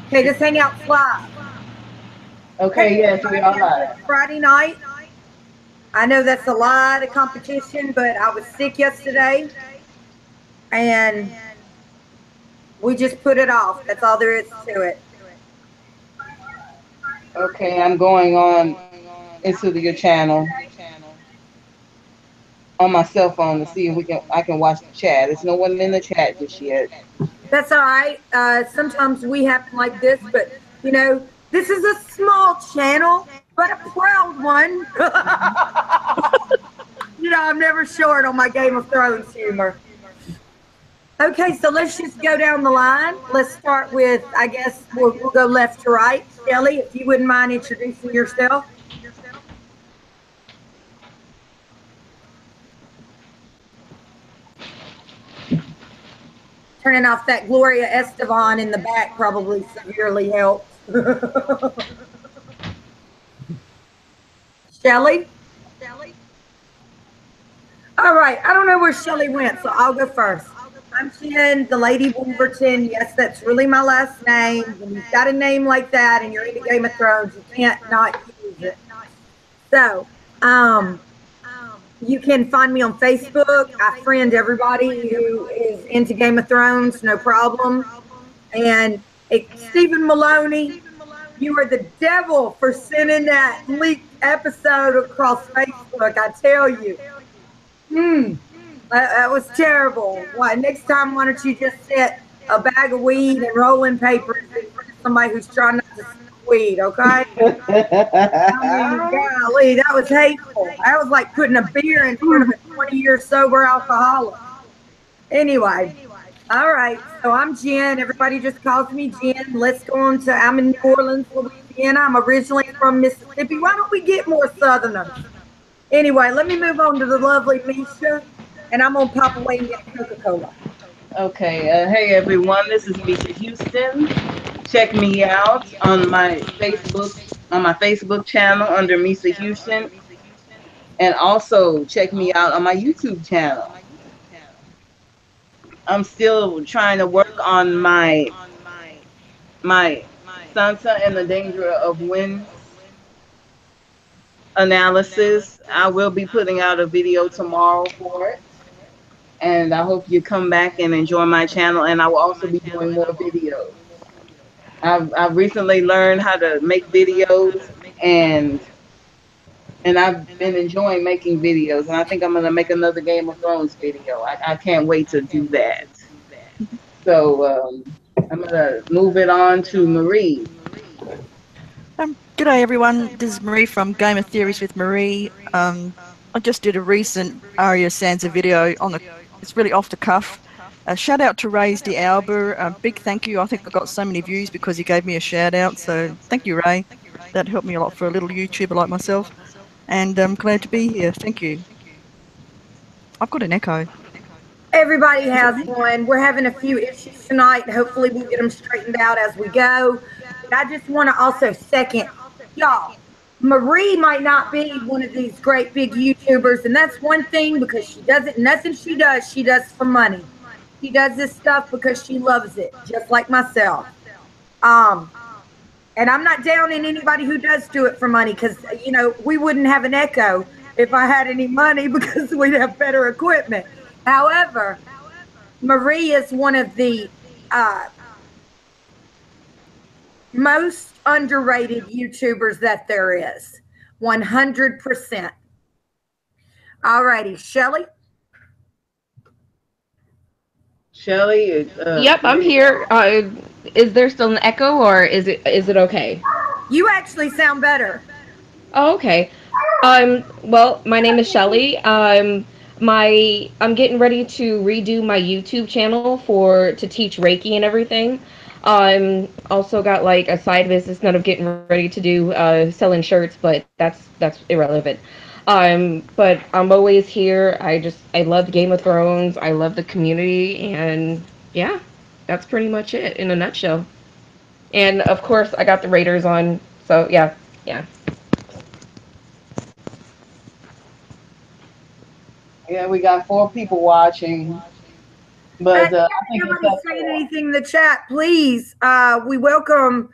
Okay, this Hangout's live. Okay, Hey, yes, we are everybody, live. it's Friday night. I know that's a lot of competition, but I was sick yesterday and we just put it off. That's all there is to it. Okay, I'm going on into your channel on my cell phone to see if I can watch the chat. There's no one in the chat just yet. That's all right. Sometimes we happen like this, but this is a small channel, but a proud one. I'm never short on my Game of Thrones humor. Okay, so let's just go down the line. Let's start with, I guess we'll go left to right. Shelley, if you wouldn't mind introducing yourself. Turning off that Gloria Estevan in the back probably severely helped. Shelley? All right, I don't know where Shelley went, so I'll go first. I'm Jen, the Lady Wolverton. Yes, that's really my last name. When you've got a name like that and you're into Game of Thrones, you can't not use it. So, you can find me on Facebook. I friend everybody who is into Game of Thrones, no problem. And Stephen Maloney, you are the devil for sending that leaked episode across Facebook. I tell you, that was terrible. Why? Next time, why don't you just set a bag of weed and rolling papers in front of somebody who's trying not to smoke weed? Okay. I mean, golly, that was hateful. That was like putting a beer in front of a 20-year sober alcoholic. Anyway, all right. So I'm Jen. Everybody just calls me Jen. Let's go on to, I'm in New Orleans, Louisiana. I'm originally from Mississippi. Why don't we get more Southerners? Anyway, let me move on to the lovely Mischa, and I'm going to pop away and get a Coca Cola. Okay, hey everyone, this is Misha Houston. Check me out on my Facebook channel under Misha Houston, and also check me out on my YouTube channel. I'm still trying to work on my Sansa and the Danger of Wind analysis. I will be putting out a video tomorrow for it. And I hope you come back and enjoy my channel. And I will also be doing more videos. I've recently learned how to make videos, and I've been enjoying making videos. And I think I'm gonna make another Game of Thrones video. I can't wait to do that. So I'm gonna move it on to Marie. G'day everyone, this is Marie from Game of Theories with Marie. I just did a recent Aria Sansa video on it's really off the cuff. Shout out to Ray's the Alba. Big thank you. I think I got so many views because he gave me a shout out. So thank you, Ray. That helped me a lot for a little YouTuber like myself. And I'm glad to be here. Thank you. I've got an echo. Everybody Is it has me? one. We're having a few issues tonight. Hopefully, we'll get them straightened out as we go. But I just want to also second, y'all. Marie might not be one of these great big YouTubers, and that's one thing because she doesn't, nothing she does for money. She does this stuff because she loves it, just like myself. Um, and I'm not downing anybody who does do it for money because, we wouldn't have an echo if I had any money because we'd have better equipment. However, Marie is one of the uh, most underrated YouTubers that there is. 100%. All righty, Shelley. Shelley, Yep, I'm here. Is there still an echo, or is it okay? You actually sound better. Oh, okay. Well, my name is Shelley. I'm getting ready to redo my YouTube channel to teach Reiki and everything. Also got like a side business that I'm getting ready to do, selling shirts, but that's irrelevant. But I'm always here. I love Game of Thrones. I love the community, and yeah, that's pretty much it in a nutshell. And of course, I got the Raiders on. So yeah, yeah. yeah, we got 4 people watching. But I think it's Nobody up saying there. anything in the chat, please. We welcome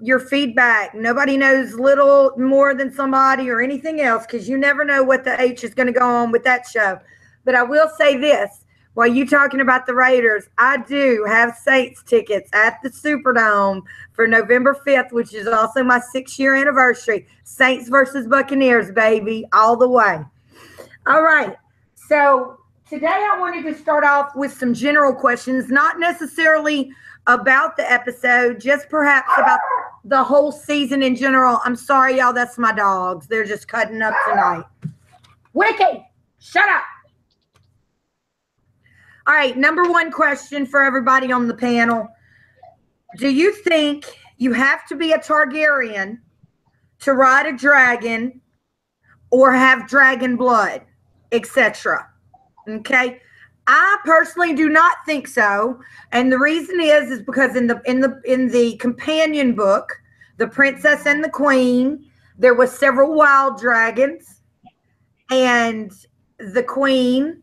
your feedback. Nobody knows little more than somebody or anything else, because you never know what the H is going to go on with that show. But I will say this: while you talking about the Raiders, I do have Saints tickets at the Superdome for November 5th, which is also my 6-year anniversary. Saints versus Buccaneers, baby, all the way. All right. So today I wanted to start off with some general questions, not necessarily about the episode, just perhaps about the whole season in general. I'm sorry, y'all. That's my dogs. They're just cutting up tonight. Wiki, shut up. All right. Number one question for everybody on the panel. Do you think you have to be a Targaryen to ride a dragon or have dragon blood, etc.? Okay. I personally do not think so. And the reason is because in the companion book, The Princess and the Queen, there was several wild dragons, and the queen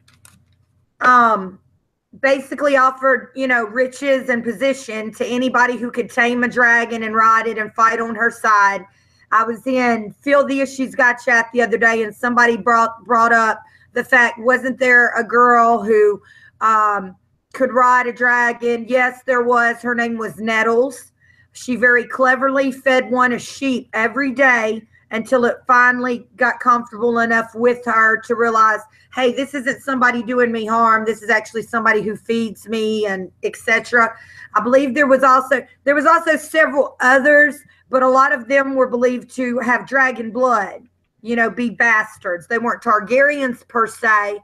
basically offered, riches and position to anybody who could tame a dragon and ride it and fight on her side. I was in Feel the Issues Got Chat the other day, and somebody brought up the fact, wasn't there a girl who could ride a dragon? Yes, there was. Her name was Nettles. She very cleverly fed one a sheep every day until it finally got comfortable enough with her to realize, hey, this isn't somebody doing me harm. This is actually somebody who feeds me, and etc. I believe there was also several others, but a lot of them were believed to have dragon blood, be bastards. They weren't Targaryens per se,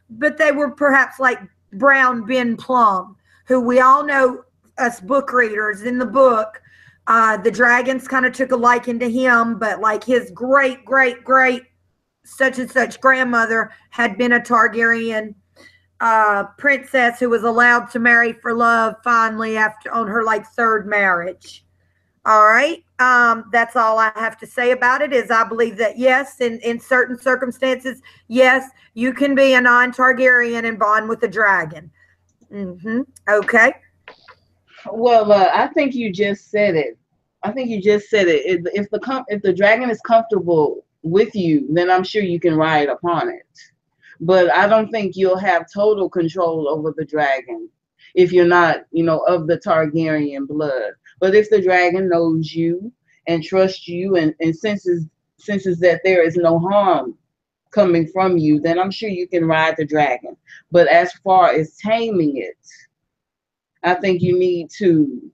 but they were perhaps like Brown Ben Plum, who we all know, us book readers in the book, the dragons kind of took a liking to him, but like his great such and such grandmother had been a Targaryen princess who was allowed to marry for love finally after on her like third marriage. All right. That's all I have to say about it. Is I believe that yes, in certain circumstances, yes, you can be a non-Targaryen and bond with a dragon. Okay. Well, I think you just said it. If the dragon is comfortable with you, then I'm sure you can ride upon it. But I don't think you'll have total control over the dragon if you're not, of the Targaryen blood. But if the dragon knows you and trusts you and senses that there is no harm coming from you, then I'm sure you can ride the dragon. But as far as taming it, I think you need to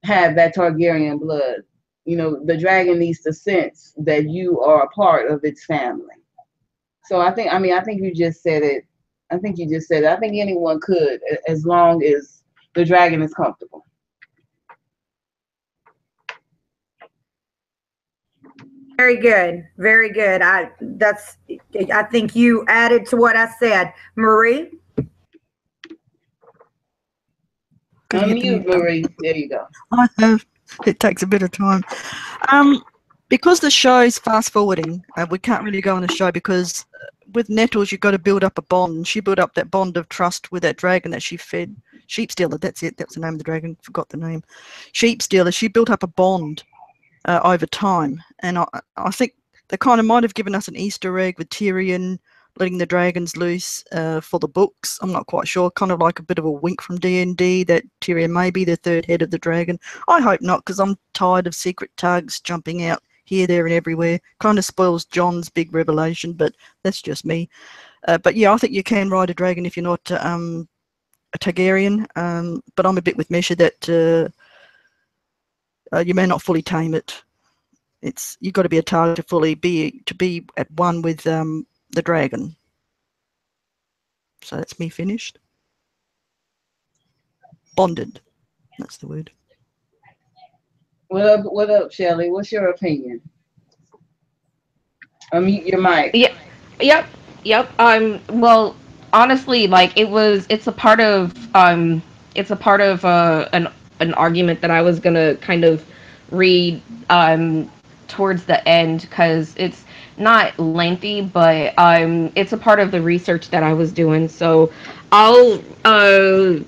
have that Targaryen blood. The dragon needs to sense that you are a part of its family. So I think you just said it. I think anyone could, as long as the dragon is comfortable. Very good. Very good. I think you added to what I said. Marie? Unmute, Marie. There you go. I have. It takes a bit of time. Because the show's fast forwarding, we can't really go on the show because with Nettles, you've got to build up a bond. She built up that bond of trust with that dragon that she fed. Sheep Stealer, that's it. That's the name of the dragon. Forgot the name. Sheep Stealer. She built up a bond over time. And I think they kind of might have given us an Easter egg with Tyrion letting the dragons loose for the books. I'm not quite sure. Kind of like a bit of a wink from D&D that Tyrion may be the third head of the dragon. I hope not, because I'm tired of secret tugs jumping out here, there, and everywhere. Kind of spoils Jon's big revelation, but that's just me. But yeah, I think you can ride a dragon if you're not a Targaryen. But I'm a bit with Mischa that you may not fully tame it. You've got to be a Targ to be at one with the dragon. So that's me finished. Bonded. That's the word. What up, Shelley? What's your opinion? Unmute your mic. Yeah. Yep. Well, honestly, like it's a part of an argument that I was gonna kind of read towards the end, because it's not lengthy, but it's a part of the research that I was doing. So I'll I'll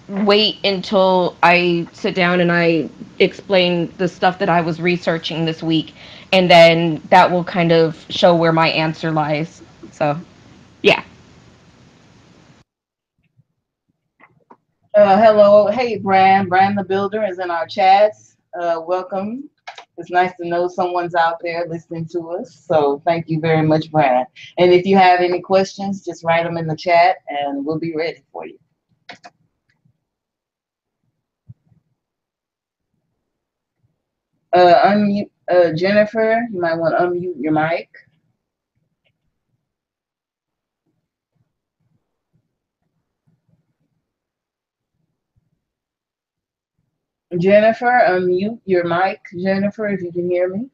wait until I sit down and I explain the stuff that I was researching this week, and then that will kind of show where my answer lies. So yeah. Hello, hey, Brand the Builder is in our chats. Welcome. It's nice to know someone's out there listening to us. So thank you very much, Brand. And if you have any questions, just write them in the chat and we'll be ready for you. Unmute, Jennifer, you might want to unmute your mic. Jennifer, unmute your mic. Jennifer, if you can hear me.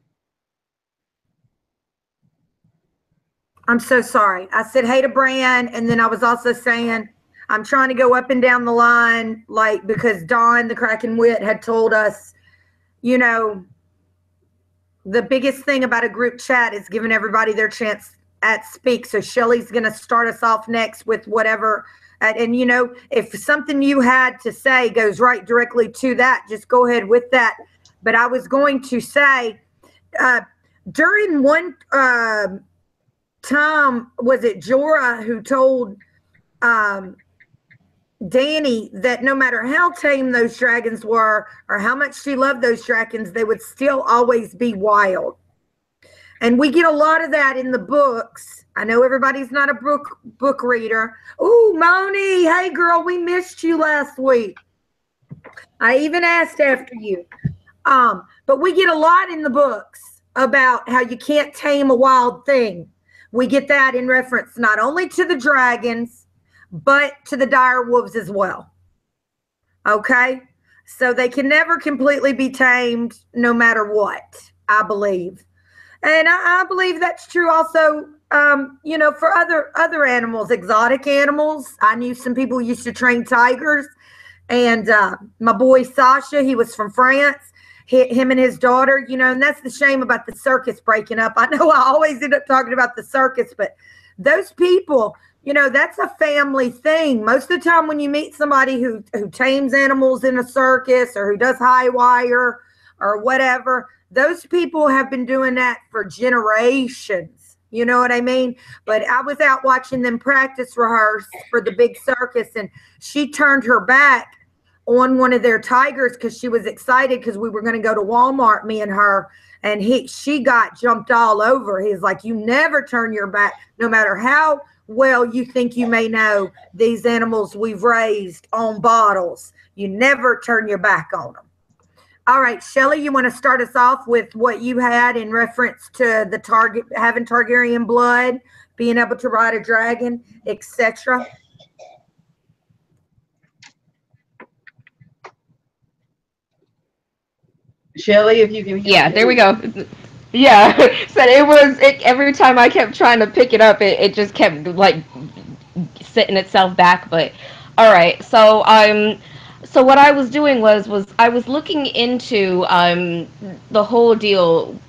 I'm so sorry. I said hey to Bran, and then I was also saying I'm trying to go up and down the line, like, because Dawn, the Kraken Wit, had told us, you know, the biggest thing about a group chat is giving everybody their chance at speak. So Shelley's going to start us off next with whatever. And, you know, if something you had to say goes right directly to that, just go ahead with that. But I was going to say, during one time, was it Jorah who told Danny that no matter how tame those dragons were or how much she loved those dragons, they would still always be wild. And we get a lot of that in the books. I know everybody's not a book reader. Ooh, Moni, hey girl, we missed you last week. I even asked after you. But we get a lot in the books about how you can't tame a wild thing. We get that in reference not only to the dragons, but to the dire wolves as well. Okay? So they can never completely be tamed no matter what, I believe. And I believe that's true also, you know, for other animals, exotic animals. I knew some people used to train tigers. And my boy Sasha, he was from France. Him and his daughter, you know, and that's the shame about the circus breaking up. I know I always end up talking about the circus, but those people, you know, that's a family thing. Most of the time when you meet somebody who tames animals in a circus or who does high wire or whatever, those people have been doing that for generations. You know what I mean? But I was out watching them practice rehearse for the big circus, and she turned her back on one of their tigers because she was excited because we were going to go to Walmart, me and her, and she got jumped all over. He's like, you never turn your back, no matter how well you think you may know these animals we've raised on bottles. You never turn your back on them. All right, Shelley, you want to start us off with what you had in reference to the target having Targaryen blood, being able to ride a dragon, etc.? Shelley, if you can hear Yeah, me. there we go. Yeah, so every time I kept trying to pick it up, it just kept like setting itself back. But all right, so what I was doing was I was looking into the whole deal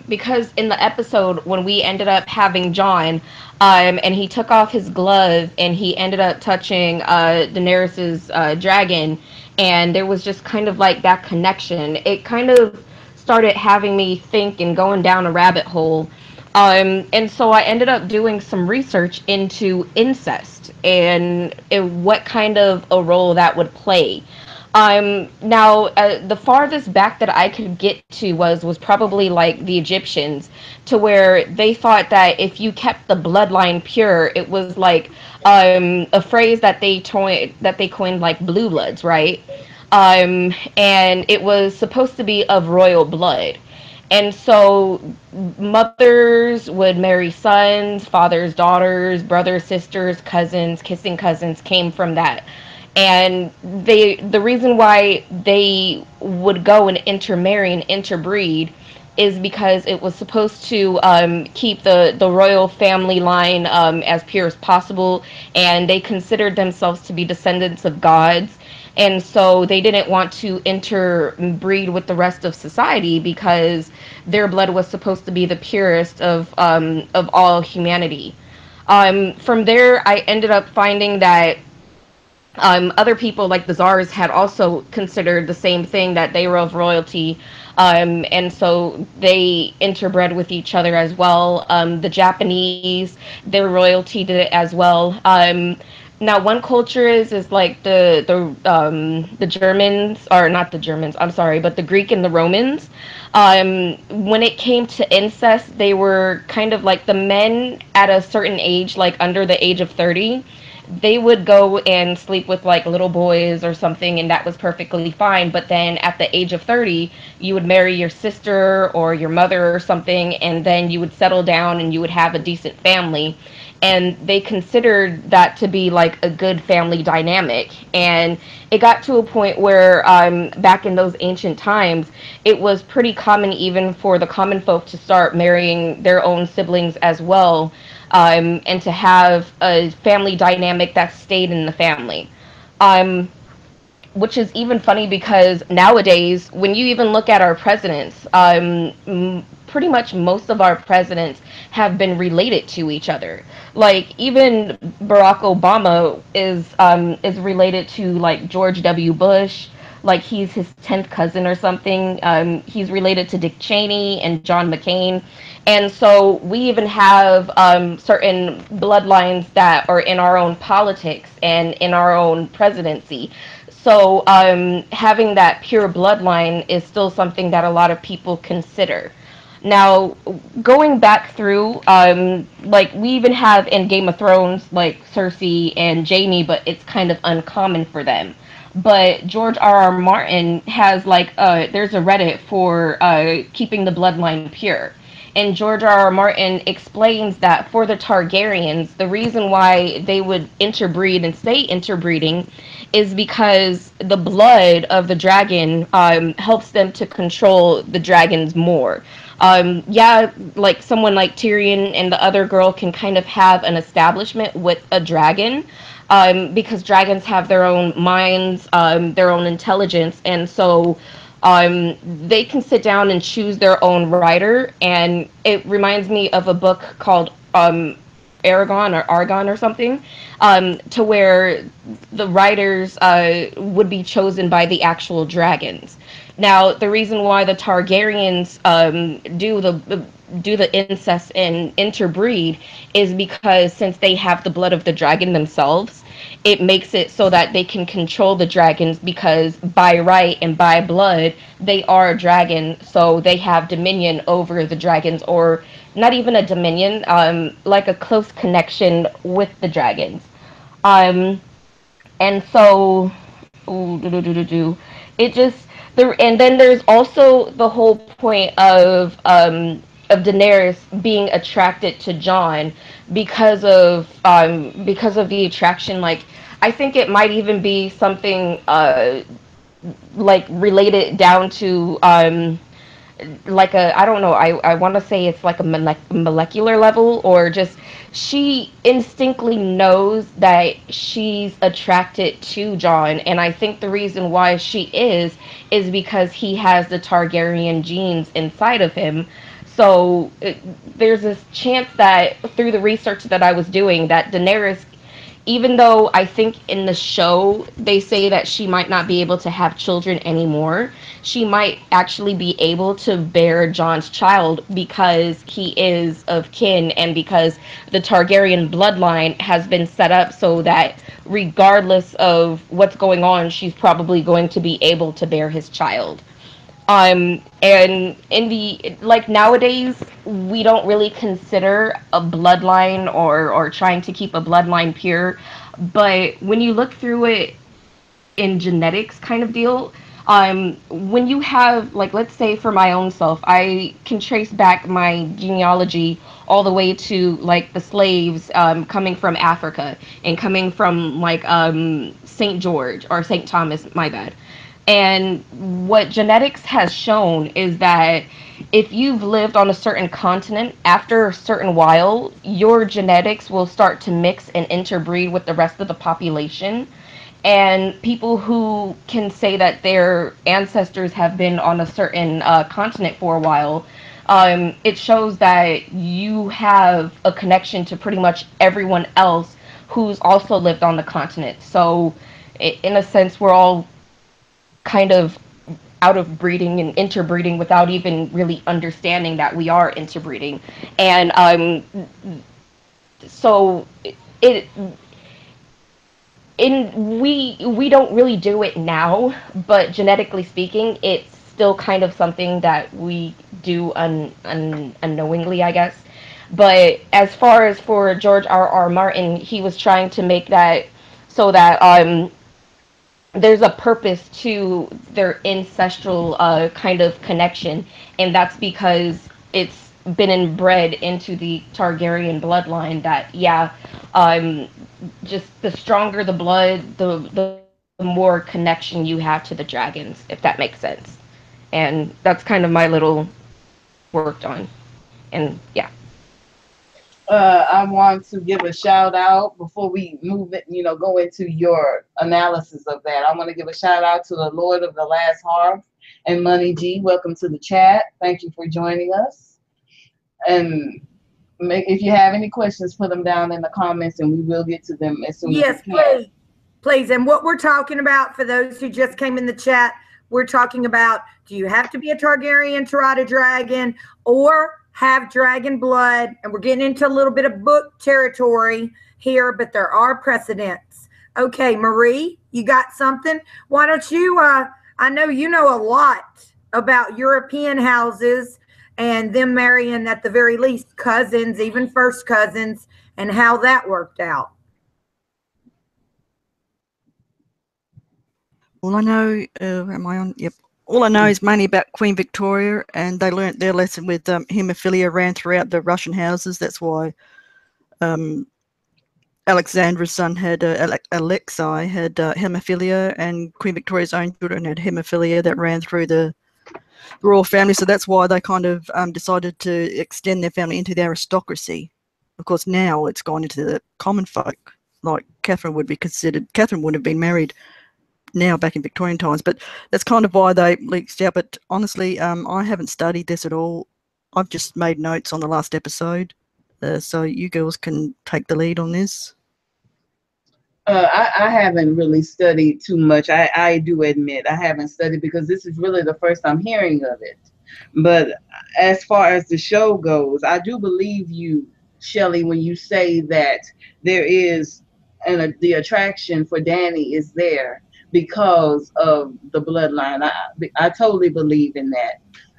because in the episode when we ended up having John and he took off his glove and he ended up touching Daenerys's dragon, and there was just kind of like that connection. It kind of started having me think and going down a rabbit hole. And so I ended up doing some research into incest and what kind of a role that would play. Now, the farthest back that I could get to was probably like the Egyptians, to where they thought that if you kept the bloodline pure, it was like a phrase that they coined like blue bloods, right? And it was supposed to be of royal blood. And so mothers would marry sons, fathers, daughters, brothers, sisters, cousins, kissing cousins came from that. And the reason why they would go and intermarry and interbreed is because it was supposed to keep the royal family line as pure as possible, and they considered themselves to be descendants of gods. And so they didn't want to interbreed with the rest of society because their blood was supposed to be the purest of all humanity. From there, I ended up finding that other people like the czars had also considered the same thing, that they were of royalty, and so they interbred with each other as well. The Japanese, their royalty did it as well. Now, one culture is like the Germans, or not the Germans, I'm sorry, but the Greek and the Romans. When it came to incest, they were kind of like the men at a certain age, like under the age of 30, they would go and sleep with like little boys or something, and that was perfectly fine. But then at the age of 30, you would marry your sister or your mother or something, and then you would settle down and you would have a decent family. And they considered that to be like a good family dynamic. And it got to a point where back in those ancient times, it was pretty common even for the common folk to start marrying their own siblings as well, and to have a family dynamic that stayed in the family. Um, which is even funny because nowadays, when you even look at our presidents, pretty much most of our presidents have been related to each other. Like even Barack Obama is related to like George W. Bush. Like he's his 10th cousin or something. He's related to Dick Cheney and John McCain. And so we even have certain bloodlines that are in our own politics and in our own presidency. So having that pure bloodline is still something that a lot of people consider. Now, going back through, like we even have in Game of Thrones, like Cersei and Jaime, but it's kind of uncommon for them. But George R. R. Martin has like, there's a Reddit for keeping the bloodline pure. And George R. R. Martin explains that for the Targaryens, the reason why they would interbreed and stay interbreeding is because the blood of the dragon helps them to control the dragons more. Yeah, like someone like Tyrion and the other girl can kind of have an establishment with a dragon, because dragons have their own minds, their own intelligence, and so they can sit down and choose their own writer. And it reminds me of a book called Aragon or Argon or something, to where the writers would be chosen by the actual dragons. Now, the reason why the Targaryens do the incest and interbreed is because since they have the blood of the dragon themselves, it makes it so that they can control the dragons, because by right and by blood they are a dragon, so they have dominion over the dragons, or not even a dominion, like a close connection with the dragons. Um, and so, ooh, it just the and then there's also the whole point of Daenerys being attracted to Jon because of the attraction. Like I think it might even be something like related down to like a, I don't know, I want to say it's like a molecular level, or just she instinctively knows that she's attracted to Jon. And I think the reason why she is because he has the Targaryen genes inside of him. So there's this chance that through the research that I was doing, that Daenerys, even though I think in the show they say that she might not be able to have children anymore, she might actually be able to bear Jon's child because he is of kin, and because the Targaryen bloodline has been set up so that regardless of what's going on, she's probably going to be able to bear his child. And in the, like nowadays, we don't really consider a bloodline or trying to keep a bloodline pure. But when you look through it in genetics kind of deal, when you have, like, let's say for my own self, I can trace back my genealogy all the way to like the slaves, coming from Africa and coming from like St. George or St. Thomas, my bad. And what genetics has shown is that if you've lived on a certain continent, after a certain while, your genetics will start to mix and interbreed with the rest of the population. And people who can say that their ancestors have been on a certain continent for a while, it shows that you have a connection to pretty much everyone else who's also lived on the continent. So, in a sense, we're all kind of out of breeding and interbreeding without even really understanding that we are interbreeding. And so it in we don't really do it now, but genetically speaking, it's still kind of something that we do unknowingly, I guess. But as far as for George R. Martin, he was trying to make that so that there's a purpose to their ancestral kind of connection, and that's because it's been inbred into the Targaryen bloodline. That um, just the stronger the blood, the more connection you have to the dragons, if that makes sense. And that's kind of my little worked on, and yeah. I want to give a shout out before we move it, go into your analysis of that. I want to give a shout out to the Lord of the Last Hearth and Money G. Welcome to the chat. Thank you for joining us. And if you have any questions, put them down in the comments and we will get to them as soon as we can. Yes, please. And what we're talking about, for those who just came in the chat, we're talking about, do you have to be a Targaryen to ride a dragon or have dragon blood? And we're getting into a little bit of book territory here, but there are precedents. Okay, Marie, you got something? Why don't you, I know you know a lot about European houses and them marrying, at the very least, cousins, even first cousins, and how that worked out. All I know, am I on? Yep. All I know is mainly about Queen Victoria, and they learnt their lesson with haemophilia ran throughout the Russian houses. That's why Alexandra's son had Alexei had haemophilia, and Queen Victoria's own children had haemophilia that ran through the royal family. So that's why they kind of decided to extend their family into the aristocracy. Of course, now it's gone into the common folk, like Catherine would be considered. Catherine would have been married now back in Victorian times, but that's kind of why they leaked out. But honestly, I haven't studied this at all. I've just made notes on the last episode, so you girls can take the lead on this. I haven't really studied too much. I do admit I haven't studied because this is really the first I'm hearing of it. But as far as the show goes, I do believe you, Shelley, when you say that there is the attraction for Dany is there because of the bloodline. I totally believe in that.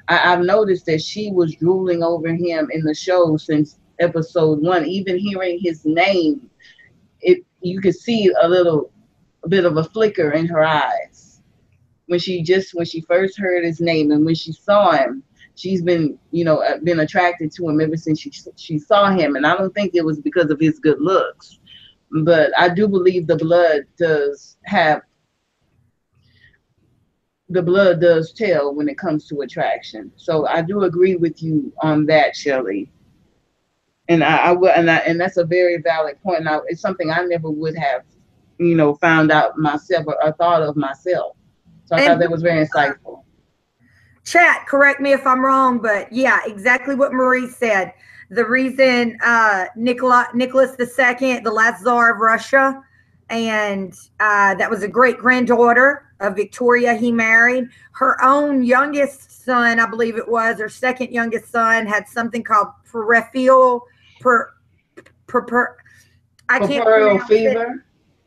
I've noticed that she was drooling over him in the show since episode 1. Even hearing his name, you could see a little bit of a flicker in her eyes when she first heard his name, and when she saw him, she's been attracted to him ever since she saw him. And I don't think it was because of his good looks, but I do believe the blood does tell when it comes to attraction. So I do agree with you on that, Shelley. And and that's a very valid point. Now, it's something I never would have, found out myself or thought of myself. So I thought that was very insightful. Chat, correct me if I'm wrong, but yeah, exactly what Marie said. The reason Nicholas II, the last Tsar of Russia, and that was a great granddaughter of Victoria, he married. Her own youngest son, I believe it was, or second youngest son, had something called peripheral fever.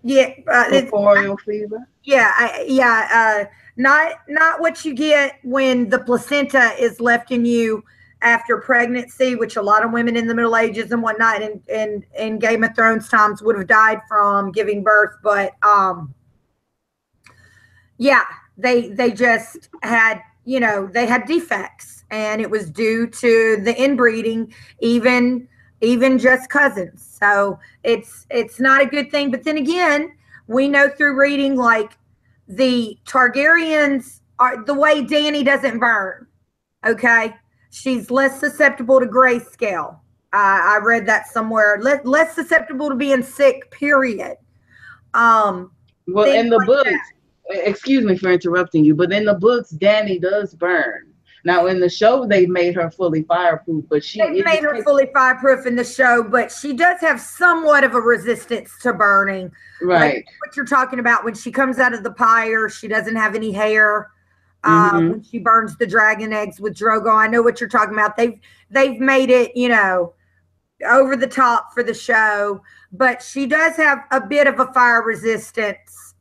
Yeah, peripheral fever. Yeah, not what you get when the placenta is left in you after pregnancy, which a lot of women in the Middle Ages and whatnot in Game of Thrones times would have died from giving birth. But yeah, they just had, they had defects, and it was due to the inbreeding, even just cousins. So it's not a good thing. But then again, we know through reading, like, the Targaryens are the way Dany doesn't burn. Okay, she's less susceptible to grayscale. I read that somewhere. Less susceptible to being sick, period. Well, in the books, excuse me for interrupting you, but in the books, Danny does burn. Now, in the show, they made her fully fireproof, but they made her fully fireproof in the show, but she does have somewhat of a resistance to burning. Right. Like what you're talking about, when she comes out of the pyre, she doesn't have any hair. When she burns the dragon eggs with Drogo, I know what you're talking about. They've made it, you know, over the top for the show, but she does have a bit of a fire resistance.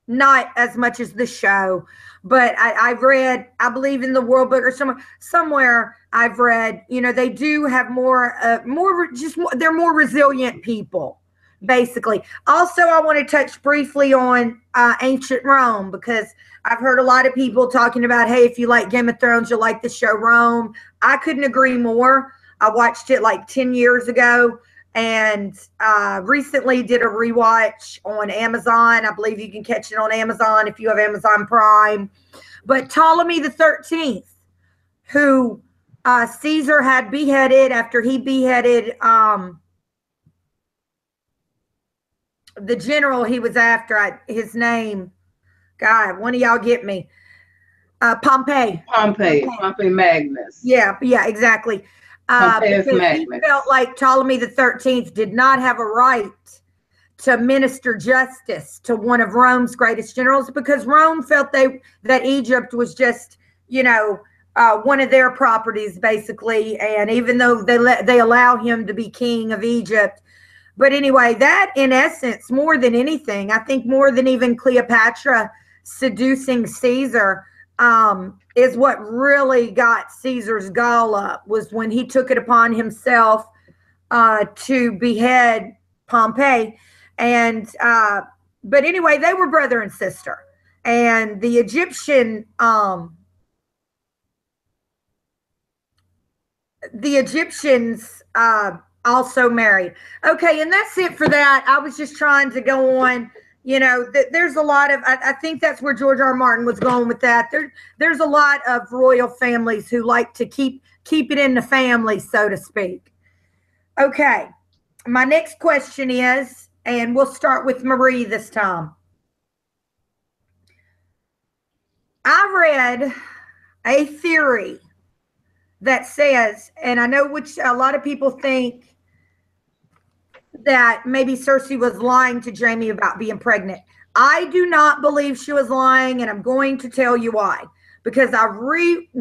Not as much as the show, but I've read, I believe in the World Book or somewhere I've read, you know, they do have they're more resilient people, basically. Also, I want to touch briefly on ancient Rome, because I've heard a lot of people talking about, hey, if you like Game of Thrones, you'll like the show Rome. I couldn't agree more. I watched it like 10 years ago, and recently did a rewatch on Amazon. I believe you can catch it on Amazon if you have Amazon Prime. But Ptolemy the 13th, who Caesar had beheaded after he beheaded the general he was after. His name, God, one of y'all get me. Pompey Magnus. Yeah, exactly. Because he felt like Ptolemy the 13th did not have a right to minister justice to one of Rome's greatest generals, because Rome felt that Egypt was just, you know, one of their properties, basically. And even though they allow him to be king of Egypt. But anyway, that in essence, more than anything, I think more than even Cleopatra seducing Caesar, is what really got Caesar's gall up, was when he took it upon himself to behead Pompey. And but anyway, they were brother and sister. And the Egyptians also married. Okay, and that's it for that. I was just trying to go on. You know, there's a lot of, I think that's where George R. Martin was going with that. There's a lot of royal families who like to keep it in the family, so to speak. Okay, my next question is, and we'll start with Marie this time. I read a theory that says, and I know which a lot of people think, that maybe Cersei was lying to Jaime about being pregnant. I do not believe she was lying, and I'm going to tell you why. Because I rewinded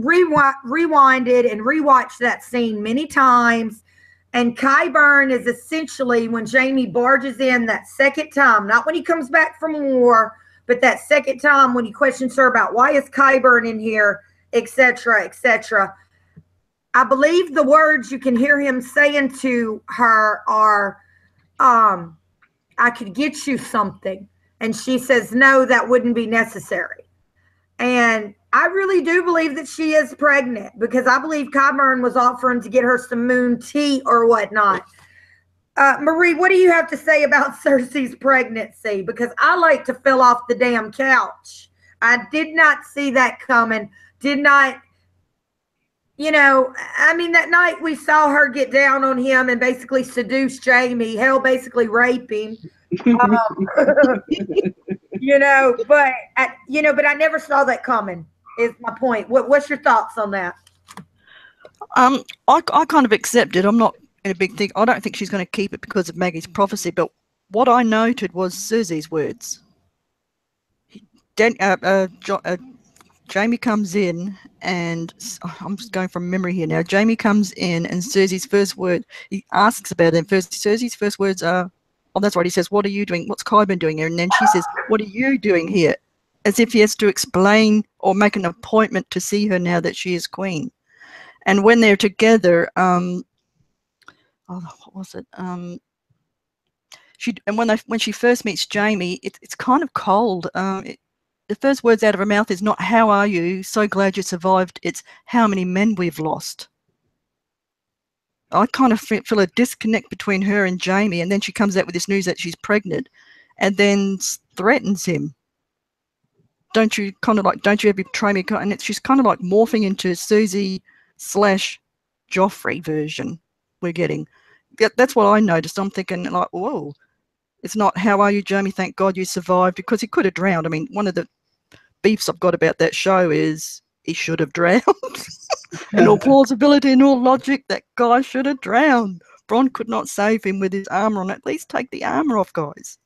and rewatched that scene many times, and Qyburn is essentially when Jaime barges in that second time, not when he comes back from war, but that second time when he questions her about why is Qyburn in here, etc., etc. I believe the words you can hear him saying to her are, I could get you something. And she says, no, that wouldn't be necessary. And I really do believe that she is pregnant, because I believe Qyburn was offering to get her some moon tea or whatnot. Marie, what do you have to say about Cersei's pregnancy? Because I like to fill off the damn couch. I did not see that coming. Did not. You know, I mean, that night we saw her get down on him and basically seduce Jaime, hell, basically rape him. You know, but I never saw that coming, is my point. What's your thoughts on that? I kind of accept it. I'm not in a big thing. I don't think she's going to keep it because of Maggie's prophecy, but what I noted was Cersei's words. Jaime comes in, and I'm just going from memory here now. Jaime comes in, and Cersei's first word, he asks about it. Cersei's first words are, oh, that's right. He says, what are you doing? What's Qyburn doing here? And then she says, what are you doing here? As if he has to explain or make an appointment to see her now that she is queen. And when they're together, what was it? When she first meets Jaime, it's kind of cold. The first words out of her mouth is not, how are you? So glad you survived. It's, how many men we've lost. I kind of feel a disconnect between her and Jaime, and then she comes out with this news that she's pregnant and then threatens him. Don't you ever betray me? And she's kind of like morphing into Susie / Joffrey version we're getting. That's what I noticed. I'm thinking like, whoa, it's not how are you, Jamie? Thank God you survived, because he could have drowned. I mean, one of the beefs I've got about that show is he should have drowned. In all plausibility and all logic, that guy should have drowned. Bronn could not save him with his armor on. At least take the armor off, guys.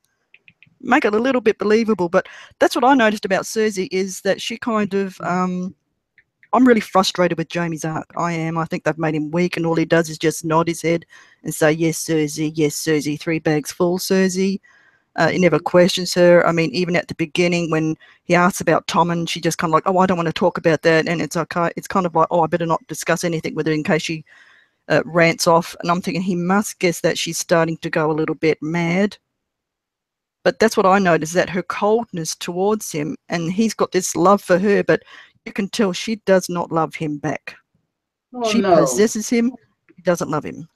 Make it a little bit believable. But that's what I noticed about Cersei, is that she kind of I'm really frustrated with Jamie's arc. I am. I think they've made him weak, and all he does is just nod his head and say, yes, Cersei, 3 bags full, Cersei. He never questions her. I mean, even at the beginning when he asks about Tom, and she just kind of like, oh, I don't want to talk about that. And it's okay. It's kind of like, oh, I better not discuss anything with her in case she rants off. And I'm thinking he must guess that she's starting to go a little bit mad. But that's what I noticed, that her coldness towards him, and he's got this love for her, but you can tell she does not love him back. Oh, she no. possesses him. He doesn't love him.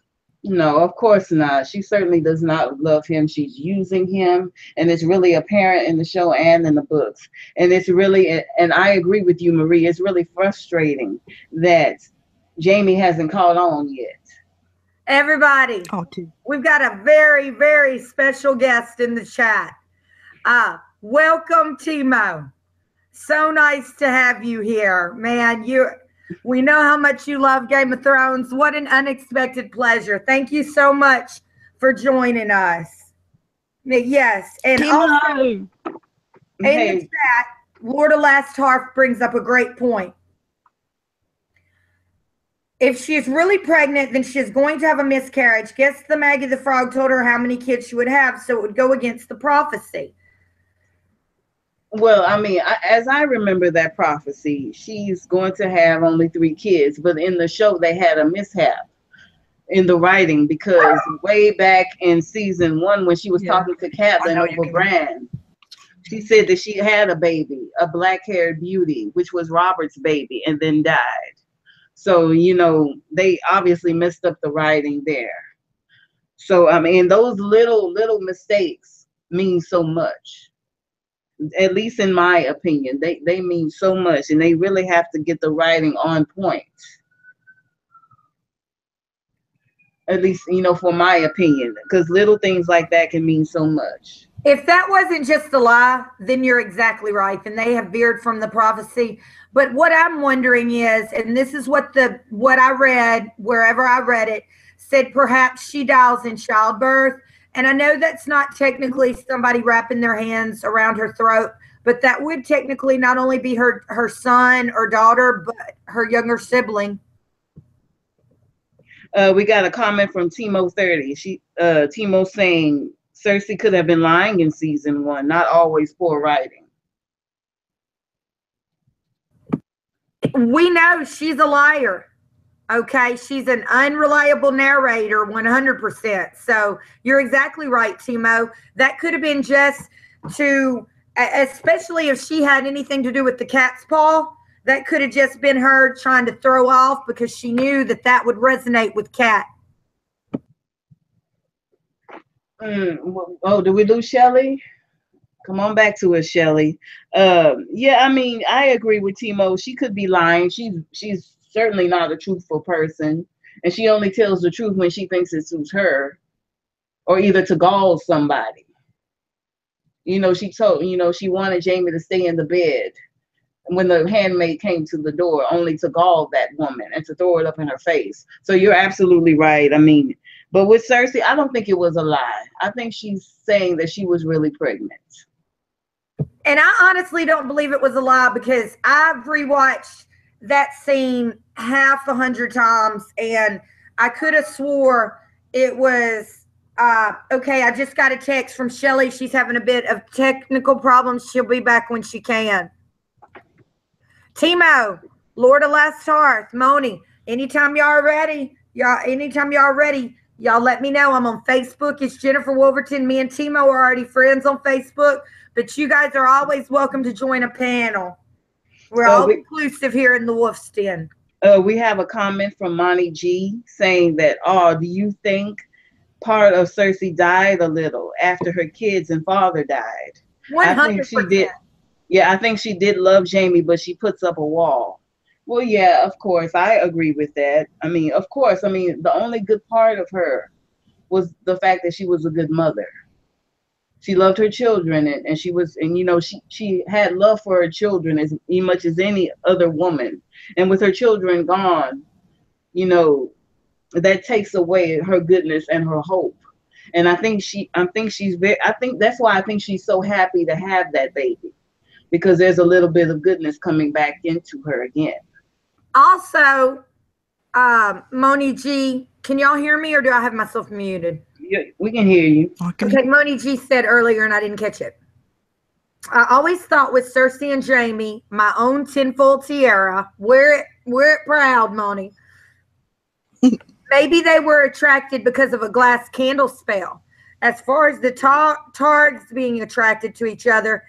No, of course not. She certainly does not love him. She's using him, and it's really apparent in the show and in the books. And it's really, and I agree with you, Marie, it's really frustrating that Jamie hasn't caught on yet. Everybody, we've got a very, very special guest in the chat. Welcome, Timo. So nice to have you here, man. We know how much you love Game of Thrones. What an unexpected pleasure. Thank you so much for joining us. Yes, and also in the chat, Lord of Last Hearth brings up a great point. If she is really pregnant, then she is going to have a miscarriage. Guess the Maggie the Frog told her how many kids she would have, so it would go against the prophecy. Well, I mean, as I remember that prophecy, she's going to have only 3 kids. But in the show, they had a mishap in the writing, because way back in season 1, when she was talking to Catelyn over Bran, she said that she had a baby, a black-haired beauty, which was Robert's baby, and then died. So, you know, they obviously messed up the writing there. So, I mean, those little mistakes mean so much. At least in my opinion, they mean so much, and they really have to get the writing on point. At least, you know, for my opinion, because little things like that can mean so much. If that wasn't just a lie, then you're exactly right. Then they have veered from the prophecy. But what I'm wondering is, and this is what I read, wherever I read it, said perhaps she dies in childbirth. And I know that's not technically somebody wrapping their hands around her throat, but that would technically not only be her son or daughter, but her younger sibling. We got a comment from Timo30. Timo saying Cersei could have been lying in season 1, not always poor writing. We know she's a liar. Okay, she's an unreliable narrator, 100%. So you're exactly right, Timo. That could have been just to, especially if she had anything to do with the cat's paw, that could have just been her trying to throw off, because she knew that would resonate with Cat. Oh, did we lose Shelley? Come on back to us, Shelley. Yeah, I mean, I agree with Timo. She could be lying. She's certainly not a truthful person, and she only tells the truth when she thinks it suits her, or either to gall somebody. You know, she wanted Jamie to stay in the bed when the handmaid came to the door, only to gall that woman and to throw it up in her face. So you're absolutely right. I mean, but with Cersei, I don't think it was a lie. I think she's saying that she was really pregnant. And I honestly don't believe it was a lie, because I've rewatched that scene 100 times, and I could have swore it was okay. I just got a text from Shelley. She's having a bit of technical problems. She'll be back when she can. Timo, Lord of Last Hearth, Moni, anytime y'all ready, y'all let me know. I'm on Facebook. It's Jennifer Wolverton. Me and Timo are already friends on Facebook, but you guys are always welcome to join a panel. We're all inclusive here in the Wolf's Den. We have a comment from Monty G saying that, do you think part of Cersei died a little after her kids and father died? 100%. I think she did. Yeah, I think she did love Jamie, but she puts up a wall. Well, yeah, of course, I agree with that. I mean, of course, I mean, the only good part of her was the fact that she was a good mother. She loved her children, and she was, and she had love for her children as much as any other woman. And with her children gone, you know, that takes away her goodness and her hope. And I think that's why I think she's so happy to have that baby, because there's a little bit of goodness coming back into her again. Also, Moni G, can y'all hear me or do I have myself muted? Yeah, we can hear you. Okay, Moni G said earlier and I didn't catch it. I always thought with Cersei and Jamie, my own tinfoil tiara, wear it proud, Moni. Maybe they were attracted because of a glass candle spell. As far as the Targs being attracted to each other,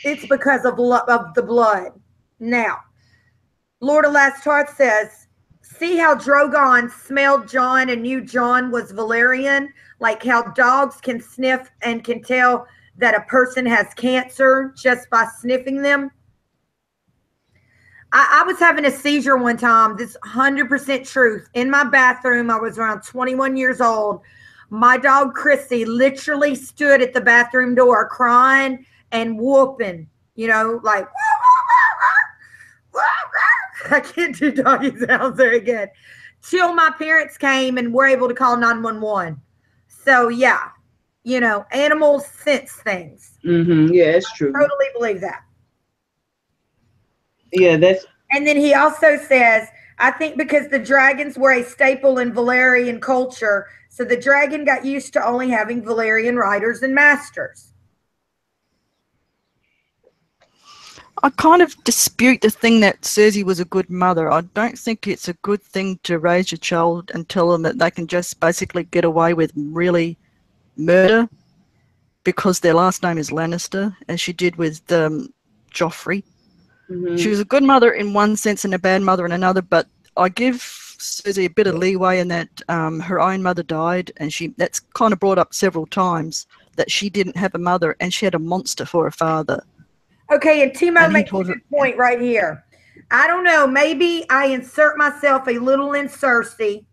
it's because of the blood. Now, Lord of Last Tarth says, see how Drogon smelled Jon and knew Jon was Valyrian? Like how dogs can sniff and can tell that a person has cancer just by sniffing them? I was having a seizure one time. This 100% truth. In my bathroom, I was around 21 years old. My dog, Chrissy, literally stood at the bathroom door crying and whooping, like, I can't do doggy sounds very good. Till my parents came and were able to call 911. So, yeah, animals sense things. Yeah, it's true. Totally believe that. Yeah, that's. And then he also says, I think because the dragons were a staple in Valyrian culture, so the dragon got used to only having Valyrian riders and masters. I kind of dispute the thing that Cersei was a good mother. I don't think it's a good thing to raise your child and tell them that they can just basically get away with really murder because their last name is Lannister, as she did with Joffrey. She was a good mother in one sense and a bad mother in another, but I give Cersei a bit of leeway in that her own mother died, and that's kind of brought up several times that she didn't have a mother and she had a monster for a father. Okay, and Timo makes a good point right here. I don't know, maybe I insert myself a little in Cersei,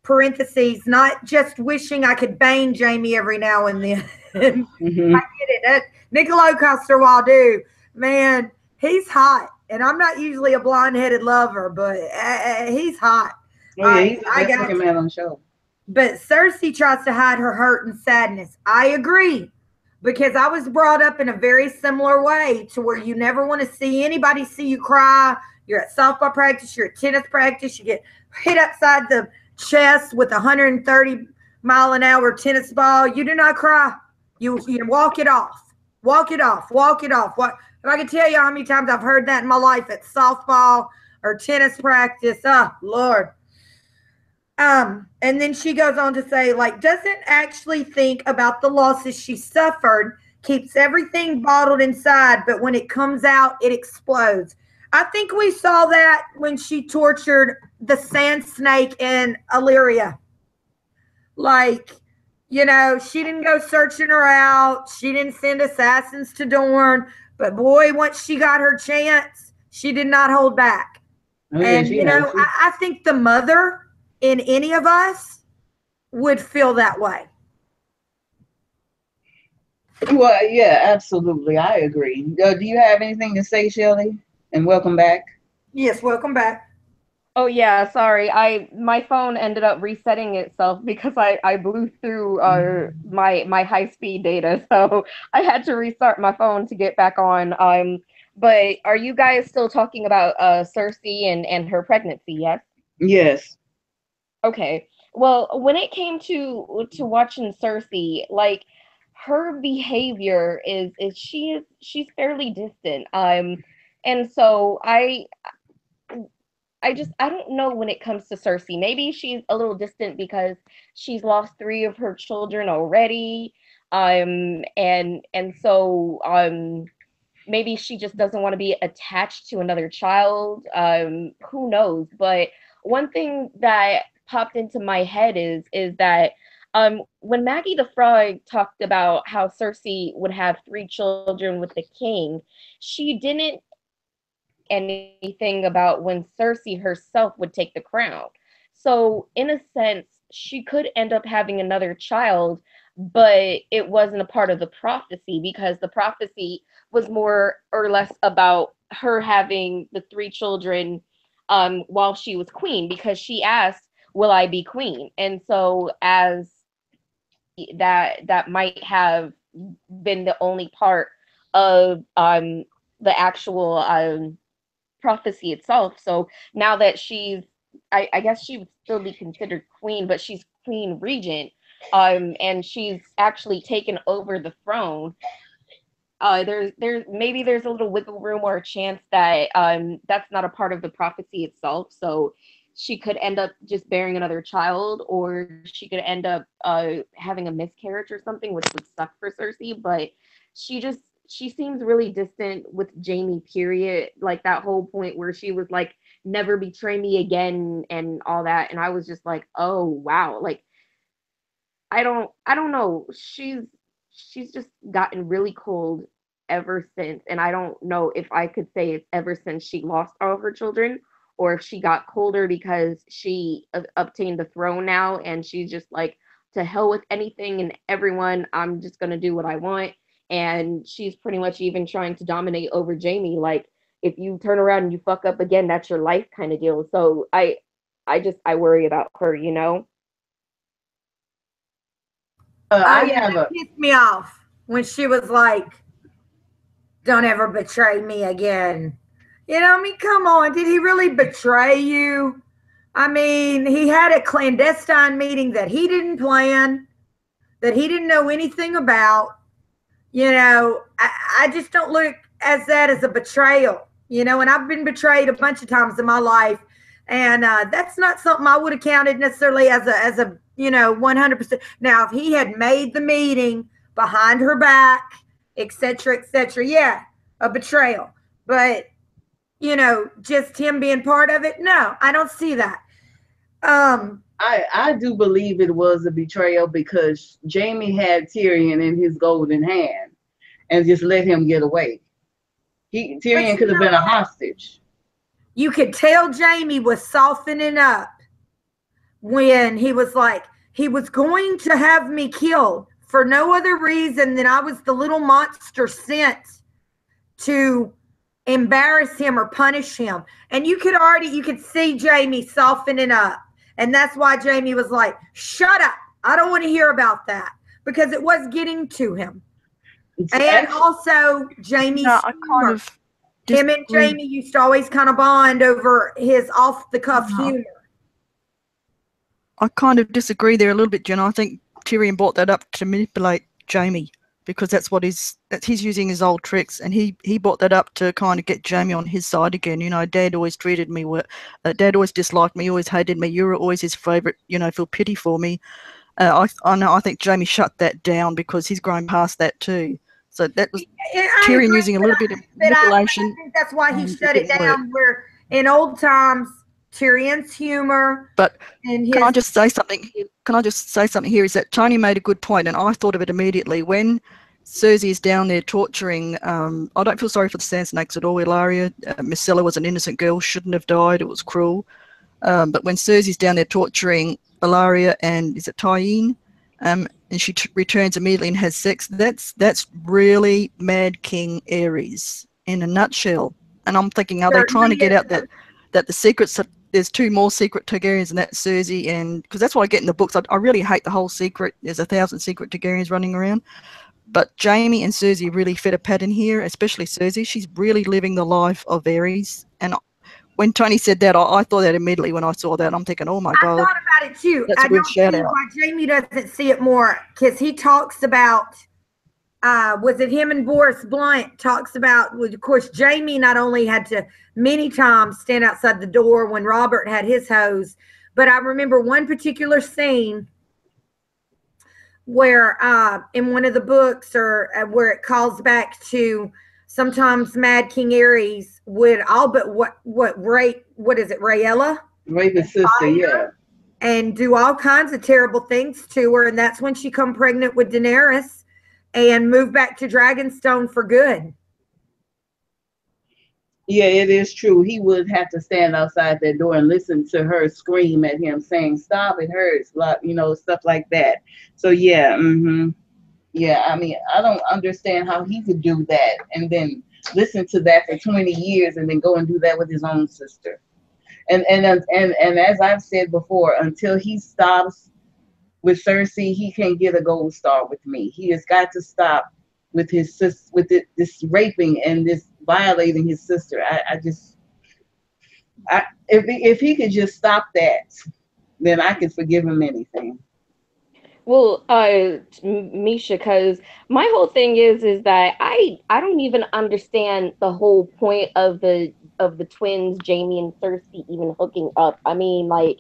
parentheses, not just wishing I could bang Jamie every now and then. I get it. That Niccolo Coster-Waldau, man, he's hot. And I'm not usually a blonde-headed lover, but he's hot. Oh, yeah, he's the best looking man on the show. But Cersei tries to hide her hurt and sadness. I agree. Because I was brought up in a very similar way to where you never want to see anybody see you cry. You're at softball practice, you're at tennis practice, you get hit upside the chest with a 130-mile-an-hour tennis ball. You do not cry. You walk it off. Walk it off. Walk it off. What if I could tell you how many times I've heard that in my life at softball or tennis practice? Oh, Lord. And then she goes on to say, like, doesn't actually think about the losses she suffered, keeps everything bottled inside, but when it comes out, it explodes. I think we saw that when she tortured the sand snake in Illyria. Like, she didn't go searching her out. She didn't send assassins to Dorne. But boy, once she got her chance, she did not hold back. Oh, and, I think the mother in any of us would feel that way. Well, yeah, absolutely. I agree. Do you have anything to say, Shelley? And welcome back. Yes, welcome back. Oh yeah, sorry. My phone ended up resetting itself because I blew through my high speed data, so I had to restart my phone to get back on. But are you guys still talking about Cersei and her pregnancy? Yes. Yes. Okay. Well, when it came to watching Cersei, like her behavior is she's fairly distant. And so I don't know when it comes to Cersei. Maybe she's a little distant because she's lost 3 of her children already. And so maybe she just doesn't want to be attached to another child. Who knows? But one thing that popped into my head is that when Maggie the Frog talked about how Cersei would have 3 children with the king, she didn't anything about when Cersei herself would take the crown. So in a sense, she could end up having another child, but it wasn't a part of the prophecy because the prophecy was more or less about her having the three children while she was queen, because she asked, will I be queen? And so as that might have been the only part of the actual prophecy itself. So now that she's, I guess she would still be considered queen, but she's queen regent, and she's actually taken over the throne. There's maybe there's a little wiggle room or a chance that that's not a part of the prophecy itself. So she could end up just bearing another child, or she could end up having a miscarriage or something, which would suck for Cersei. But she seems really distant with Jaime, period. Like that whole point where she was like, never betray me again and all that. And I was just like, oh wow. Like I don't know. She's just gotten really cold ever since. And I don't know if I could say it's ever since she lost all of her children, or if she got colder because she obtained the throne now and she's just like, to hell with anything and everyone, I'm just going to do what I want. And she's pretty much even trying to dominate over Jaime. Like, if you turn around and you fuck up again, that's your life kind of deal. So I worry about her, you know? Oh yeah, that pissed me off when she was like, "Don't ever betray me again." You know, I mean, come on, did he really betray you? I mean, he had a clandestine meeting that he didn't plan, that he didn't know anything about. You know, I just don't look as that as a betrayal. You know, and I've been betrayed a bunch of times in my life, and that's not something I would have counted necessarily as a 100%. Now, if he had made the meeting behind her back, etc., yeah, a betrayal. But just him being part of it, no, I don't see that. I do believe it was a betrayal because Jaime had Tyrion in his golden hand and just let him get away. Tyrion could have been a hostage. You could tell Jaime was softening up when he was like, he was going to have me killed for no other reason than I was the little monster sent to embarrass him or punish him. And you could see Jaime softening up. And that's why Jaime was like, shut up. I don't want to hear about that, because it was getting to him. And also Jaime's humor. Him and Jaime used to always kind of bond over his off-the-cuff humor. I kind of disagree there a little bit, Jen. I think Tyrion brought that up to manipulate Jaime, because that's he's using his old tricks, and he brought that up to kind of get Jaime on his side again. You know, Dad always treated me Dad always disliked me, always hated me. You were always his favorite. You know, feel pity for me. I think Jaime shut that down because he's grown past that too. So that was Tyrion using a little bit of manipulation. I think that's why he shut it down. Where in old times, Tyrion's humor. But can I just say something? Can I just say something here? Is that Tony made a good point, and I thought of it immediately when Cersei is down there torturing. I don't feel sorry for the Sand Snakes at all. Ilaria, Mischa was an innocent girl, shouldn't have died. It was cruel. But when Cersei's down there torturing Ilaria and is it Tyene, and she returns immediately and has sex, that's really Mad King Ares in a nutshell. And I'm thinking, are they trying to get out that the secrets? There's two more secret Targaryens, and that's Cersei, and because that's what I get in the books. I really hate the whole secret. There's 1,000 secret Targaryens running around. But Jaime and Cersei really fit a pattern here, especially Cersei. She's really living the life of Ares. And when Tony said that, I thought that immediately when I saw that. I'm thinking, oh my God. I thought about it too. That's a real shout out. Why Jaime doesn't see it more, because he talks about, was it him and Boris Blunt talks about, well, of course, Jaime not only had to many times stand outside the door when Robert had his hose, but I remember one particular scene where in one of the books, or where it calls back to sometimes Mad King Ares would all but rape, what is it, Rhaella? Rape his sister, yeah. And do all kinds of terrible things to her, and that's when she come pregnant with Daenerys and moved back to Dragonstone for good. Yeah, it is true. He would have to stand outside that door and listen to her scream at him, saying, "Stop! It hurts!" Stuff like that. So yeah, yeah. I mean, I don't understand how he could do that and then listen to that for 20 years and then go and do that with his own sister. And as I've said before, until he stops with Cersei, he can get a gold star with me. He has got to stop with his this raping and this violating his sister. I just, if he could just stop that, then I could forgive him anything. Well, Misha, because my whole thing is that I don't even understand the whole point of the twins, Jamie and Cersei, even hooking up. I mean, like,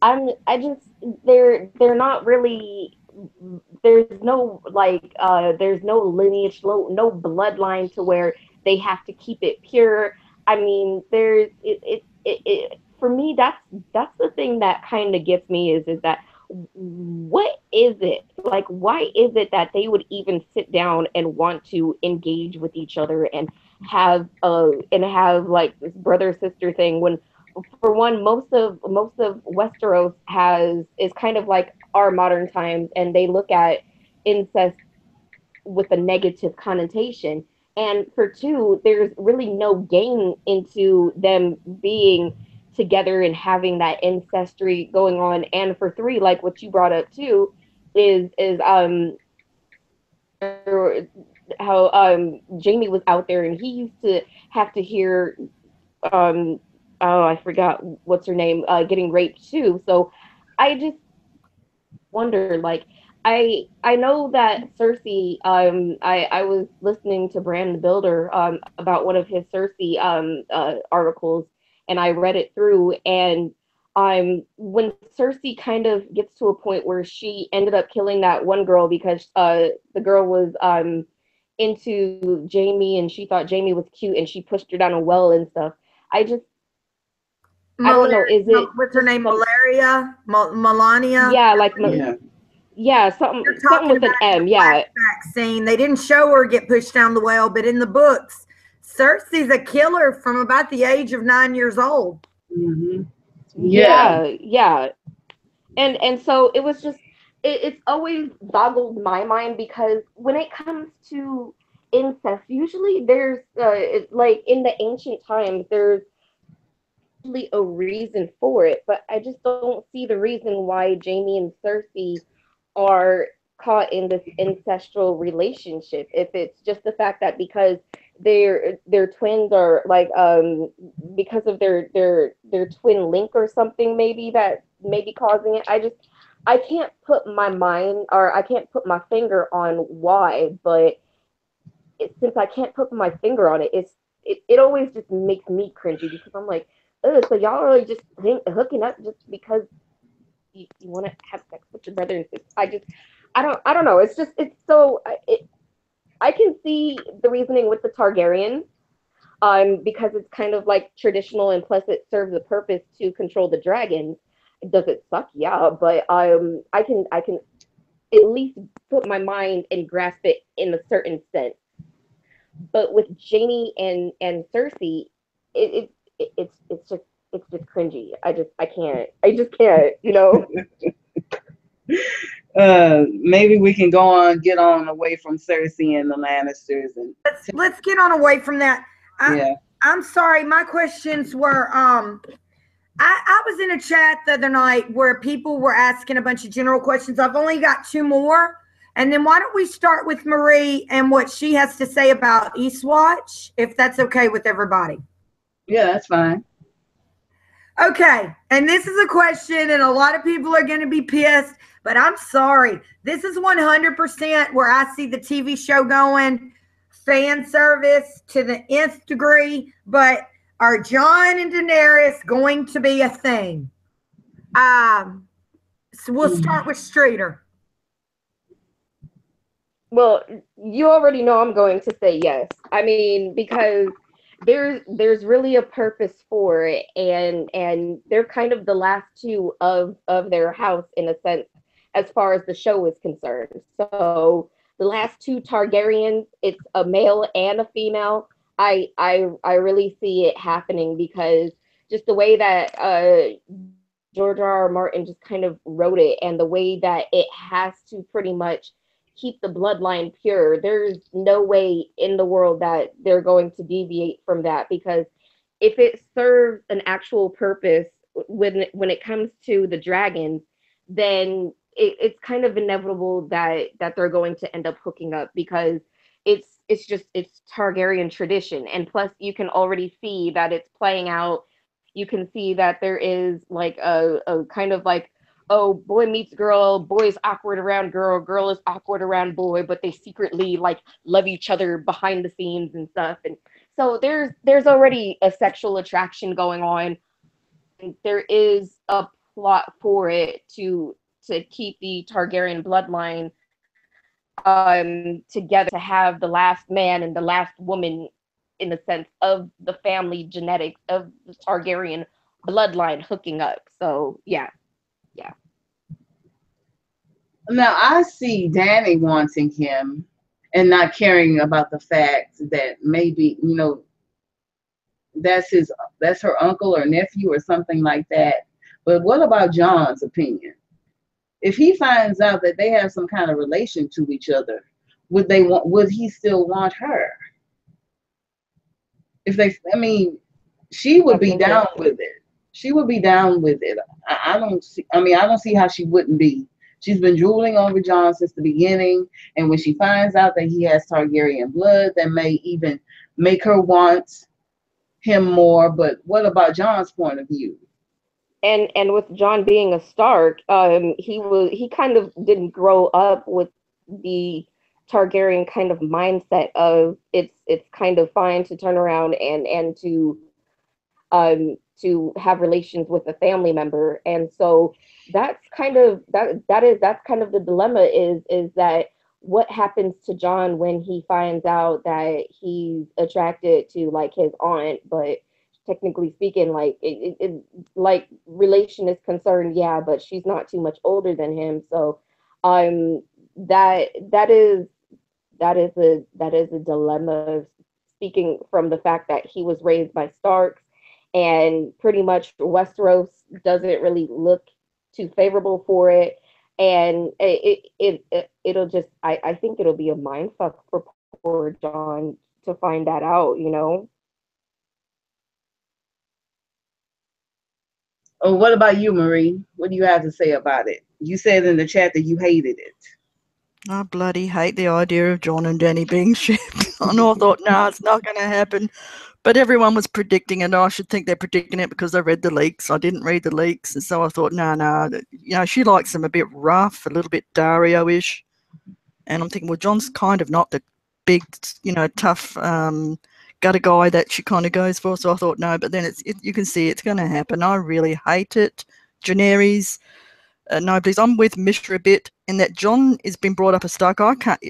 I just they're not really, there's no like there's no lineage, no bloodline to where they have to keep it pure. I mean, there's for me, that's the thing that kind of gets me is that what is it like, why is it that they would even sit down and want to engage with each other and have like this brother sister thing when, for one, most of Westeros has is kind of like our modern times, and they look at incest with a negative connotation. And for two, there's really no gain into them being together and having that ancestry going on. And for three, like what you brought up too, is how Jamie was out there and he used to have to hear um oh, I forgot what's her name, getting raped too. So I just wonder, like, I know that Cersei, I was listening to Brandon the Builder about one of his Cersei articles, and I read it through, and when Cersei kind of gets to a point where she ended up killing that one girl because the girl was into Jamie and she thought Jamie was cute and she pushed her down a well and stuff. I just, I don't know, is it What's her just name? some, Melania. yeah, like Yeah. yeah, You're something talking with an about in M. the Yeah, flashback scene. They didn't show her get pushed down the well, but in the books, Cersei's a killer from about the age of 9 years old. hmm Yeah. yeah. And so it was just it's always boggled my mind because when it comes to incest, usually there's like in the ancient times, there's usually a reason for it, but I just don't see the reason why Jamie and Cersei are caught in this ancestral relationship. If it's just the fact that because their twins are like because of their twin link or something, maybe that may be causing it. I can't put my mind, or I can't put my finger on why, but since I can't put my finger on it, it always just makes me cringy because I'm like, oh, so y'all are just hooking up just because you want to have sex with your brother and sister. I don't know. It's just it's so I can see the reasoning with the Targaryen, because it's kind of like traditional and plus it serves a purpose to control the dragons. Does it suck? Yeah, but I can at least put my mind and grasp it in a certain sense. But with Janie and Cersei, it's just cringy. I just can't, you know. Maybe we can go on, get on away from Cersei and the Lannisters, and Let's get on away from that. yeah. I'm sorry, my questions were I was in a chat the other night where people were asking a bunch of general questions. I've only got two more. And then why don't we start with Marie and what she has to say about Eastwatch, if that's okay with everybody. Yeah, that's fine. Okay. And this is a question, and a lot of people are going to be pissed, but I'm sorry. This is 100% where I see the TV show going, fan service to the nth degree, but are Jon and Daenerys going to be a thing? So we'll start with Streeter. Well, you already know I'm going to say yes. I mean, because there's really a purpose for it, and they're kind of the last two of their house in a sense, as far as the show is concerned. So the last two Targaryens, it's a male and a female. I really see it happening because just the way that George R. R. Martin just kind of wrote it, and the way that it has to pretty much keep the bloodline pure. There's no way in the world that they're going to deviate from that, because if it serves an actual purpose when it comes to the dragons, then it's kind of inevitable that they're going to end up hooking up, because it's Targaryen tradition, and plus you can already see that it's playing out. You can see that there is like a kind of like, oh, boy meets girl, boy's awkward around girl, girl is awkward around boy, but they secretly like love each other behind the scenes and stuff. And so there's already a sexual attraction going on. There is a plot for it to keep the Targaryen bloodline together, to have the last man and the last woman, in the sense of the family genetics of the Targaryen bloodline, hooking up. So yeah, yeah. Now I see Danny wanting him and not caring about the fact that maybe, that's her uncle or nephew or something like that. But what about John's opinion? If he finds out that they have some kind of relation to each other, would he still want her? If they, I mean, she would be down with it. She would be down with it. I don't see, I don't see how she wouldn't be. She's been drooling over John since the beginning, and when she finds out that he has Targaryen blood, that may even make her want him more. But what about John's point of view? And with John being a Stark, he kind of didn't grow up with the Targaryen kind of mindset of it's kind of fine to turn around and to have relations with a family member. And so that's kind of that's kind of the dilemma, is that what happens to John when he finds out that he's attracted to like his aunt, but technically speaking, like like relation is concerned, yeah, but she's not too much older than him. So um that that is a dilemma, speaking from the fact that he was raised by Starks, and pretty much Westeros doesn't really look too favorable for it. And it'll just, I think it'll be a mind fuck for poor John to find that out, you know. Oh, what about you, Marie? What do you have to say about it? You said in the chat that you hated it. I bloody hate the idea of John and Danny being shipped. I know, I thought, no, it's not going to happen. But everyone was predicting it, and I should think they're predicting it because they read the leaks. I didn't read the leaks, and so I thought, no, she likes them a bit rough, a little bit Dario-ish. And I'm thinking, well, John's kind of not the big, tough gutter guy that she kind of goes for. So I thought, no, but then you can see it's going to happen. I really hate it. Daenerys, no, please. I'm with Mischa a bit in that John has been brought up a Stark. I can't.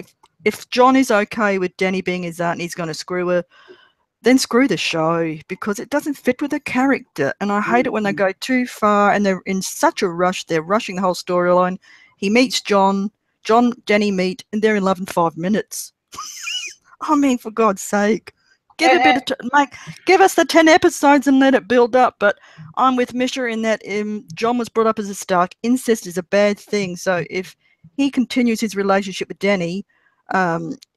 If John is okay with Danny being his aunt and he's going to screw her, then screw the show, because it doesn't fit with the character. And I hate it when they go too far and they're in such a rush. They're rushing the whole storyline. He meets John, Danny meet, and they're in love in 5 minutes. I mean, for God's sake. Give us the 10 episodes and let it build up. But I'm with Mischa in that John was brought up as a Stark. Incest is a bad thing. So if he continues his relationship with Danny,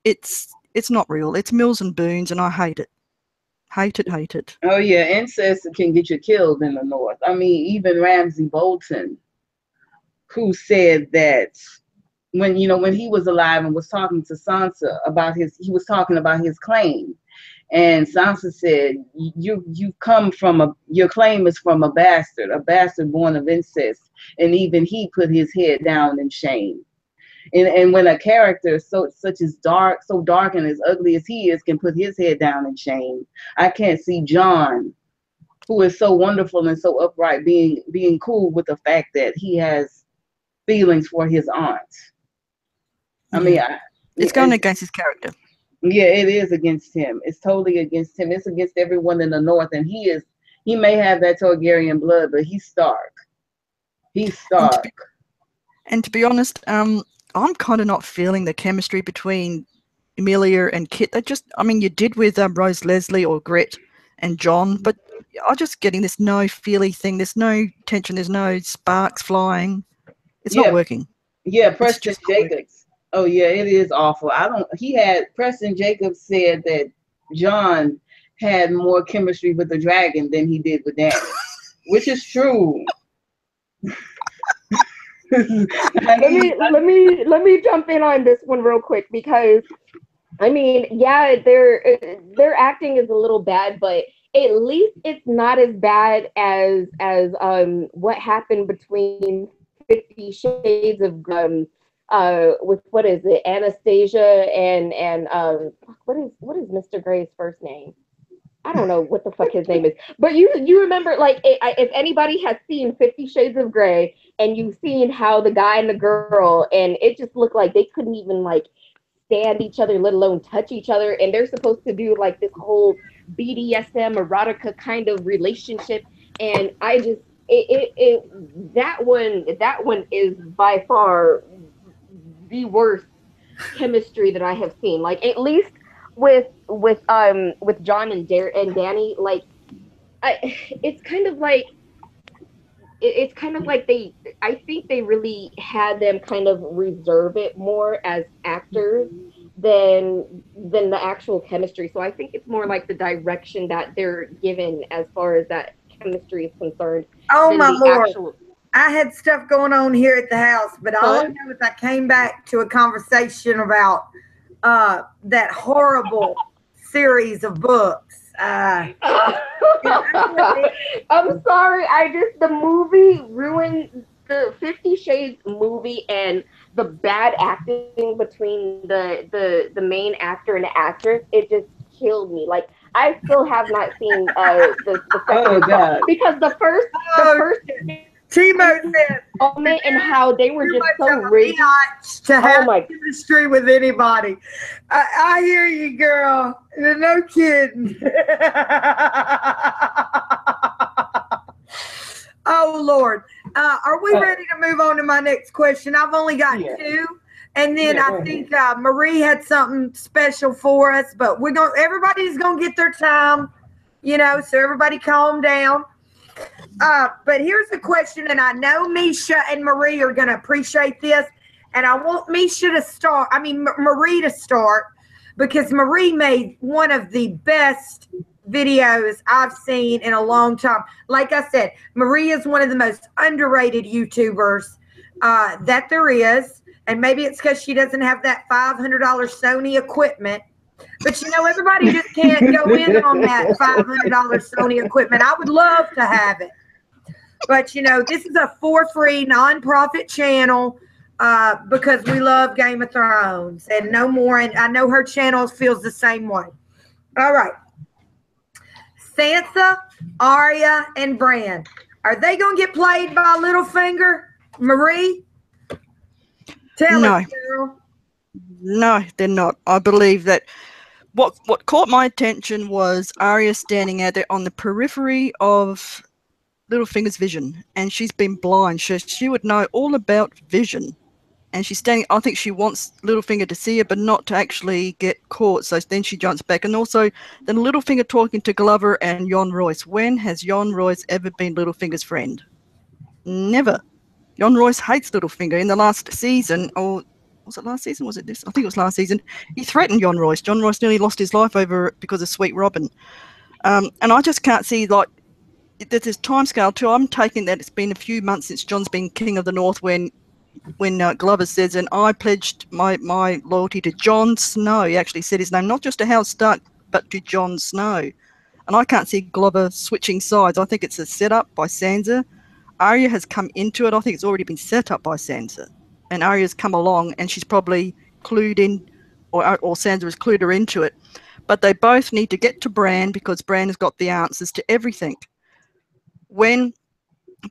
it's not real. It's Mills and Boons, and I hate it. Hate it. Oh yeah, incest can get you killed in the North. I mean, even Ramsay Bolton, who said that when he was alive and was talking to Sansa about he was talking about his claim. And Sansa said, you come from your claim is from a bastard born of incest. And even he put his head down in shame. And when a character so dark and as ugly as he is can put his head down in shame, I can't see John, who is so wonderful and so upright, being cool with the fact that he has feelings for his aunt. I mean, it's going against his character. Yeah, it is against him. It's totally against him. It's against everyone in the North, and he may have that Targaryen blood, but he's Stark. He's Stark. And to be honest, I'm kind of not feeling the chemistry between Amelia and Kit. They just, I mean, you did with Rose Leslie or Gret and John, but I'm just getting this no feely thing. There's no tension. There's no sparks flying. It's not working. Yeah, It's Preston just not working. Jacobs. Oh yeah, it is awful. Preston Jacobs said that John had more chemistry with the dragon than he did with Danny, which is true. let me jump in on this one real quick, because I mean, yeah, their acting is a little bad, but at least it's not as bad as what happened between 50 Shades of with, what is it, Anastasia and what is Mr. Gray's first name? I don't know what the fuck his name is, but you remember, like, if anybody has seen 50 Shades of Grey, and you've seen how the guy and the girl, and it just looked like they couldn't even like stand each other, let alone touch each other, and they're supposed to do like this whole BDSM erotica kind of relationship, and I just that one is by far the worst chemistry that I have seen. Like, at least with John and Danny, like, it's kind of like I think they really had them kind of reserve it more as actors than the actual chemistry. So I think it's more like the direction that they're given as far as that chemistry is concerned. Oh my Lord. I had stuff going on here at the house, but all I know is I came back to a conversation about that horrible series of books. I'm sorry. The movie ruined the 50 Shades movie, and the bad acting between the main actor and the actress. It just killed me. Like, I still have not seen the second one, because the first Timo said moment and how they were just so rigid to have chemistry with anybody. I hear you, girl. No kidding. Oh Lord, are we ready to move on to my next question? I've only got two, and then I think Marie had something special for us. But everybody's gonna get their time, so everybody calm down. But here's the question, and I know Mischa and Marie are going to appreciate this, and I want Marie to start, because Marie made one of the best videos I've seen in a long time. Like I said, Marie is one of the most underrated YouTubers that there is, and maybe it's because she doesn't have that $500 Sony equipment. But everybody just can't go in on that $500 Sony equipment. I would love to have it. But, this is a for-free, non-profit channel because we love Game of Thrones and no more. And I know her channel feels the same way. All right. Sansa, Arya, and Bran. Are they going to get played by Littlefinger? Marie? Tell us, girl. No, they're not. I believe that what caught my attention was Arya standing out there on the periphery of Littlefinger's vision, and she's been blind. She would know all about vision, and she's standing. I think she wants Littlefinger to see her, but not to actually get caught. So then she jumps back, and also then Littlefinger talking to Glover and Jon Royce. When has Jon Royce ever been Littlefinger's friend? Never. Jon Royce hates Littlefinger. In the last season, or was it last season? Was it this? I think it was last season. He threatened Jon Royce. Jon Royce nearly lost his life over it because of Sweet Robin. And I just can't see, like, there's this time scale too. I'm taking that it's been a few months since Jon's been King of the North when Glover says, and I pledged my loyalty to Jon Snow. He actually said his name, not just to Howard Stark, but to Jon Snow. And I can't see Glover switching sides. I think it's a setup by Sansa. Arya has come into it. I think it's already been set up by Sansa. And Arya's come along, and she's probably clued in, or Sansa has clued her into it. But they both need to get to Bran, because Bran has got the answers to everything. When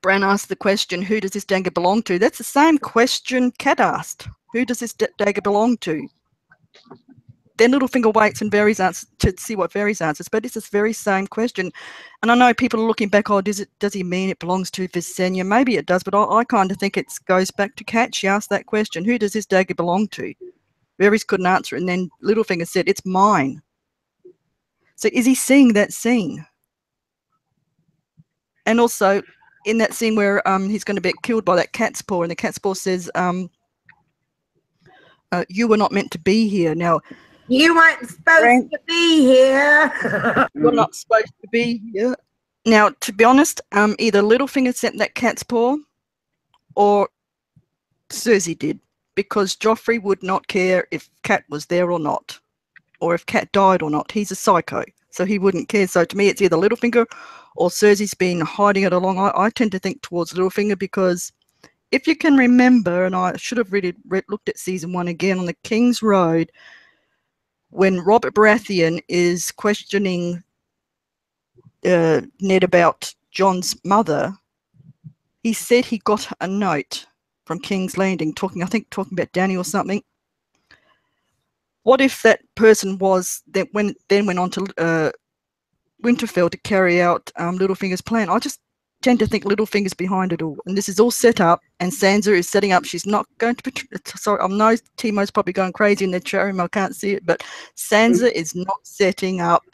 Bran asked the question, who does this dagger belong to? That's the same question Kat asked. Who does this dagger belong to? Then Littlefinger waits and Varys answers to see what Varys answers, but it's this very same question. And I know people are looking back, does he mean it belongs to Visenya? Maybe it does, but I kind of think it goes back to Kat. She asked that question, who does this dagger belong to? Varys couldn't answer it, and then Littlefinger said, "It's mine." So is he seeing that scene? And also in that scene where he's going to be killed by that cat's paw, and the cat's paw says, "You were not meant to be here." Now, you weren't supposed to be here. You're not supposed to be here. Now, to be honest, either Littlefinger sent that cat's paw, or Cersei did, because Joffrey would not care if Cat was there or not, or if Cat died or not. He's a psycho, so he wouldn't care. So to me, it's either Littlefinger or Cersei's been hiding it along. I tend to think towards Littlefinger, because if you can remember, and I should have really looked at season 1 again, on the King's Road, when Robert Baratheon is questioning Ned about Jon's mother, he said he got a note from King's Landing talking about Dany or something. What if that person was that then went on to Winterfell to carry out Littlefinger's plan? I just tend to think Littlefinger's behind it all, and this is all set up, and Sansa is setting up. She's not going to betray. Sorry, I know Timo's probably going crazy in the chat room. I can't see it, but Sansa is not setting up.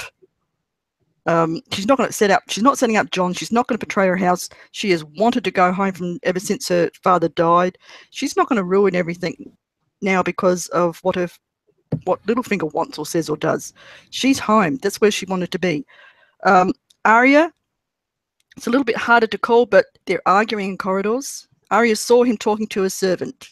She's not going to set up. She's not setting up Jon. She's not going to betray her house. She has wanted to go home from ever since her father died. She's not going to ruin everything now because of what Littlefinger wants or says or does. She's home. That's where she wanted to be. Arya, it's a little bit harder to call, but they're arguing in corridors. Arya saw him talking to a servant,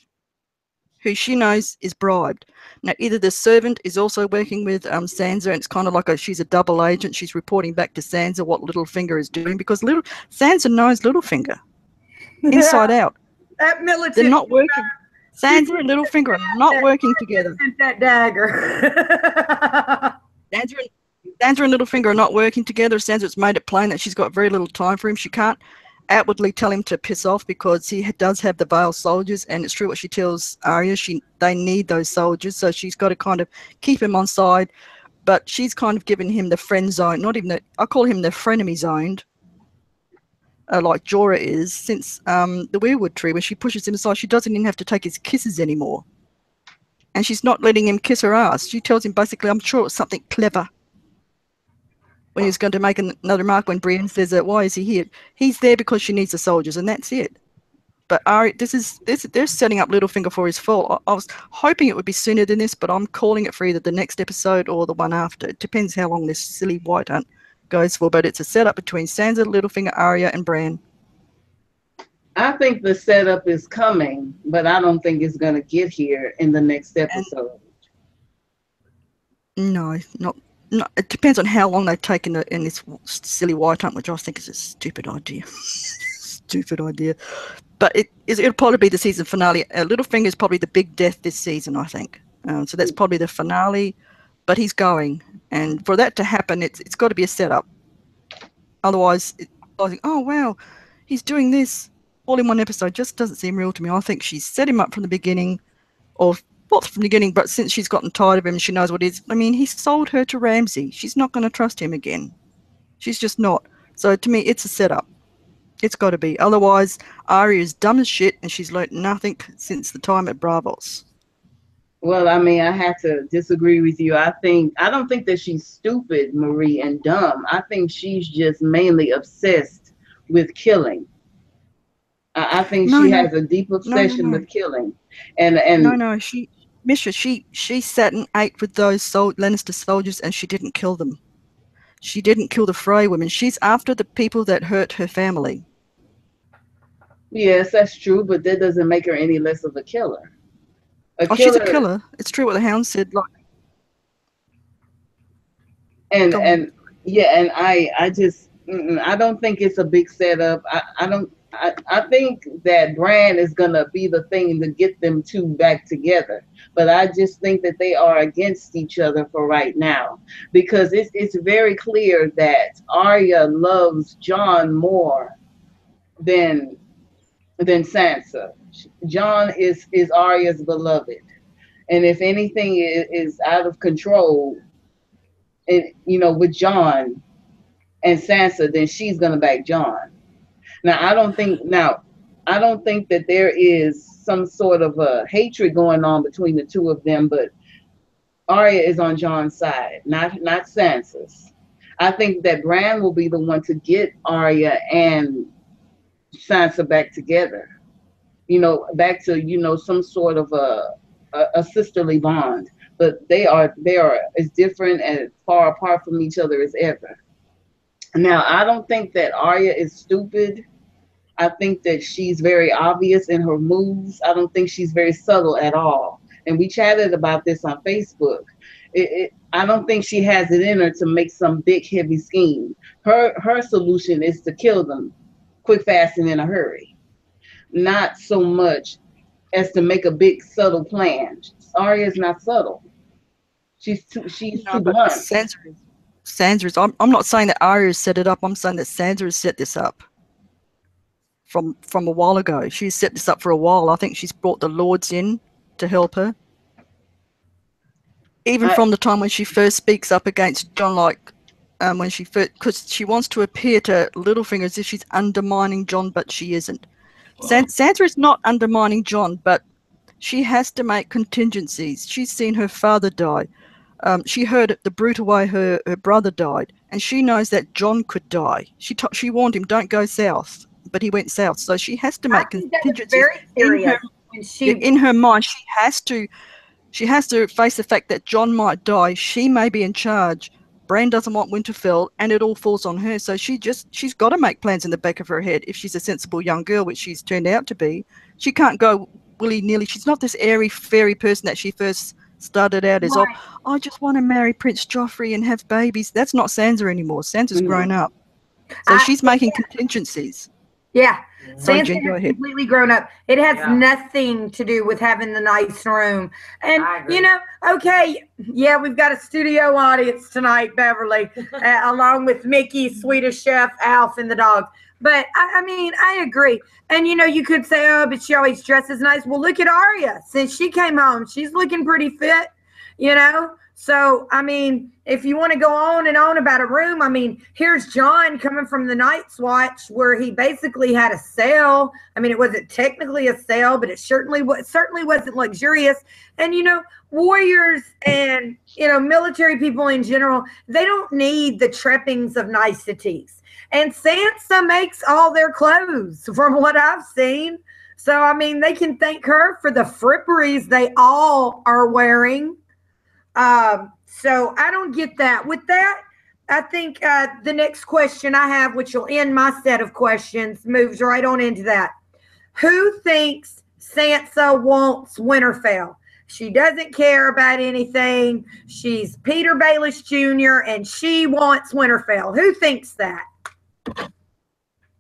who she knows is bribed. Now, either the servant is also working with Sansa, and it's kind of like she's a double agent. She's reporting back to Sansa what Littlefinger is doing, because Sansa knows Littlefinger inside out. That military. They're not working. Sansa and Littlefinger are not working together. That dagger. Sansa and Littlefinger are not working together. Sansa's made it plain that she's got very little time for him. She can't outwardly tell him to piss off, because he does have the Vale soldiers, and it's true what she tells Arya. They need those soldiers, so she's got to kind of keep him on side. But she's kind of given him the friend zone, not even I call him the frenemy zoned, like Jorah is, since the Weirwood Tree, where she pushes him aside. She doesn't even have to take his kisses anymore, and she's not letting him kiss her ass. She tells him basically, I'm sure it was something clever. When he's going to make another remark, when Brienne says, why is he here? He's there because she needs the soldiers, and that's it. But Arya, they're setting up Littlefinger for his fall. I was hoping it would be sooner than this, but I'm calling it for either the next episode or the one after. It depends how long this silly White Hunt goes for, but it's a setup between Sansa, Littlefinger, Arya, and Bran. I think the setup is coming, but I don't think it's going to get here in the next episode. No, not. No, it depends on how long they've taken in this silly White Hunt, which I think is a stupid idea. Stupid idea. But it'll probably be the season finale. Littlefinger is probably the big death this season, I think. So that's probably the finale. But he's going. And for that to happen, it's got to be a setup. Otherwise, I think, oh, wow, he's doing this all in one episode. Just doesn't seem real to me. I think she's set him up from the beginning, or not from the beginning, but since she's gotten tired of him, she knows what it is. I mean, he sold her to Ramsay. She's not going to trust him again. She's just not. So to me, it's a setup. It's got to be. Otherwise, Arya is dumb as shit, and she's learnt nothing since the time at Bravos. Well, I mean, I have to disagree with you. I don't think that she's stupid, Marie, and dumb. I think she's just mainly obsessed with killing. I think she has a deep obsession with killing. And Mischa, she sat and ate with those Lannister soldiers, and she didn't kill them. She didn't kill the Frey women. She's after the people that hurt her family. Yes, that's true, but that doesn't make her any less of a killer. She's a killer. It's true what the Hound said. Like, and I just I don't think it's a big setup. I think that Bran is gonna be the thing to get them two back together, but I just think that they are against each other for right now, because it's very clear that Arya loves Jon more than Sansa. Jon is Arya's beloved, and if anything is out of control, and with Jon and Sansa, then she's gonna back Jon. Now, I don't think that there is some sort of a hatred going on between the two of them, but Arya is on Jon's side, not Sansa's. I think that Bran will be the one to get Arya and Sansa back together. Back to some sort of a sisterly bond. But they are as different and far apart from each other as ever. Now, I don't think that Arya is stupid. I think that she's very obvious in her moves. I don't think she's very subtle at all. And we chatted about this on Facebook. I don't think she has it in her to make some big, heavy scheme. Her solution is to kill them quick, fast, and in a hurry. Not so much as to make a big, subtle plan. Arya is not subtle. She's No, too but blunt. Sansa is. I'm not saying that Arya set it up. I'm saying that Sansa has set this up from a while ago. She's set this up for a while. I think she's brought the lords in to help her. Even from the time when she first speaks up against Jon, like when she first, because she wants to appear to Littlefinger as if she's undermining Jon, but she isn't. Sansa is not undermining Jon, but she has to make contingencies. She's seen her father die. She heard the brutal way her brother died, and she knows that Jon could die. She warned him, don't go south, but he went south. So she has to make contingencies. Very serious. In her mind. She has to face the fact that Jon might die. She may be in charge. Bran doesn't want Winterfell, and it all falls on her. So she's got to make plans in the back of her head. If she's a sensible young girl, which she's turned out to be, she can't go willy-nilly. She's not this airy fairy person that she first started out as. Right. Oh, I just want to marry Prince Joffrey and have babies. That's not Sansa anymore. Sansa's grown up, so she's making contingencies. Yeah. Sansa has completely grown up. It has nothing to do with having the nice room. And, okay, we've got a studio audience tonight, Beverly, along with Mickey, Swedish Chef, Alf, and the dog. But, I agree. And, you could say, oh, but she always dresses nice. Well, look at Arya. Since she came home, she's looking pretty fit, So, if you want to go on and on about a room, here's Jon coming from the Night's Watch where he basically had a cell. It wasn't technically a cell, but it certainly wasn't luxurious. And, warriors and, military people in general, they don't need the trappings of niceties. And Sansa makes all their clothes from what I've seen. So, they can thank her for the fripperies they all are wearing. So I don't get that. With that, I think the next question I have, which will end my set of questions, moves right on into that. Who thinks Sansa wants Winterfell? She doesn't care about anything. She's Peter Baelish Jr. and she wants Winterfell. Who thinks that?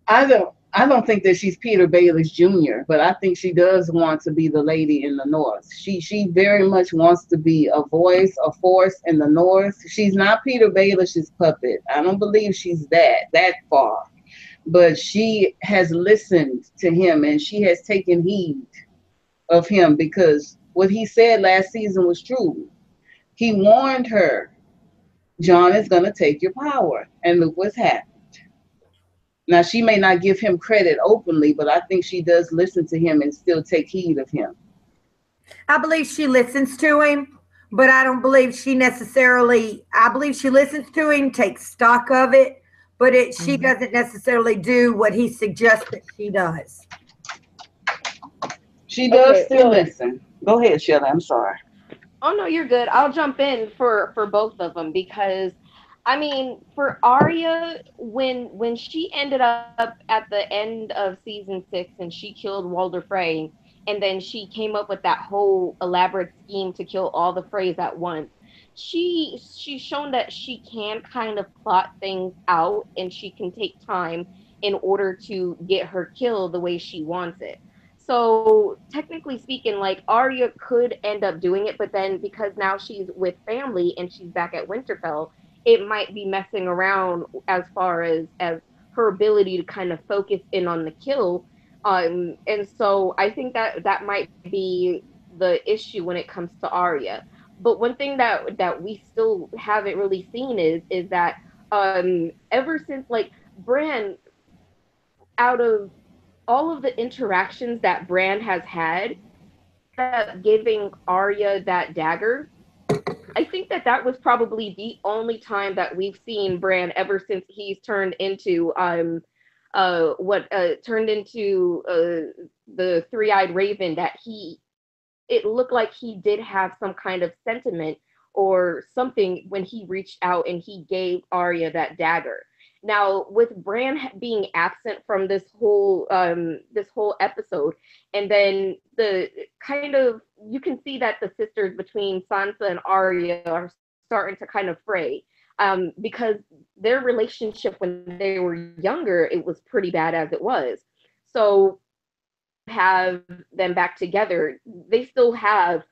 I don't think that she's Peter Baelish Jr., but I think she does want to be the lady in the North. She very much wants to be a voice, a force in the North. She's not Peter Baelish's puppet. I don't believe she's that far. But she has listened to him and she has taken heed of him because what he said last season was true. He warned her, Jon is going to take your power. And look what's happened. Now, she may not give him credit openly, but I think she does listen to him and still take heed of him. I believe she listens to him, but I don't believe she necessarily, I believe she listens to him, takes stock of it, but she doesn't necessarily do what he suggests that she does. She does still listen. Go ahead, Shelley. I'm sorry. Oh, no, you're good. I'll jump in for both of them because for Arya, when she ended up at the end of season 6 and she killed Walder Frey, and then she came up with that whole elaborate scheme to kill all the Freys at once, she's shown that she can kind of plot things out and she can take time in order to get her kill the way she wants it. So technically speaking, like Arya could end up doing it, but then because now she's with family and she's back at Winterfell, it might be messing around as far as her ability to kind of focus in on the kill. And so I think that might be the issue when it comes to Arya. But one thing that we still haven't really seen is that ever since like Bran, out of all of the interactions that Bran has had, giving Arya that dagger. I think that was probably the only time that we've seen Bran ever since he's turned into the three-eyed raven, that it looked like he did have some kind of sentiment or something when he reached out and he gave Arya that dagger. Now, with Bran being absent from this whole episode, and then the kind of, you can see that the sisters between Sansa and Arya are starting to kind of fray, because their relationship when they were younger, it was pretty bad as it was. So have them back together, they still have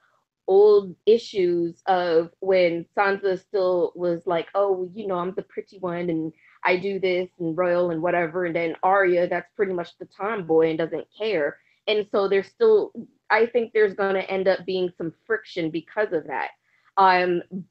old issues of when Sansa still was like, oh, I'm the pretty one and I do this and royal and whatever, and then Arya, that's pretty much the tomboy and doesn't care. And so there's still, I think there's going to end up being some friction because of that.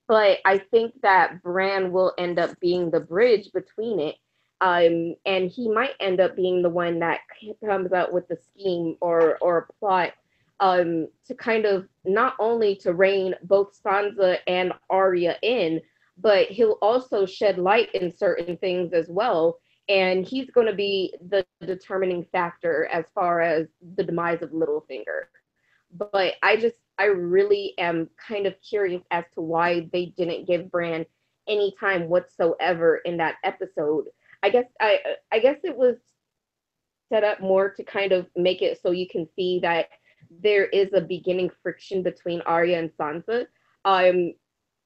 But I think that Bran will end up being the bridge between it. And he might end up being the one that comes out with the scheme or a plot, to kind of not only to rein both Sansa and Arya in, but he'll also shed light in certain things as well. And he's going to be the determining factor as far as the demise of Littlefinger. But I really am kind of curious as to why they didn't give Bran any time whatsoever in that episode. I guess it was set up more to kind of make it so you can see that there is a beginning friction between Arya and Sansa.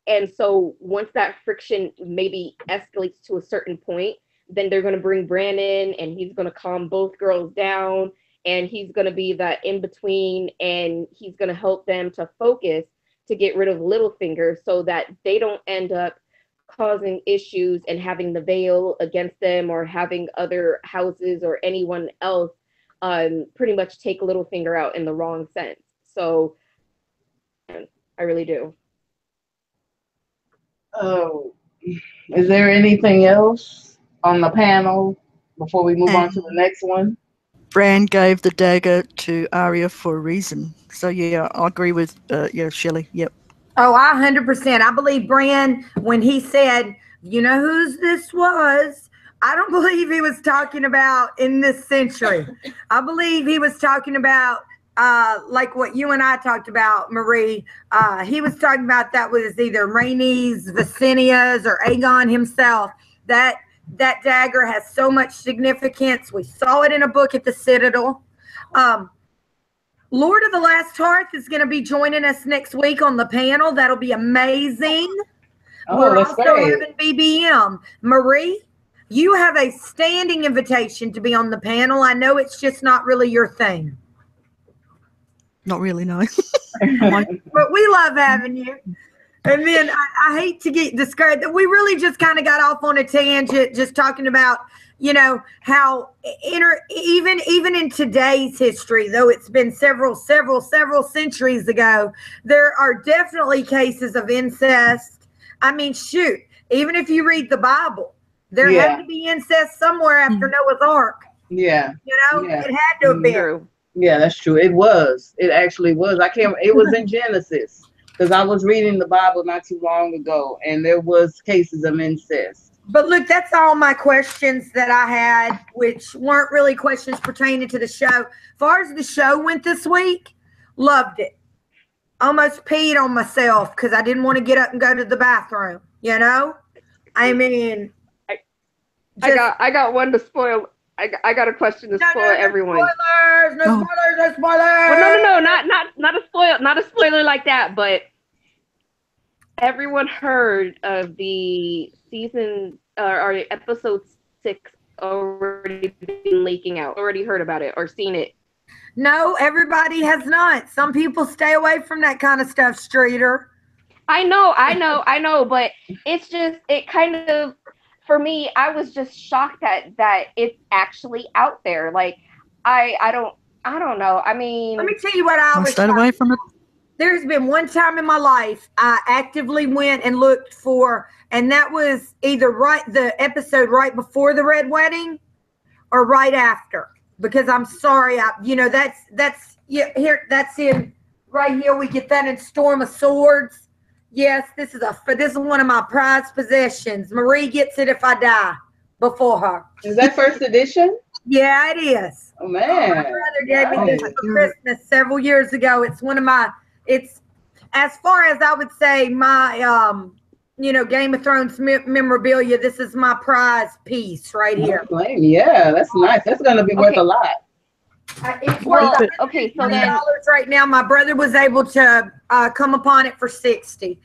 And so once that friction maybe escalates to a certain point, then they're going to bring Bran in and he's going to calm both girls down, and he's going to be that in between, and he's going to help them to focus to get rid of Littlefinger so that they don't end up causing issues and having the veil against them, or having other houses or anyone else pretty much take Littlefinger out in the wrong sense. So I really do. Oh, is there anything else on the panel before we move on to the next one? Bran gave the dagger to Arya for a reason. So yeah, I agree with Shelley. Yep. Oh, 100%. I believe Bran, when he said, you know whose this was, I don't believe he was talking about in this century. I believe he was talking about like what you and I talked about, Marie. He was talking about that was either Rhaenys, Visenia's, or Aegon himself. That dagger has so much significance. We saw it in a book at the Citadel. Lord of the Last Hearth is going to be joining us next week on the panel. That'll be amazing. We're also having BBM. Marie, you have a standing invitation to be on the panel. I know it's just not really your thing. Not really, no. But we love having you. And then I hate to get discouraged. We really just kind of got off on a tangent, just talking about, how even in today's history, though it's been several centuries ago, there are definitely cases of incest. I mean, shoot, even if you read the Bible, there had to be incest somewhere after Noah's Ark. Yeah. It had to have been. Yeah, that's true. It was. It actually was. It was in Genesis, because I was reading the Bible not too long ago, and there was cases of incest. But look, that's all my questions that I had, which weren't really questions pertaining to the show. As far as the show went this week, loved it. Almost peed on myself because I didn't want to get up and go to the bathroom. I mean, I got one to spoil. I got a question to spoil everyone. No spoilers. Well, no, not a spoiler like that. But everyone heard of the season or episode 6 already been leaking out. Already heard about it or seen it? No, everybody has not. Some people stay away from that kind of stuff, Streeter. I know, but it's just, it kind of, for me, I was just shocked that it's actually out there. Like, I don't know. I mean, let me tell you what I was stayed away from it. There's been one time in my life I actively went and looked for, and that was either the episode right before the Red Wedding or right after. Because I'm sorry, that's in right here. We get that in Storm of Swords. Yes, this is one of my prized possessions. Marie gets it if I die before her. Is that first edition? Yeah, it is. Oh My man. brother gave me this Nice. for Christmas several years ago. It's one of my. It's as far as I would say my Game of Thrones memorabilia. This is my prize piece right here. Don't blame me. Yeah, that's nice. That's gonna be worth a lot. It's Well, worth okay, so $20 then, right now. My brother was able to come upon it for 60,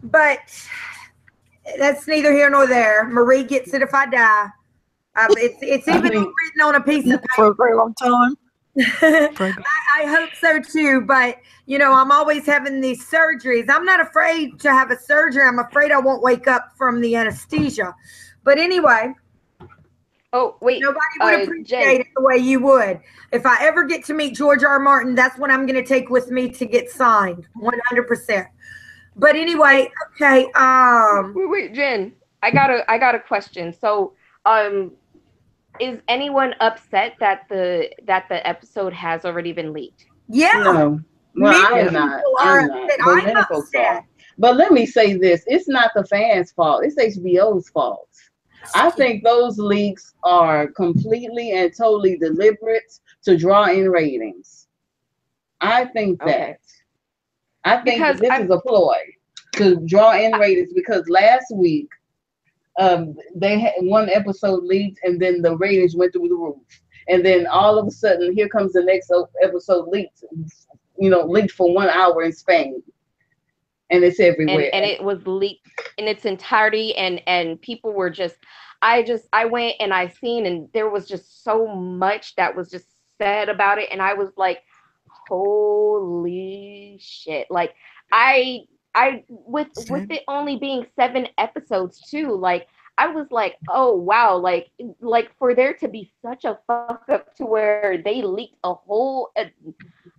but that's neither here nor there. Marie gets it if I die. It's even written on a piece of For a paper. very long time. I hope so too, but I'm always having these surgeries. I'm not afraid to have a surgery. I'm afraid I won't wake up from the anesthesia. But anyway, oh wait, nobody would appreciate Jen, it the way you would. If I ever get to meet George R. Martin, that's what I'm going to take with me to get signed, 100%. But anyway, okay. wait, Jen, I got a question. So, is anyone upset that the episode has already been leaked? Yeah. No. Well, Many I am not. people are I'm not. upset. But I'm many folks upset. are. But let me say this: it's not the fans' fault. It's HBO's fault. I think those leaks are completely and totally deliberate to draw in ratings. I think that. Okay. I think Because that this is a ploy to draw in ratings because last week they had one episode leaked and then the ratings went through the roof. And then all of a sudden, here comes the next episode leaked, leaked for 1 hour in Spain. And it's everywhere. And it was leaked in its entirety, and people were just I went and I seen, and there was just so much that was just said about it, and I was like, holy shit. Like I with it only being 7 episodes too, like I was like, oh wow, like for there to be such a fuck up to where they leaked a whole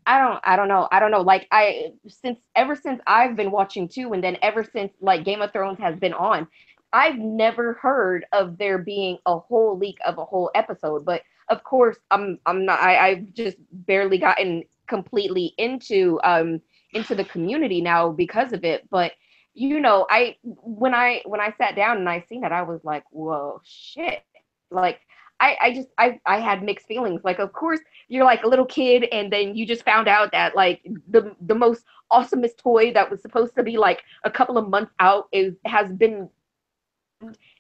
I don't know. Like ever since I've been watching too, and then ever since like Game of Thrones has been on, I've never heard of there being a whole leak of a whole episode. But of course, I'm not. I've just barely gotten completely into the community now because of it. But I when I sat down and I seen it, I was like, whoa, shit. Like I had mixed feelings. Like, of course, you're like a little kid, and then you just found out that like the most awesomest toy that was supposed to be like a couple of months out has been,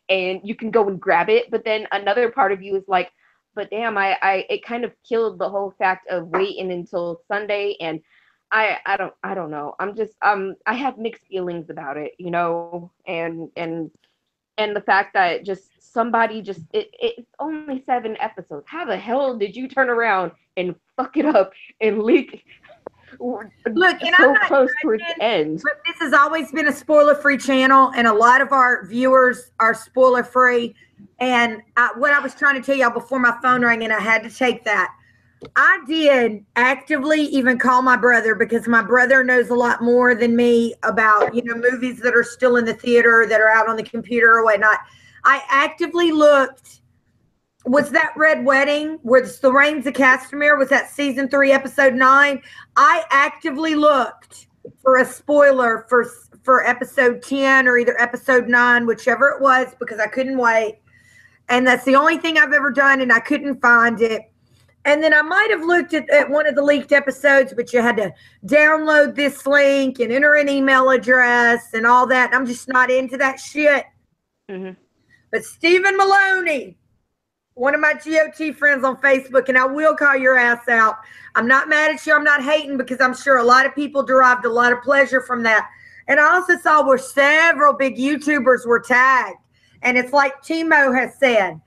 and you can go and grab it. But then another part of you is like, but damn, I it kind of killed the whole fact of waiting until Sunday. And I don't know. I'm just I have mixed feelings about it, and the fact that just somebody just it's only 7 episodes. How the hell did you turn around and fuck it up and leak Look, and so I'm not close towards the end? but this has always been a spoiler-free channel, and a lot of our viewers are spoiler-free. And what I was trying to tell y'all before my phone rang, and I had to take that. I did actively even call my brother, because my brother knows a lot more than me about, movies that are still in the theater, that are out on the computer or whatnot. I actively looked. Was that Red Wedding where the Reigns of Castamere, was that season 3, episode 9? I actively looked for a spoiler for episode 10 or either episode 9, whichever it was, because I couldn't wait. And that's the only thing I've ever done, and I couldn't find it. And then I might have looked at one of the leaked episodes, but you had to download this link and enter an email address and all that. I'm just not into that shit. Mm-hmm. But Stephen Maloney, one of my GOT friends on Facebook, and I will call your ass out. I'm not mad at you. I'm not hating, because I'm sure a lot of people derived a lot of pleasure from that. And I also saw where several big YouTubers were tagged. And it's like Timo has said.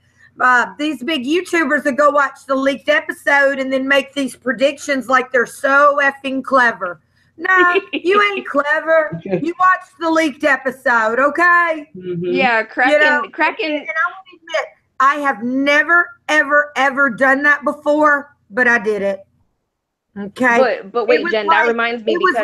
These big YouTubers that go watch the leaked episode and then make these predictions like they're so effing clever. No, you ain't clever. You watched the leaked episode, okay? Mm-hmm. Yeah, Kraken. And I want to admit, I have never, ever, ever done that before, but I did it. Okay. But wait, Jen, that reminds me because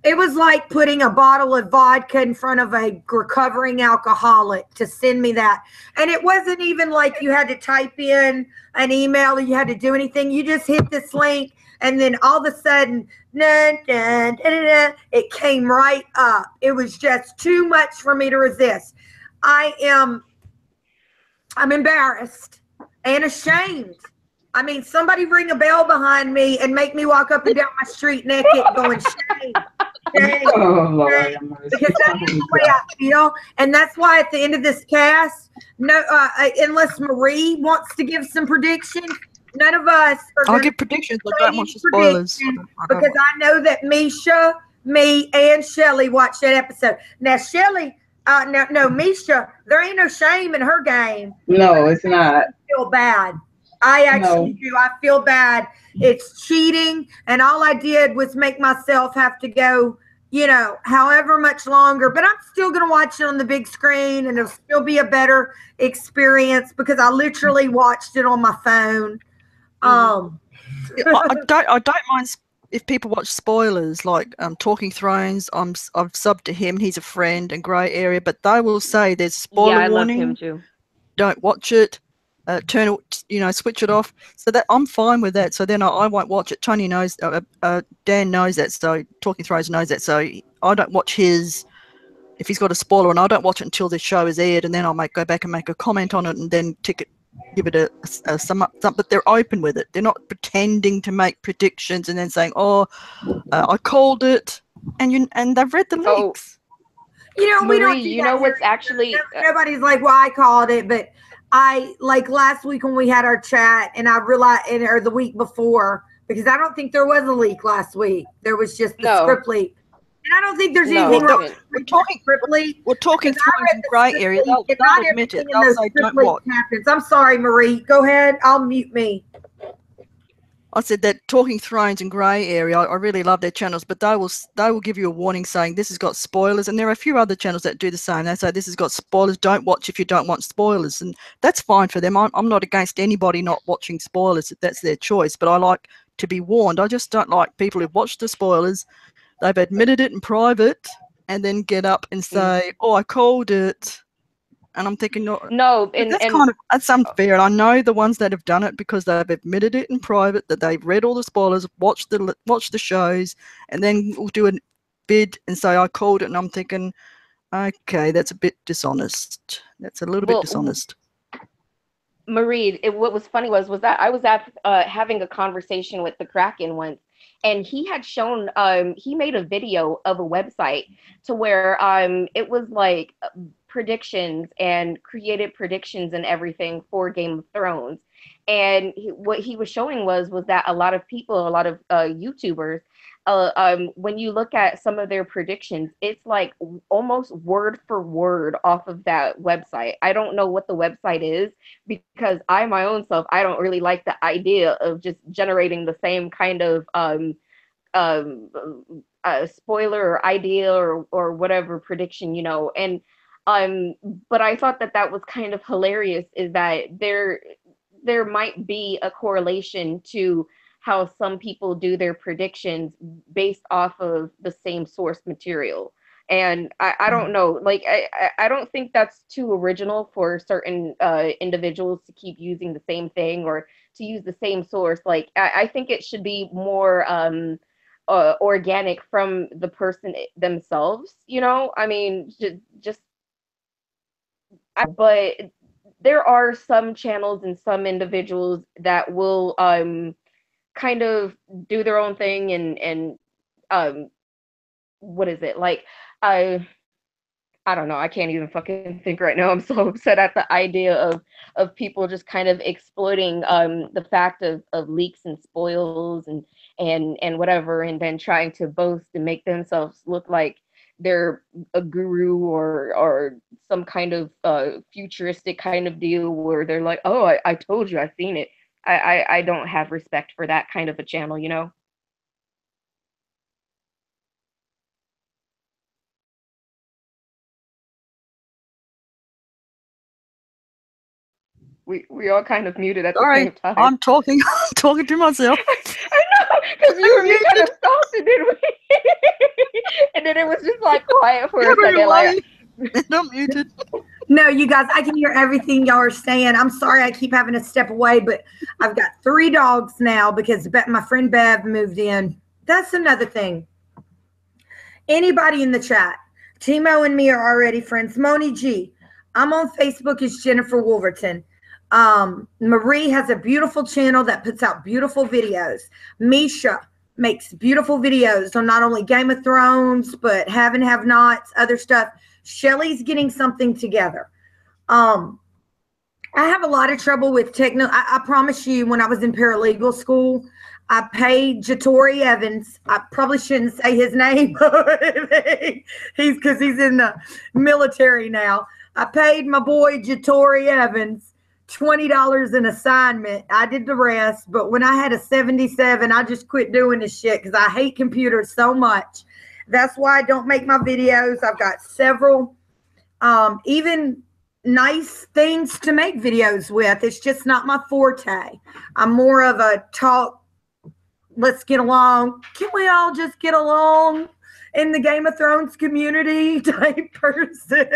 it was like putting a bottle of vodka in front of a recovering alcoholic to send me that. And it wasn't even like you had to type in an email or you had to do anything. You just hit this link and then all of a sudden it came right up. It was just too much for me to resist. I'm embarrassed and ashamed. I mean, somebody ring a bell behind me and make me walk up and down my street naked going, shame, shame, Oh, Lord, shame. Because that's the way I feel. And that's why at the end of this cast, unless Marie wants to give some predictions, none of us are I'll going give to predictions. I don't watch the spoilers. because I know that Mischa, me, and Shelley watched that episode. Now, Shelley, no, Mischa, there ain't no shame in her game. No, it's not. I feel bad. I actually do. I feel bad. It's cheating, and all I did was make myself have to go, however much longer. But I'm still going to watch it on the big screen, and it'll still be a better experience because I literally watched it on my phone. I don't mind if people watch spoilers, like Talking Thrones. I've subbed to him. He's a friend and Grey Area, but they will say there's a spoiler warning. I love him too. Don't watch it. Turn it, switch it off. So that I'm fine with that. So then I won't watch it. Tony knows, Dan knows that. So Talking Thrones knows that. So I don't watch his. If he's got a spoiler, and I don't watch it until the show is aired, and then I'll go back and make a comment on it, and then give it a sum up. But they're open with it. They're not pretending to make predictions and then saying, "Oh, I called it," and they've read the leaks. We Marie, don't do you that know here. what's actually Nobody's like, well, I called it, but I like last week when we had our chat, and I realized, or the week before, because I don't think there was a leak last week. There was just the script leak, and I don't think there's anything wrong with script leak. We're talking Thrones and Grey Area. They'll admit it. They'll say, "Don't watch." I'm sorry, Marie. Go ahead. I'll mute me. I said that Talking Thrones and Grey Area, I really love their channels, but they will give you a warning saying this has got spoilers, and there are a few other channels that do the same. They say this has got spoilers. Don't watch if you don't want spoilers, and that's fine for them. I'm not against anybody not watching spoilers if that's their choice, but I like to be warned. I just don't like people who watch the spoilers. They've admitted it in private and then get up and say, "Oh, I called it." And I'm thinking, that's unfair. And I know the ones that have done it because they've admitted it in private that they've read all the spoilers, watched the shows, and then will do a bid and say I called it. And I'm thinking, okay, that's a bit dishonest. That's a little bit dishonest. Marie, what was funny was that I was having a conversation with the Kraken once, and he had shown he made a video of a website to where it was like predictions and created predictions and everything for Game of Thrones. And what he was showing was that a lot of people, a lot of YouTubers, when you look at some of their predictions, it's like almost word for word off of that website. I don't know what the website is because I my own self, I don't really like the idea of just generating the same kind of spoiler or idea or whatever prediction, and but I thought that was kind of hilarious, is that there might be a correlation to how some people do their predictions based off of the same source material. And I don't know, like, I don't think that's too original for certain individuals to keep using the same thing or to use the same source. Like, I think it should be more organic from the person themselves, I mean, just but there are some channels and some individuals that will kind of do their own thing and what is it, like, I don't know, I can't even fucking think right now. I'm so upset at the idea of people just kind of exploiting the fact of leaks and spoils and whatever, and then trying to boast and make themselves look like they're a guru or some kind of futuristic kind of deal where they're like, oh, I told you, I've seen it. I don't have respect for that kind of a channel, We all kind of muted at the same time. I'm talking to myself. I know. Because you kind of stopped and then and then it was just like quiet for a second. Like, I'm muted. No, you guys, I can hear everything y'all are saying. I'm sorry I keep having to step away, but I've got 3 dogs now because my friend Bev moved in. That's another thing. Anybody in the chat, Timo and me are already friends. Moni G, I'm on Facebook as Jennifer Wolverton. Marie has a beautiful channel that puts out beautiful videos. Mischa makes beautiful videos on not only Game of Thrones, but Have and Have Nots, other stuff. Shelley's getting something together. I have a lot of trouble with I promise you, when I was in paralegal school, I paid Jatori Evans. I probably shouldn't say his name. Because he's in the military now. I paid my boy Jatori Evans $20 an assignment. I did the rest, but when I had a 77, I just quit doing this shit because I hate computers so much. That's why I don't make my videos. I've got several, even nice things to make videos with. It's just not my forte. I'm more of a talk, let's get along. Can we all just get along in the Game of Thrones community type person?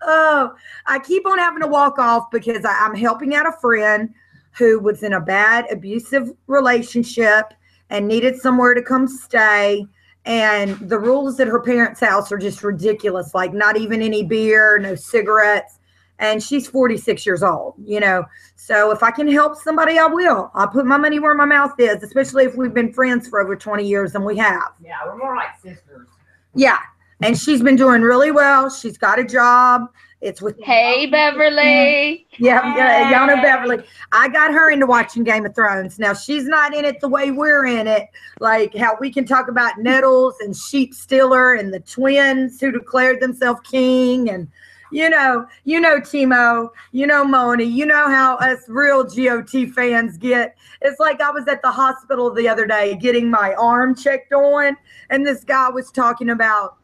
Oh, I keep on having to walk off because I'm helping out a friend who was in a bad abusive relationship and needed somewhere to come stay. And the rules at her parents' house are just ridiculous, like not even any beer, no cigarettes. And she's 46 years old, you know. So if I can help somebody, I will. I'll put my money where my mouth is, especially if we've been friends for over 20 years, and we have. Yeah, we're more like sisters. Yeah. And she's been doing really well. She's got a job. It's with hey, Beverly. Yeah, y'all know Beverly. I got her into watching Game of Thrones. Now, she's not in it the way we're in it, like how we can talk about Nettles and Sheep Stealer and the twins who declared themselves king. And, you know, Timo, you know, Moni, you know how us real GOT fans get. It's like I was at the hospital the other day getting my arm checked on, and this guy was talking about,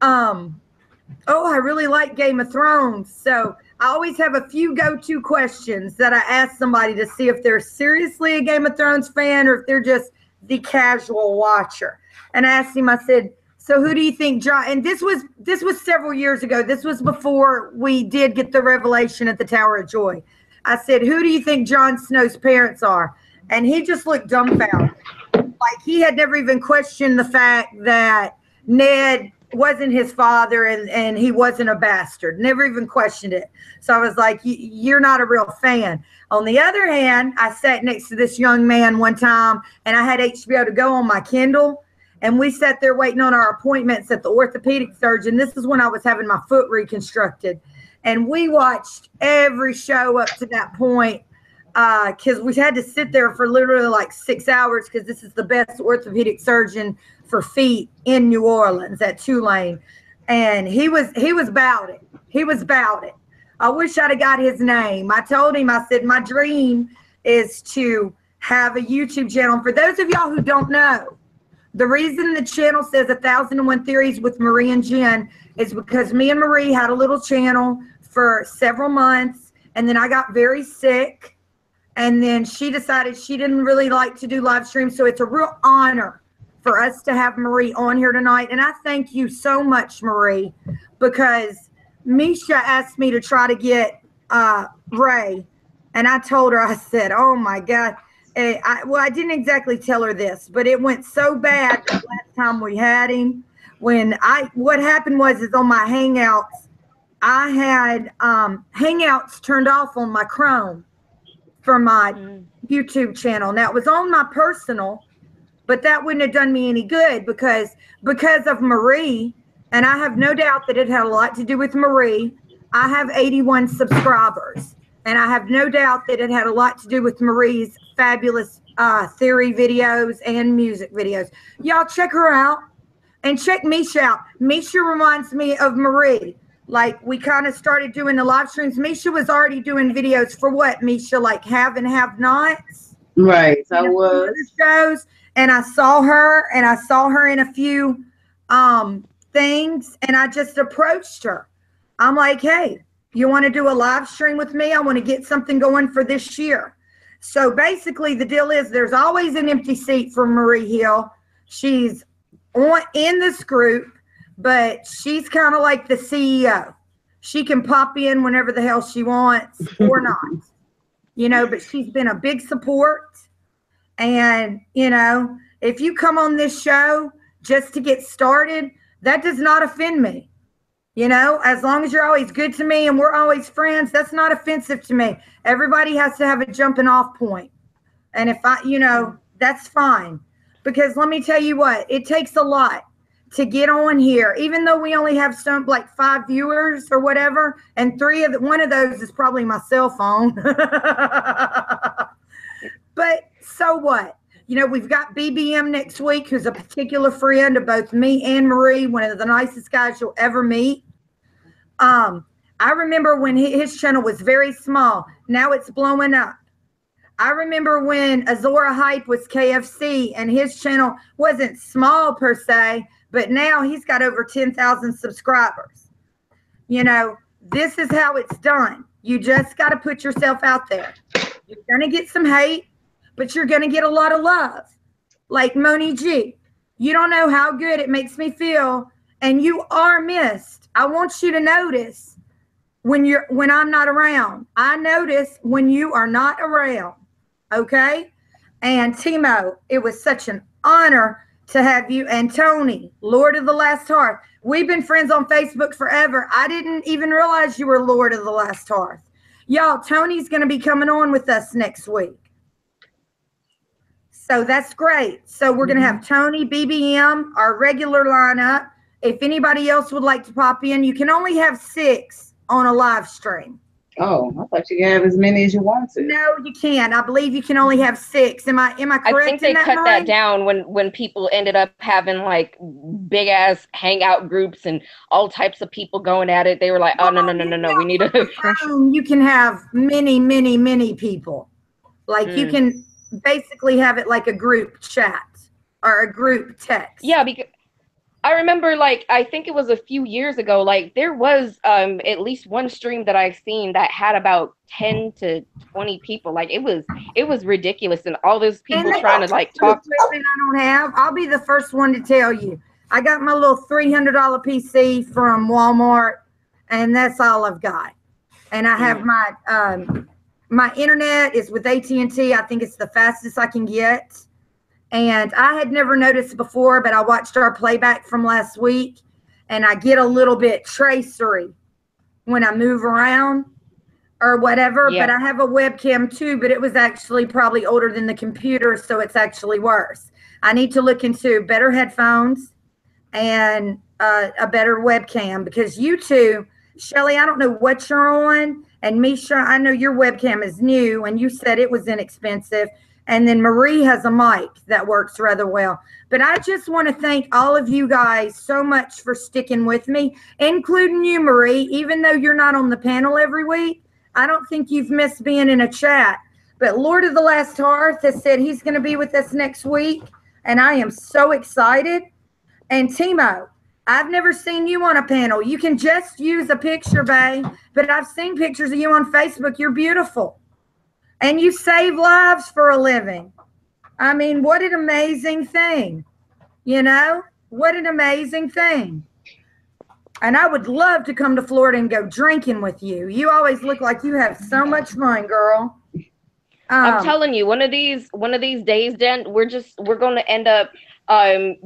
oh, I really like Game of Thrones. So I always have a few go-to questions that I ask somebody to see if they're seriously a Game of Thrones fan or if they're just the casual watcher. And I asked him, I said, so who do you think John, and this was several years ago. This was before we did get the revelation at the Tower of Joy. I said, who do you think Jon Snow's parents are? And he just looked dumbfounded. Like he had never even questioned the fact that Ned wasn't his father and he wasn't a bastard. Never even questioned it. So I was like, you're not a real fan. On the other hand, I sat next to this young man one time and I had HBO to go on my Kindle, and we sat there waiting on our appointments at the orthopedic surgeon. This is when I was having my foot reconstructed, and we watched every show up to that point because we had to sit there for literally like 6 hours because this is the best orthopedic surgeon for feet in New Orleans at Tulane. And he was about it. He was about it. I wish I'd have got his name. I told him, I said, my dream is to have a YouTube channel. For those of y'all who don't know, the reason the channel says 1001 Theories with Marie and Jen is because me and Marie had a little channel for several months, and then I got very sick, and then she decided she didn't really like to do live streams. So it's a real honor for us to have Marie on here tonight. And I thank you so much, Marie, because Mischa asked me to try to get Ray. And I told her, I said, oh my God. I didn't exactly tell her this, but it went so bad the last time we had him. What happened was on my Hangouts, I had Hangouts turned off on my Chrome for my YouTube channel. Now it was on my personal, but that wouldn't have done me any good because of Marie, and I have no doubt that it had a lot to do with Marie. I have 81 subscribers, and I have no doubt that it had a lot to do with Marie's fabulous theory videos and music videos. Y'all check her out and check Mischa out. Mischa reminds me of Marie. Like we kind of started doing the live streams. Mischa was already doing videos for what, Mischa? Like Have and Have Nots? Right, I was. Shows. And I saw her in a few things, and I just approached her. I'm like, hey, you want to do a live stream with me? I want to get something going for this year. So basically, the deal is there's always an empty seat for Marie Hill. She's in this group, but she's kind of like the CEO. She can pop in whenever the hell she wants or not, you know, but she's been a big support. And, you know, if you come on this show just to get started, that does not offend me. You know, as long as you're always good to me and we're always friends, that's not offensive to me. Everybody has to have a jumping off point. And if I, you know, that's fine. Because let me tell you what, it takes a lot to get on here, even though we only have some like 5 viewers or whatever, and one of those is probably my cell phone. But so what? You know, we've got BBM next week, who's a particular friend of both me and Marie, one of the nicest guys you'll ever meet. I remember when his channel was very small. Now it's blowing up. I remember when Azora Hype was KFC and his channel wasn't small per se, but now he's got over 10,000 subscribers. You know, this is how it's done. You just got to put yourself out there. You're going to get some hate, but you're going to get a lot of love. Like Moni G, you don't know how good it makes me feel, and you are missed. I want you to notice when I'm not around. I notice when you are not around. Okay? And Timo, it was such an honor to have you. And Tony, Lord of the Last Hearth. We've been friends on Facebook forever. I didn't even realize you were Lord of the Last Hearth. Y'all, Tony's going to be coming on with us next week. So that's great. So we're going to have Tony, BBM, our regular lineup. If anybody else would like to pop in, you can only have 6 on a live stream. Oh, I thought you could have as many as you want to. No, you can. I believe you can only have 6. Am I correct? I think they cut that down when people ended up having like big ass hangout groups and all types of people going at it. They were like, oh no, we need to. You can have many people. Like you can basically have it like a group chat or a group text. Yeah, because I remember, like, I think it was a few years ago, like, there was at least one stream that I've seen that had about 10 to 20 people. Like, it was ridiculous. And all those people trying to, like, talk. I don't have. I'll be the first one to tell you. I got my little $300 PC from Walmart, and that's all I've got. And I have my internet is with AT&T. I think it's the fastest I can get. And I had never noticed before, but I watched our playback from last week, and I get a little bit tracery when I move around or whatever. Yeah. But I have a webcam too, but it was actually probably older than the computer, so it's actually worse. I need to look into better headphones and a better webcam, because you two, Shelley, I don't know what you're on, and Mischa, I know your webcam is new, and you said it was inexpensive. And then Marie has a mic that works rather well. But I just want to thank all of you guys so much for sticking with me, including you, Marie. Even though you're not on the panel every week, I don't think you've missed being in a chat. But Lord of the Last Hearth has said he's going to be with us next week, and I am so excited. And Timo, I've never seen you on a panel. You can just use a picture, babe, but I've seen pictures of you on Facebook. You're beautiful. And you save lives for a living. I mean, what an amazing thing. You know, what an amazing thing. And I would love to come to Florida and go drinking with you. You always look like you have so much fun, girl. I'm telling you, one of these days, Jen, we're going to end up,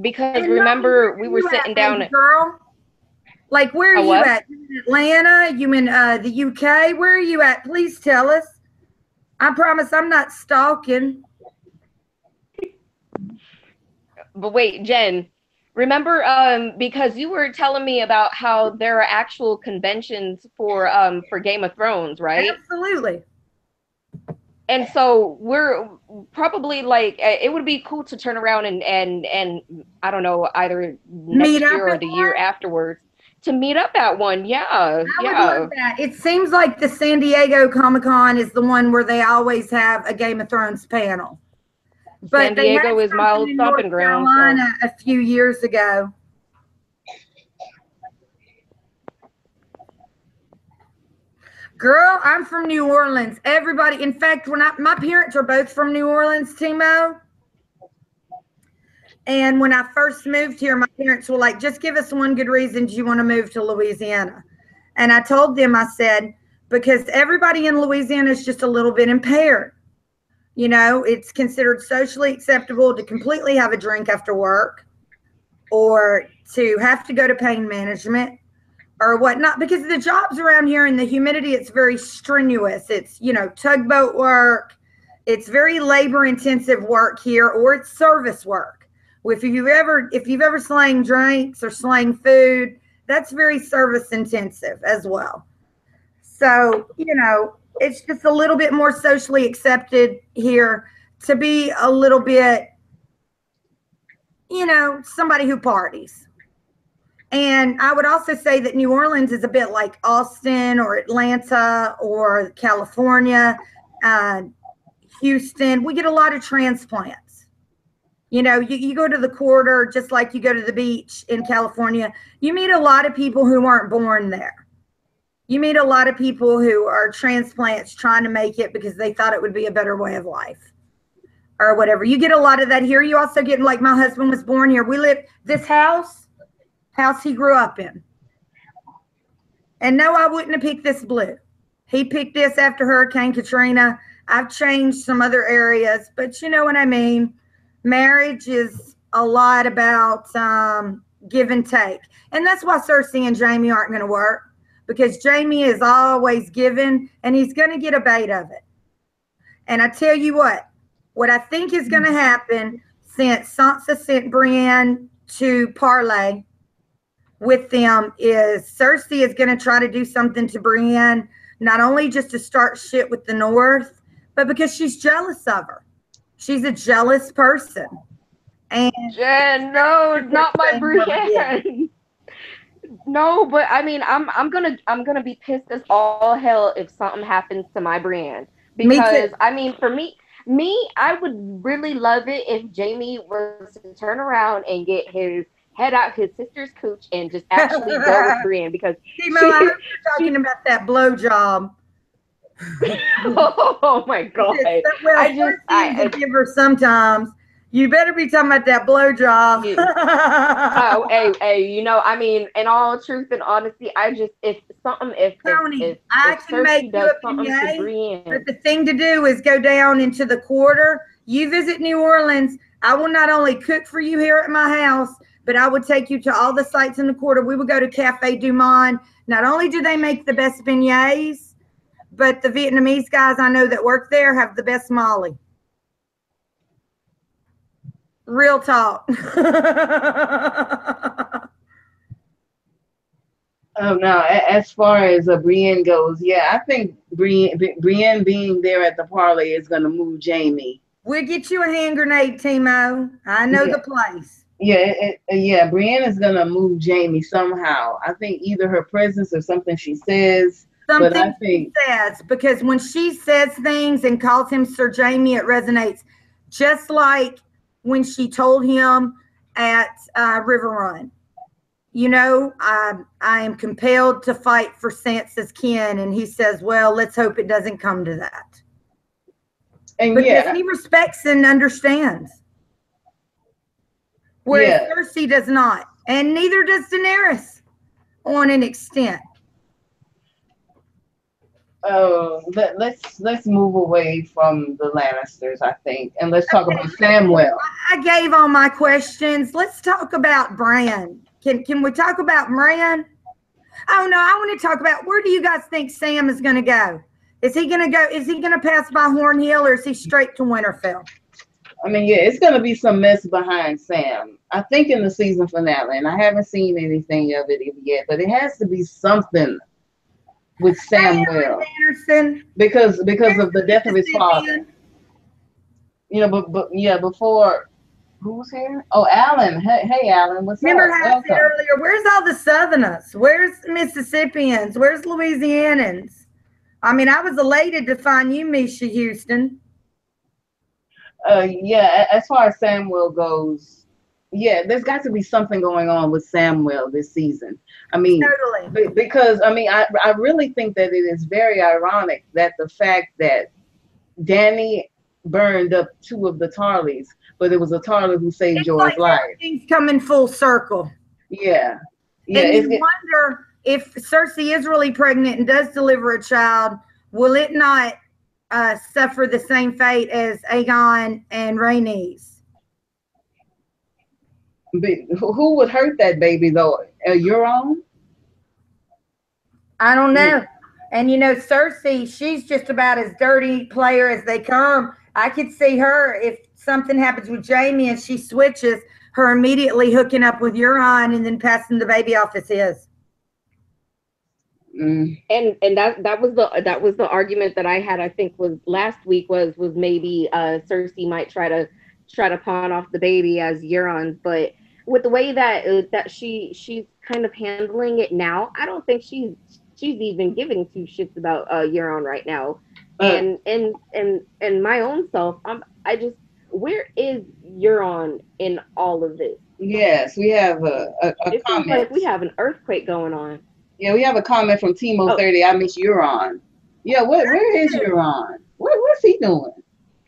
because remember we were sitting down. Girl, like, where are you at? You in Atlanta? You in the UK? Where are you at? Please tell us. I promise I'm not stalking. But wait, Jen, remember, because you were telling me about how there are actual conventions for Game of Thrones, right? Absolutely. And so we're probably like, it would be cool to turn around and I don't know, either next year or the year afterwards, to meet up at one. Yeah. I would love that. It seems like the San Diego Comic-Con is the one where they always have a Game of Thrones panel. But San Diego is my old stomping ground. A few years ago. Girl, I'm from New Orleans. Everybody, in fact, my parents are both from New Orleans, Timo. And when I first moved here, my parents were like, just give us one good reason you want to move to Louisiana. And I told them, I said, because everybody in Louisiana is just a little bit impaired. You know, it's considered socially acceptable to completely have a drink after work or to have to go to pain management or whatnot, because the jobs around here and the humidity, it's very strenuous. It's, you know, tugboat work. It's very labor intensive work here, or it's service work. If you've ever slang drinks or slang food, that's very service intensive as well. So, you know, it's just a little bit more socially accepted here to be a little bit, you know, somebody who parties. And I would also say that New Orleans is a bit like Austin or Atlanta or California, Houston. We get a lot of transplants. You know, you go to the quarter, just like you go to the beach in California, you meet a lot of people who aren't born there. You meet a lot of people who are transplants trying to make it because they thought it would be a better way of life or whatever. You get a lot of that here. You also get, like, my husband was born here. We live, this house he grew up in. And no, I wouldn't have picked this blue. He picked this after Hurricane Katrina. I've changed some other areas, but you know what I mean? Marriage is a lot about give and take. And that's why Cersei and Jamie aren't going to work. Because Jamie is always giving, and he's going to get a bait of it. And I tell you what I think is going to happen, since Sansa sent Brienne to parlay with them, is Cersei is going to try to do something to Brienne, not only just to start shit with the North, but because she's jealous of her. She's a jealous person. And Jen, no, not my Brienne. No, but I mean, I'm gonna be pissed as all hell if something happens to my Brienne, because I mean, for me, I would really love it if Jamie was to turn around and get his head out his sister's cooch and just actually go with Brienne, because I'm talking about that blowjob. Oh my god! Well, I give her sometimes. You better be talking about that blowjob. Oh, hey, you know, I mean, in all truth and honesty, if Tony, I can make you a beignet, but the thing to do is go down into the quarter. You visit New Orleans, I will not only cook for you here at my house, but I would take you to all the sites in the quarter. We would go to Cafe Du Monde. Not only do they make the best beignets, but the Vietnamese guys I know that work there have the best Molly. Real talk. Oh no! As far as Brienne goes, yeah, I think Brienne being there at the parlay is going to move Jamie. We'll get you a hand grenade, Timo. I know the place. Yeah, Brienne is going to move Jamie somehow. I think either her presence or something she says. Something she says, because when she says things and calls him Sir Jamie, it resonates. Just like when she told him at River Run, you know, I am compelled to fight for Sansa's kin. And he says, well, let's hope it doesn't come to that. And because he respects and understands. Whereas Cersei does not. And neither does Daenerys on an extent. Oh, let's move away from the Lannisters, I think, and let's talk about Samwell. I gave all my questions. Let's talk about Bran. Can we talk about Bran? Oh no, I want to talk about, where do you guys think Sam is going to go? Is he going to pass by Hornhill, or is he straight to Winterfell? I mean, yeah, it's going to be some mess behind Sam. I think in the season finale, and I haven't seen anything of it yet, but it has to be something with Samwell, because of the death of his father. You know, but yeah, before, who's here? Oh, Alan. Hey, Alan, what's up? Remember how I said earlier, where's all the Southerners? Where's Mississippians? Where's Louisianans? I mean, I was elated to find you, Mischa Houston. Yeah, as far as Samwell goes, yeah, there's got to be something going on with Samuel this season. I mean, Totally. because I mean, I really think that it is very ironic that the fact that Danny burned up two of the Tarleys, but it was a Tarley who saved It's Jorah's like life. everything's coming full circle. Yeah, yeah. And you wonder if Cersei is really pregnant and does deliver a child, will it not suffer the same fate as Aegon and Rhaenys? Who would hurt that baby though? Euron? I don't know. And you know, Cersei, she's just about as dirty player as they come. I could see her, if something happens with Jaime and she switches, her immediately hooking up with Euron and then passing the baby off as his. And that was the argument that I had. I think was last week was maybe Cersei might try to pawn off the baby as Euron's, but with the way that she's kind of handling it now, I don't think she's even giving two shits about Euron right now. And my own self, I just, where is Euron in all of this? Yes, we have a it comment. Seems like we have an earthquake going on. Yeah, we have a comment from Timo30. I miss Euron. Yeah, where is Euron? What's he doing?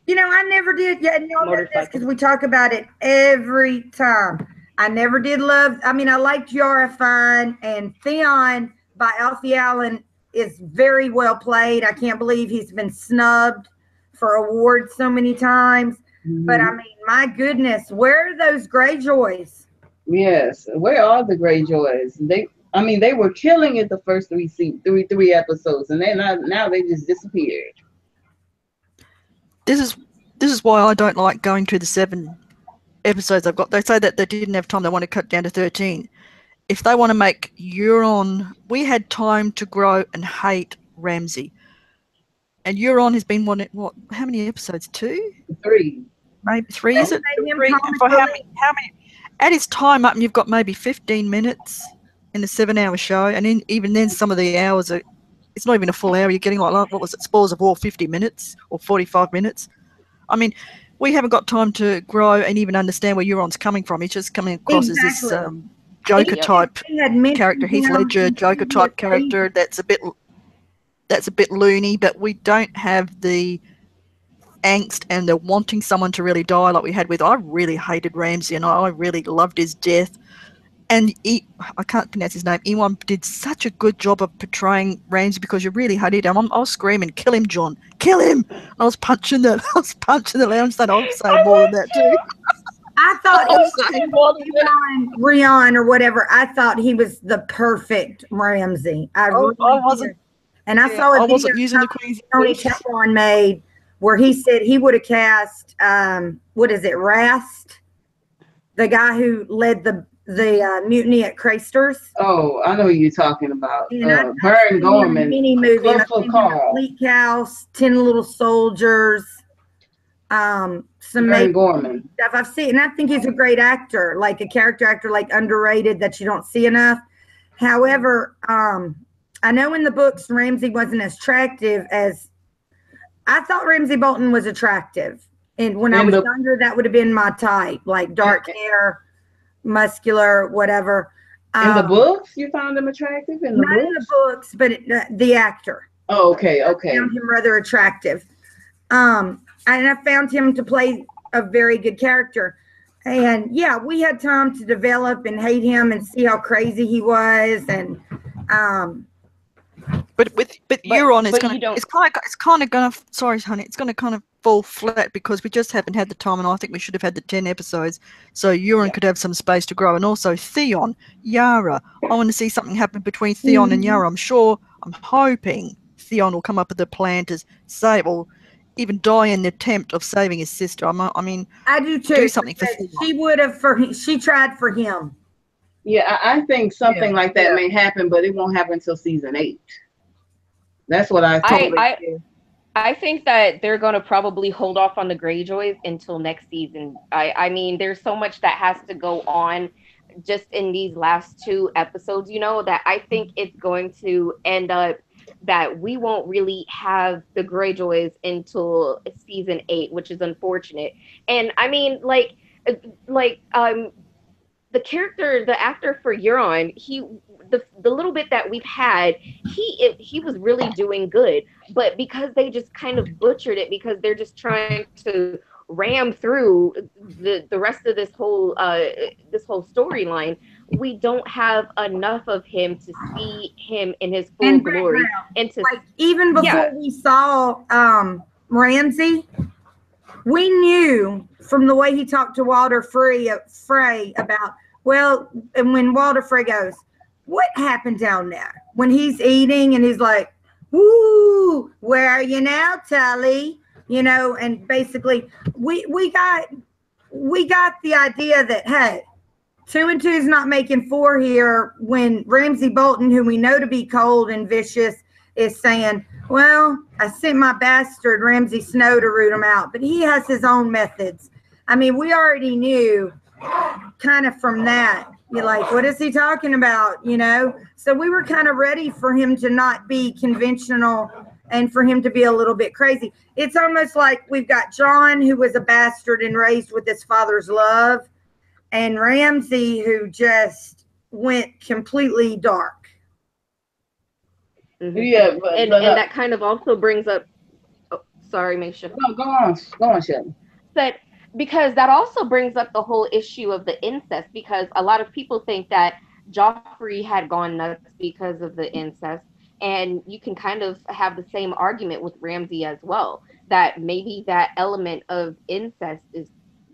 You know, I never did. Yeah, and y'all know this because we talk about it every time. I never did love. I mean, I liked Yara fine, and Theon by Alfie Allen is very well played. I can't believe he's been snubbed for awards so many times. But I mean, my goodness, where are those Greyjoys? Yes, where are the Greyjoys? They were killing it the first three episodes, and then now they just disappeared. This is why I don't like going to the 7 episodes I've got. They say that they didn't have time. They want to cut down to 13. If they want to make Euron, we had time to grow and hate Ramsay, and Euron has been how many episodes? 2, 3, maybe 3. Is it 3? For how many? At his time up, and you've got maybe 15 minutes in a 7-hour show, and even then, some of the hours are. It's not even a full hour. You're getting like what was it? Spoils of War, 50 minutes or 45 minutes. I mean, we haven't got time to grow and even understand where Euron's coming from. He's just coming across as this Joker type character. Heath Ledger Joker type character that's a bit loony, but we don't have the angst and the wanting someone to really die like we had with. I really hated Ramsay and I really loved his death. And I can't pronounce his name. Ewan did such a good job of portraying Ramsay because you really hated him. I was screaming, "Kill him, John! Kill him!" And I was punching the lounge stand. I'll say more than that too. I thought Rion or whatever. I thought he was the perfect Ramsay. I wasn't, and I saw it. I wasn't using the Queen's Tony Teflon made where he said he would have cast what is it, Rast, the guy who led the mutiny at Craster's. Oh, I know who you're talking about. Vern Gorman. Mini movie. Bleak House, 10 Little Soldiers. Some Vern Gorman stuff I've seen, and I think he's a great actor, like a character actor, like underrated that you don't see enough. However, I know in the books Ramsay wasn't as attractive as I thought. Ramsay Bolton was attractive, and when I was younger, that would have been my type, like dark hair, muscular, whatever. In the books, you found him attractive? In the books, but the actor. Oh, okay. I found him rather attractive. And I found him to play a very good character. And yeah, we had time to develop and hate him and see how crazy he was. And but Euron is going to it's kind of going to sorry honey, it's going to kind of fall flat because we just haven't had the time, and I think we should have had the 10 episodes so Euron could have some space to grow. And also Theon, Yara, I want to see something happen between Theon and Yara. I'm hoping Theon will come up with a plan to save or even die in the attempt of saving his sister. I mean, I do too. Do something for Theon. She would have she tried for him. Yeah, I think something like that may happen, but it won't happen until season 8. That's what I totally I think that they're going to probably hold off on the Greyjoys until next season. I mean, there's so much that has to go on just in these last 2 episodes, that I think it's going to end up that we won't really have the Greyjoys until season 8, which is unfortunate. And I mean, the character, the actor for Euron, the little bit that we've had, he was really doing good, but because they just kind of butchered it, because they're just trying to ram through the rest of this whole storyline, we don't have enough of him to see him in his full And glory, background. and to Like even before yeah. we saw Ramsay, we knew from the way he talked to Walter Frey about, well, and when Walter Frey goes, what happened down there? When he's eating and he's like, woo, where are you now, Tully? You know, and basically we got the idea that, hey, 2 and 2 is not making 4 here, when Ramsay Bolton, who we know to be cold and vicious, is saying, well, I sent my bastard Ramsay Snow to root him out, but he has his own methods. I mean, we already knew kind of from that. You're like, what is he talking about? You know? So we were kind of ready for him to not be conventional and for him to be a little bit crazy. It's almost like we've got John, who was a bastard and raised with his father's love, and Ramsay, who just went completely dark. Mm-hmm. Yeah, and that kind of also brings up. Oh, sorry, Mischa. No, go on, Shelley. But because that also brings up the whole issue of the incest, because a lot of people think that Joffrey had gone nuts because of the incest, and you can kind of have the same argument with Ramsay as well, that maybe that element of incest is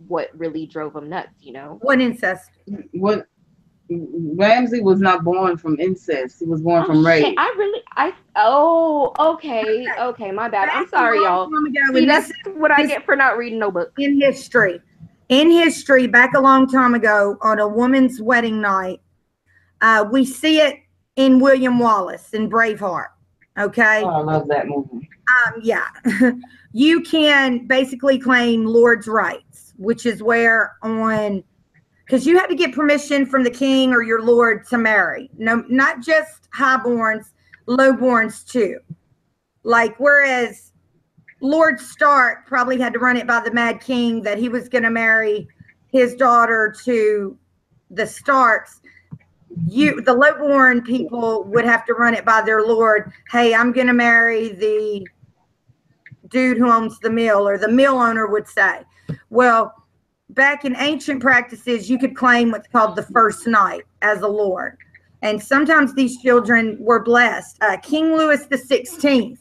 what really drove him nuts, you know? What incest? What? Ramsay was not born from incest. He was born from rape. Okay, my bad. I'm sorry, y'all. See, that's what I get for not reading no book. In history, back a long time ago, on a woman's wedding night, we see it in William Wallace in Braveheart. Okay. Oh, I love that movie. Yeah. You can basically claim lord's rights, which is where because you had to get permission from the king or your lord to marry. No, not just highborns, lowborns too. Like, whereas Lord Stark probably had to run it by the Mad King that he was going to marry his daughter to the Starks. The lowborn people would have to run it by their lord. Hey, I'm going to marry the dude who owns the mill, or the mill owner would say. Well, back in ancient practices, you could claim what's called the first night as a lord. And sometimes these children were blessed. King Louis XVI,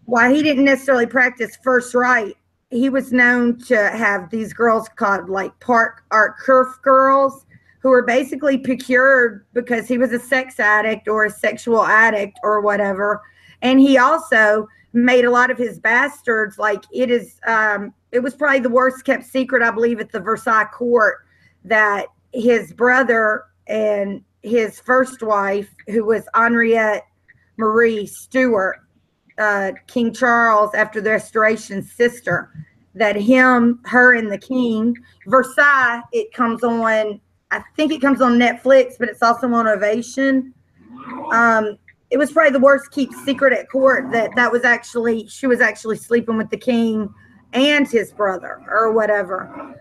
while he didn't necessarily practice first right, he was known to have these girls called like Park Art Kerf girls, who were basically procured because he was a sex addict or a sexual addict or whatever. And he also made a lot of his bastards, like it was probably the worst kept secret, I believe, at the Versailles court, that his brother and his first wife, who was Henriette Marie Stuart, King Charles, after the Restoration's sister, that her and the king, Versailles, it comes on, I think it comes on Netflix, but it's also on Ovation. It was probably the worst kept secret at court she was actually sleeping with the king and his brother or whatever.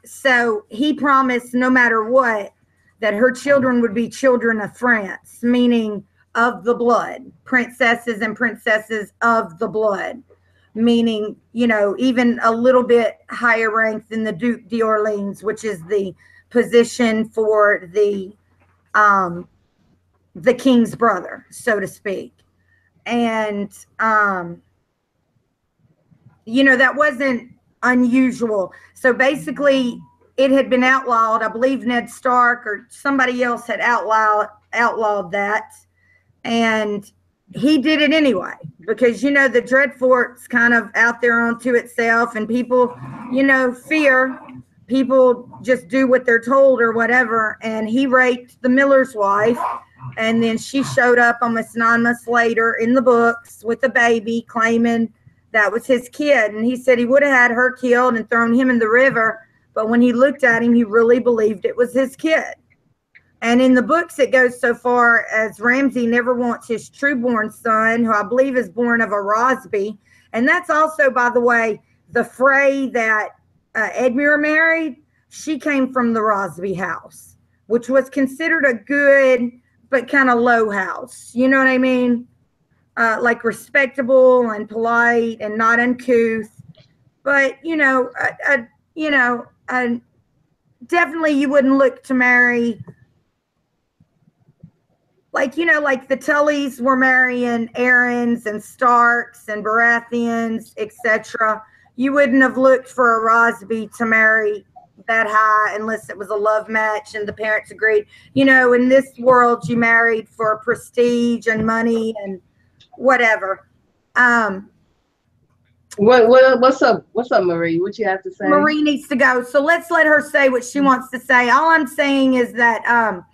So he promised no matter what that her children would be children of France, meaning of the blood, princesses and princesses of the blood, meaning, you know, even a little bit higher rank than the Duc d'Orleans, which is the position for the king's brother, so to speak. And you know, that wasn't unusual. So basically it had been outlawed. I believe Ned Stark or somebody else had outlawed that, and he did it anyway, because, you know, the Dreadfort's kind of out there unto itself, and people, you know, fear. People just do what they're told or whatever. And he raped the miller's wife, and then she showed up almost 9 months later in the books with a baby, claiming that was his kid. And he said he would have had her killed and thrown him in the river, but when he looked at him, he really believed it was his kid. And in the books, it goes so far as Ramsay never wants his true-born son, who I believe is born of a Rosby. And that's also, by the way, the Frey that Edmure married. she came from the Rosby house, which was considered a good but kind of low house. You know what I mean? Like respectable and polite and not uncouth. But definitely you wouldn't look to marry, like like the Tullys were marrying Aarons and Starks and Baratheons, etc. You wouldn't have looked for a Rosby to marry that high unless it was a love match and the parents agreed. In this world, you married for prestige and money and whatever. What's up, Marie? What you have to say? Marie needs to go, so let's let her say what she wants to say. All I'm saying is that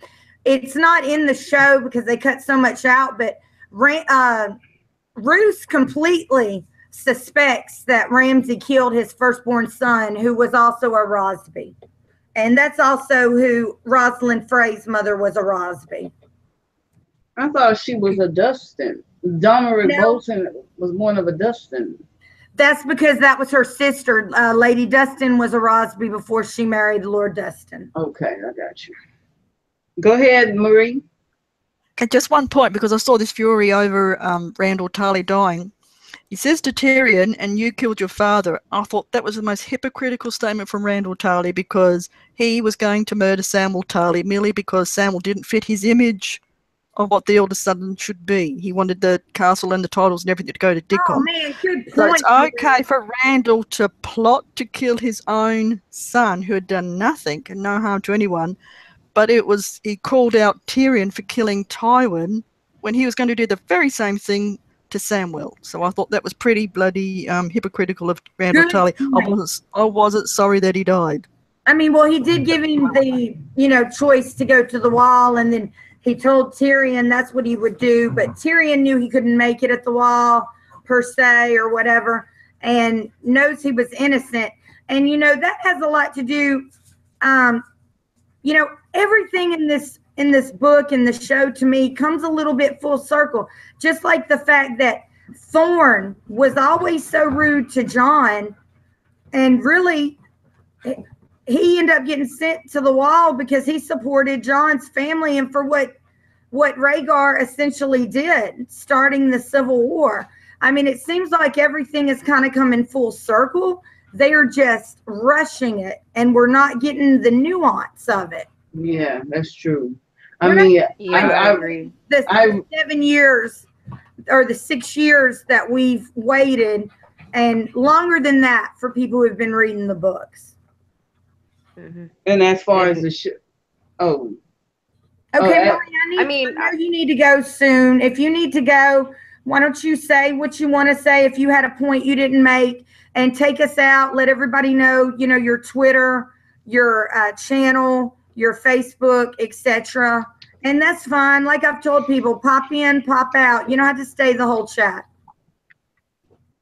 it's not in the show because they cut so much out, but Roose completely suspects that Ramsay killed his firstborn son, who was also a Rosby. And that's also who Rosalind Frey's mother was, a Rosby. I thought she was a Dustin. Dominic Bolton was born of a Dustin. That's because that was her sister. Lady Dustin was a Rosby before she married Lord Dustin. Okay, I got you. Go ahead, Marie. Okay, just one point, because I saw this fury over Randall Tarley dying. He says to Tyrion, "And you killed your father." I thought that was the most hypocritical statement from Randall Tarley, because he was going to murder Samuel Tarley merely because Samuel didn't fit his image of what the eldest son should be. He wanted the castle and the titles and everything to go to Dickon. Oh man, good point. So it's okay for Randall to plot to kill his own son, who had done nothing and no harm to anyone, but he called out Tyrion for killing Tywin when he was going to do the very same thing to Samwell. So I thought that was pretty bloody hypocritical of Randall Tarley. I wasn't sorry that he died. I mean, well, he did give him the choice to go to the Wall, and then he told Tyrion that's what he would do. But Tyrion knew he couldn't make it at the Wall per se or whatever, and knows he was innocent. And that has a lot to do. Everything in this book and the show to me comes a little bit full circle. Just like the fact that Thorne was always so rude to Jon, and really he ended up getting sent to the Wall because he supported Jon's family and for what Rhaegar essentially did, starting the Civil War. I mean, it seems like everything is kind of coming full circle. They are just rushing it, and we're not getting the nuance of it. Yeah, that's true. I agree. The 7 years or the 6 years that we've waited, and longer than that for people who have been reading the books. Mm-hmm. And as far as the show, okay, Marie, I know you need to go soon. If you need to go, why don't you say what you want to say? If you had a point you didn't make, and take us out, let everybody know, your Twitter, your channel, your Facebook, etc. And that's fine. Like I've told people, pop in, pop out. You don't have to stay the whole chat.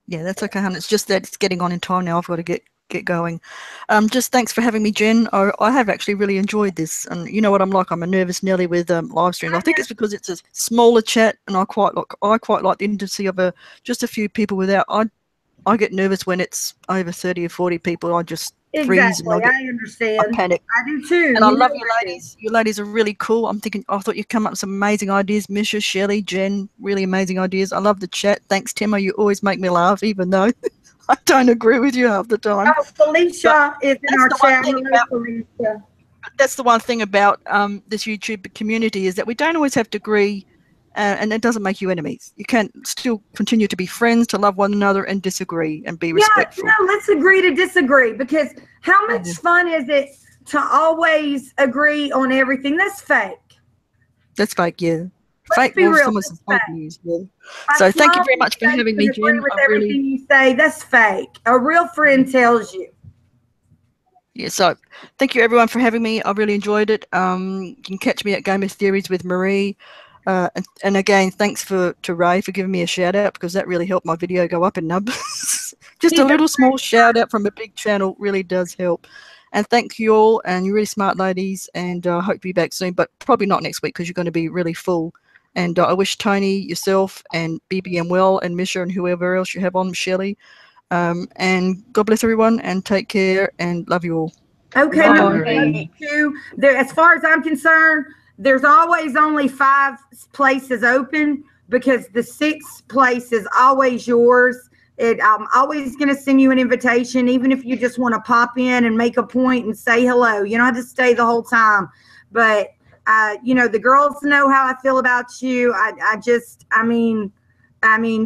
Yeah, that's okay, hon. It's just that it's getting on in time now. I've got to get going. Just thanks for having me, Jen. I have actually really enjoyed this, and you know what I'm like. I'm a nervous Nelly with live streams. I think it's because it's a smaller chat, and I quite like the intimacy of just a few people. Without I get nervous when it's over 30 or 40 people. I just freeze and I understand. I panic. I do too. And I love you ladies. You ladies are really cool. I thought you'd come up with some amazing ideas. Mischa, Shelley, Jen, really amazing ideas. I love the chat. Thanks, Timo. You always make me laugh, even though I don't agree with you half the time. Oh, Felicia is in our chat. That's the one thing about this YouTube community, is that we don't always have to agree, and it doesn't make you enemies. You can still continue to be friends, to love one another, and disagree and be respectful. Yeah, no, let's agree to disagree, because how much fun is it to always agree on everything? That's fake. That's fake, yeah. Let's fake be real. News, yeah. So thank you very much for having me, Jen. With everything you say, that's fake. A real friend tells you. Yeah, so thank you everyone for having me. I really enjoyed it. You can catch me at Game of Theories with Marie. And again, thanks to Ray for giving me a shout out, because that really helped my video go up in numbers. Just a little small shout out from a big channel really does help. And thank you all, and you're really smart ladies, and I hope to be back soon, but probably not next week because you're going to be really full. And I wish Tony, yourself, and BBM well, and Mischa, and whoever else you have on, Shelley. And God bless everyone, and take care, and love you all. Okay, Bye, Marie, love Marie. you too. There, as far as I'm concerned, there's always only 5 places open because the 6th place is always yours. I'm always going to send you an invitation, even if you just want to pop in and make a point and say hello. You don't have to stay the whole time, but you know, the girls know how I feel about you. I mean,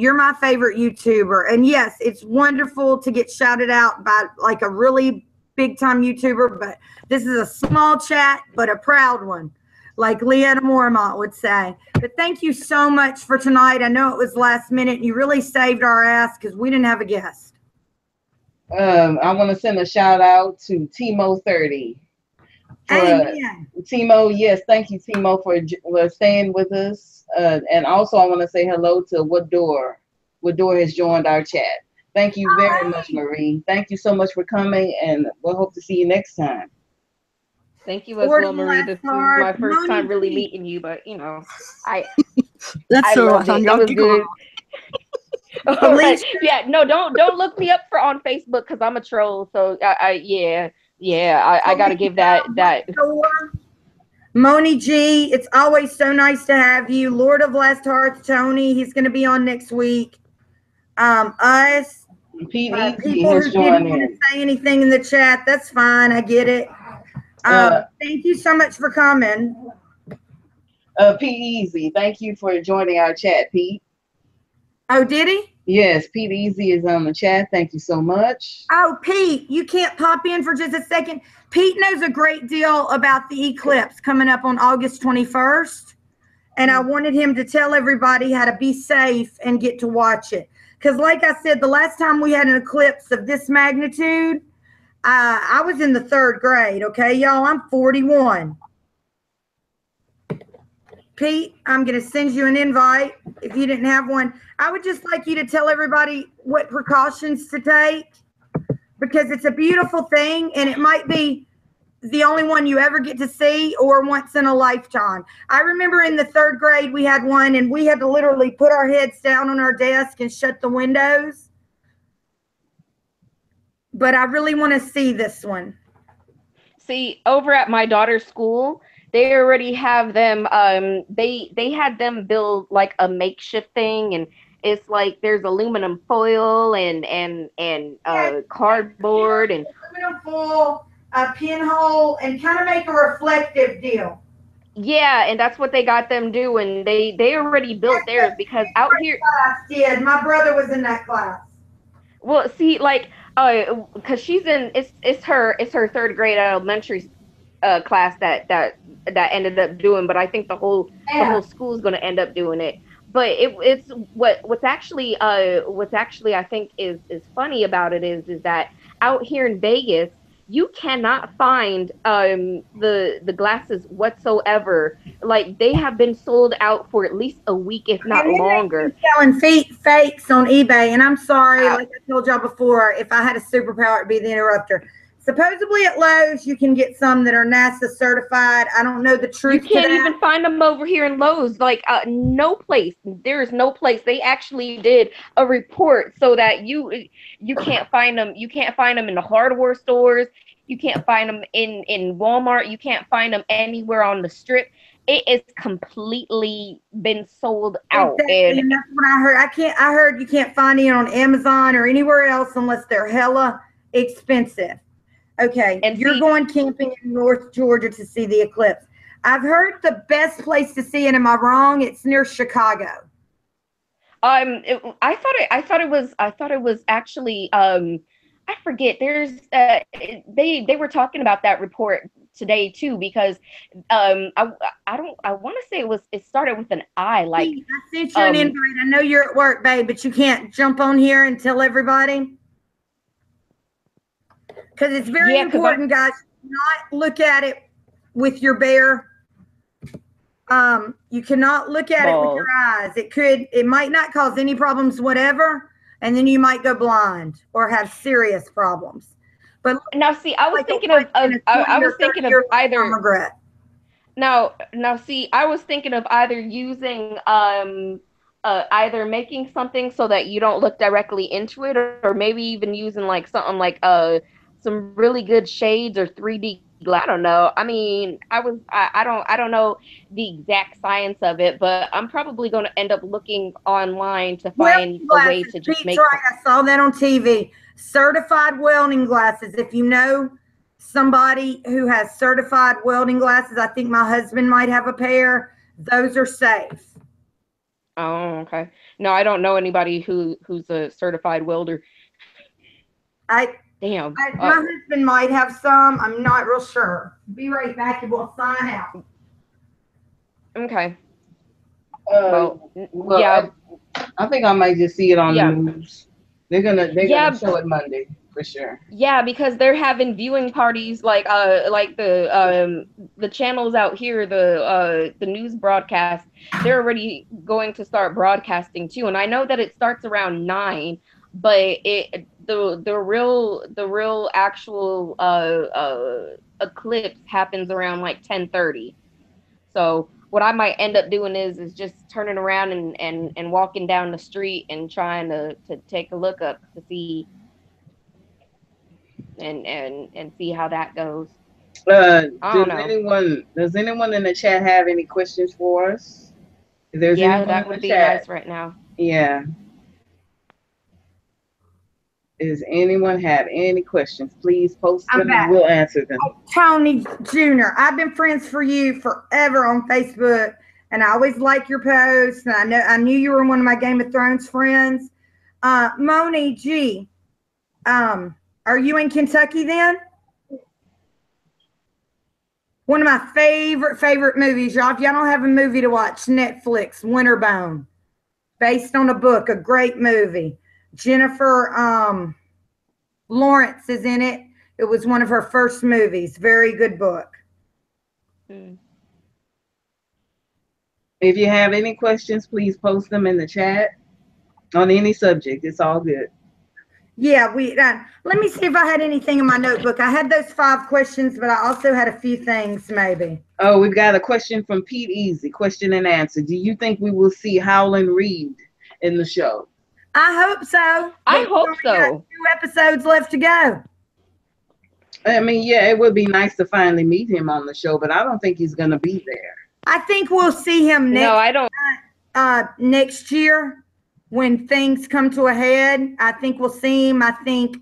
you're my favorite YouTuber, and yes, it's wonderful to get shouted out by like a really big time YouTuber, but this is a small chat, but a proud one, like Leanna Mormont would say. But thank you so much for tonight. I know it was last minute, and you really saved our ass because we didn't have a guest. I want to send a shout out to Timo30. Amen. Timo, yes, thank you, Timo, for staying with us. And also, I want to say hello to Wador. Wador has joined our chat. Thank you very much, Marie. Thank you so much for coming, and we'll hope to see you next time. Thank you as well, Marie. This was my first time really meeting you, but you know, That's I all loved right, it. honey. It I'll was giggle good. along. All right. Yeah, no, don't look me up for on Facebook because I'm a troll. So I gotta give that. Moni G, it's always so nice to have you. Lord of Last Hearth, Tony, he's going to be on next week. Us, Pete people who didn't want to say anything in the chat, that's fine. I get it. Thank you so much for coming. Pete Easy, thank you for joining our chat, Pete. Oh, did he? Yes, Pete Easy is on the chat. Thank you so much. Oh, Pete, you can't pop in for just a second. Pete knows a great deal about the eclipse coming up on August 21st. And I wanted him to tell everybody how to be safe and get to watch it. Because like I said, the last time we had an eclipse of this magnitude, I was in the 3rd grade. Okay, y'all, I'm 41. Pete, I'm going to send you an invite if you didn't have one. I would just like you to tell everybody what precautions to take because it's a beautiful thing and it might be the only one you ever get to see or once in a lifetime. I remember in the 3rd grade we had one and we had to literally put our heads down on our desk and shut the windows. But I really want to see this one. See, over at my daughter's school, they already have them. They had them build like a makeshift thing, and it's like there's aluminum foil and cardboard and aluminum foil, a pinhole, and kind of make a reflective deal. Yeah, and that's what they got them doing. They already built theirs because out here. Did my brother was in that class? Well, see, like, because she's in it's her 3rd grade elementary class that ended up doing, but I think the whole school is going to end up doing it. But it's what's actually I think is funny about it is that out here in Vegas you cannot find the glasses whatsoever. Like they have been sold out for at least a week, if not longer. Selling fakes on eBay, and I'm sorry, like I told y'all before, if I had a superpower, it'd be the interrupter. Supposedly at Lowe's, you can get some that are NASA certified. I don't know the truth. You can't even find them over here in Lowe's. Like no place. There is no place. They actually did a report so that you can't find them. You can't find them in the hardware stores. You can't find them in Walmart. You can't find them anywhere on the strip. It is completely been sold out. Exactly, and that's what I heard. I heard you can't find it on Amazon or anywhere else unless they're hella expensive. Okay, and you're going camping in North Georgia to see the eclipse. I've heard the best place to see it. Am I wrong? It's near Chicago. I thought it was actually I forget. There's they were talking about that report today too because I want to say it started with an I. Like I sent you an invite. I know you're at work, babe, but you can't jump on here and tell everybody. Because it's very important, guys. Not look at it with your bare. You cannot look at it with your eyes. It might not cause any problems, whatever, and then you might go blind or have serious problems. But now, see, I was thinking of either. Now, see, I was thinking of either using either making something so that you don't look directly into it, or maybe even using like something like some really good shades or 3D glass. I don't know. I mean, I don't know the exact science of it, but I'm probably going to end up looking online to find Welding a way glasses. to just Pete's make right. I saw that on TV. Certified welding glasses. If you know somebody who has certified welding glasses, I think my husband might have a pair. Those are safe. Oh, okay. No, I don't know anybody who's a certified welder. I, Damn. my husband might have some. I'm not real sure. Be right back and we'll sign out. Okay. Well, yeah. I think I might just see it on the Yeah. news. They're gonna show it Monday for sure. Yeah, because they're having viewing parties like the channels out here, the news broadcast, they're already going to start broadcasting too. And I know that it starts around 9, but the real actual eclipse happens around like 10:30. So what I might end up doing is just turning around and walking down the street and trying to take a look up to see and see how that goes. I don't know. Does anyone in the chat have any questions for us? If there's Yeah, anyone that in the would be chat, nice right now. yeah. Does anyone have any questions? Please post them and we'll answer them. Tony Jr., I've been friends for you forever on Facebook, and I always like your posts. And I knew you were one of my Game of Thrones friends. Moni G, are you in Kentucky then? One of my favorite movies, y'all. If y'all don't have a movie to watch, Netflix, Winterbone, based on a book, a great movie. Jennifer Lawrence is in it. It was one of her first movies. Very good book. If you have any questions, please post them in the chat on any subject. It's all good. Yeah, let me see if I had anything in my notebook. I had those 5 questions, but I also had a few things maybe. Oh, we've got a question from Pete Easy, question and answer. Do you think we will see Howland Reed in the show? I hope so. I hope so. Got 2 episodes left to go. I mean, yeah, it would be nice to finally meet him on the show, but I don't think he's going to be there. I think we'll see him next year when things come to a head. I think we'll see him. I think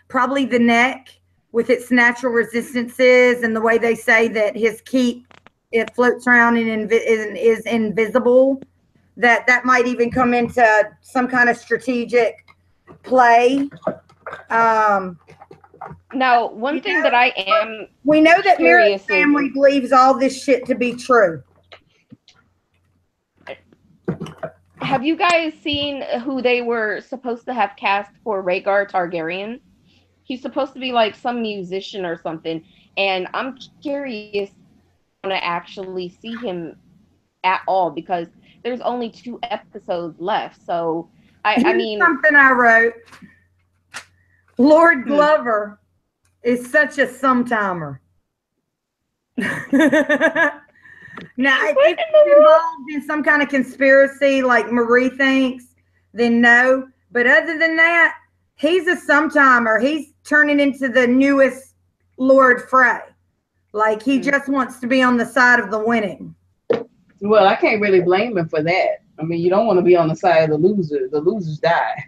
probably the neck with its natural resistances and the way they say that his keep, it floats around and is invisible. That might even come into some kind of strategic play. Now, one thing that I am we know that Merritt's curious family believes all this shit to be true. Have you guys seen who they were supposed to have cast for Rhaegar Targaryen? He's supposed to be like some musician or something, and I'm curious to actually see him at all because there's only 2 episodes left. So I mean, something I wrote. Lord Glover is such a sometimer. Now, if he's involved in some kind of conspiracy like Marie thinks, then no. But other than that, he's a sometimer. He's turning into the newest Lord Frey. Like he just wants to be on the side of the winning. Well, I can't really blame him for that. I mean, you don't want to be on the side of the loser. The losers die.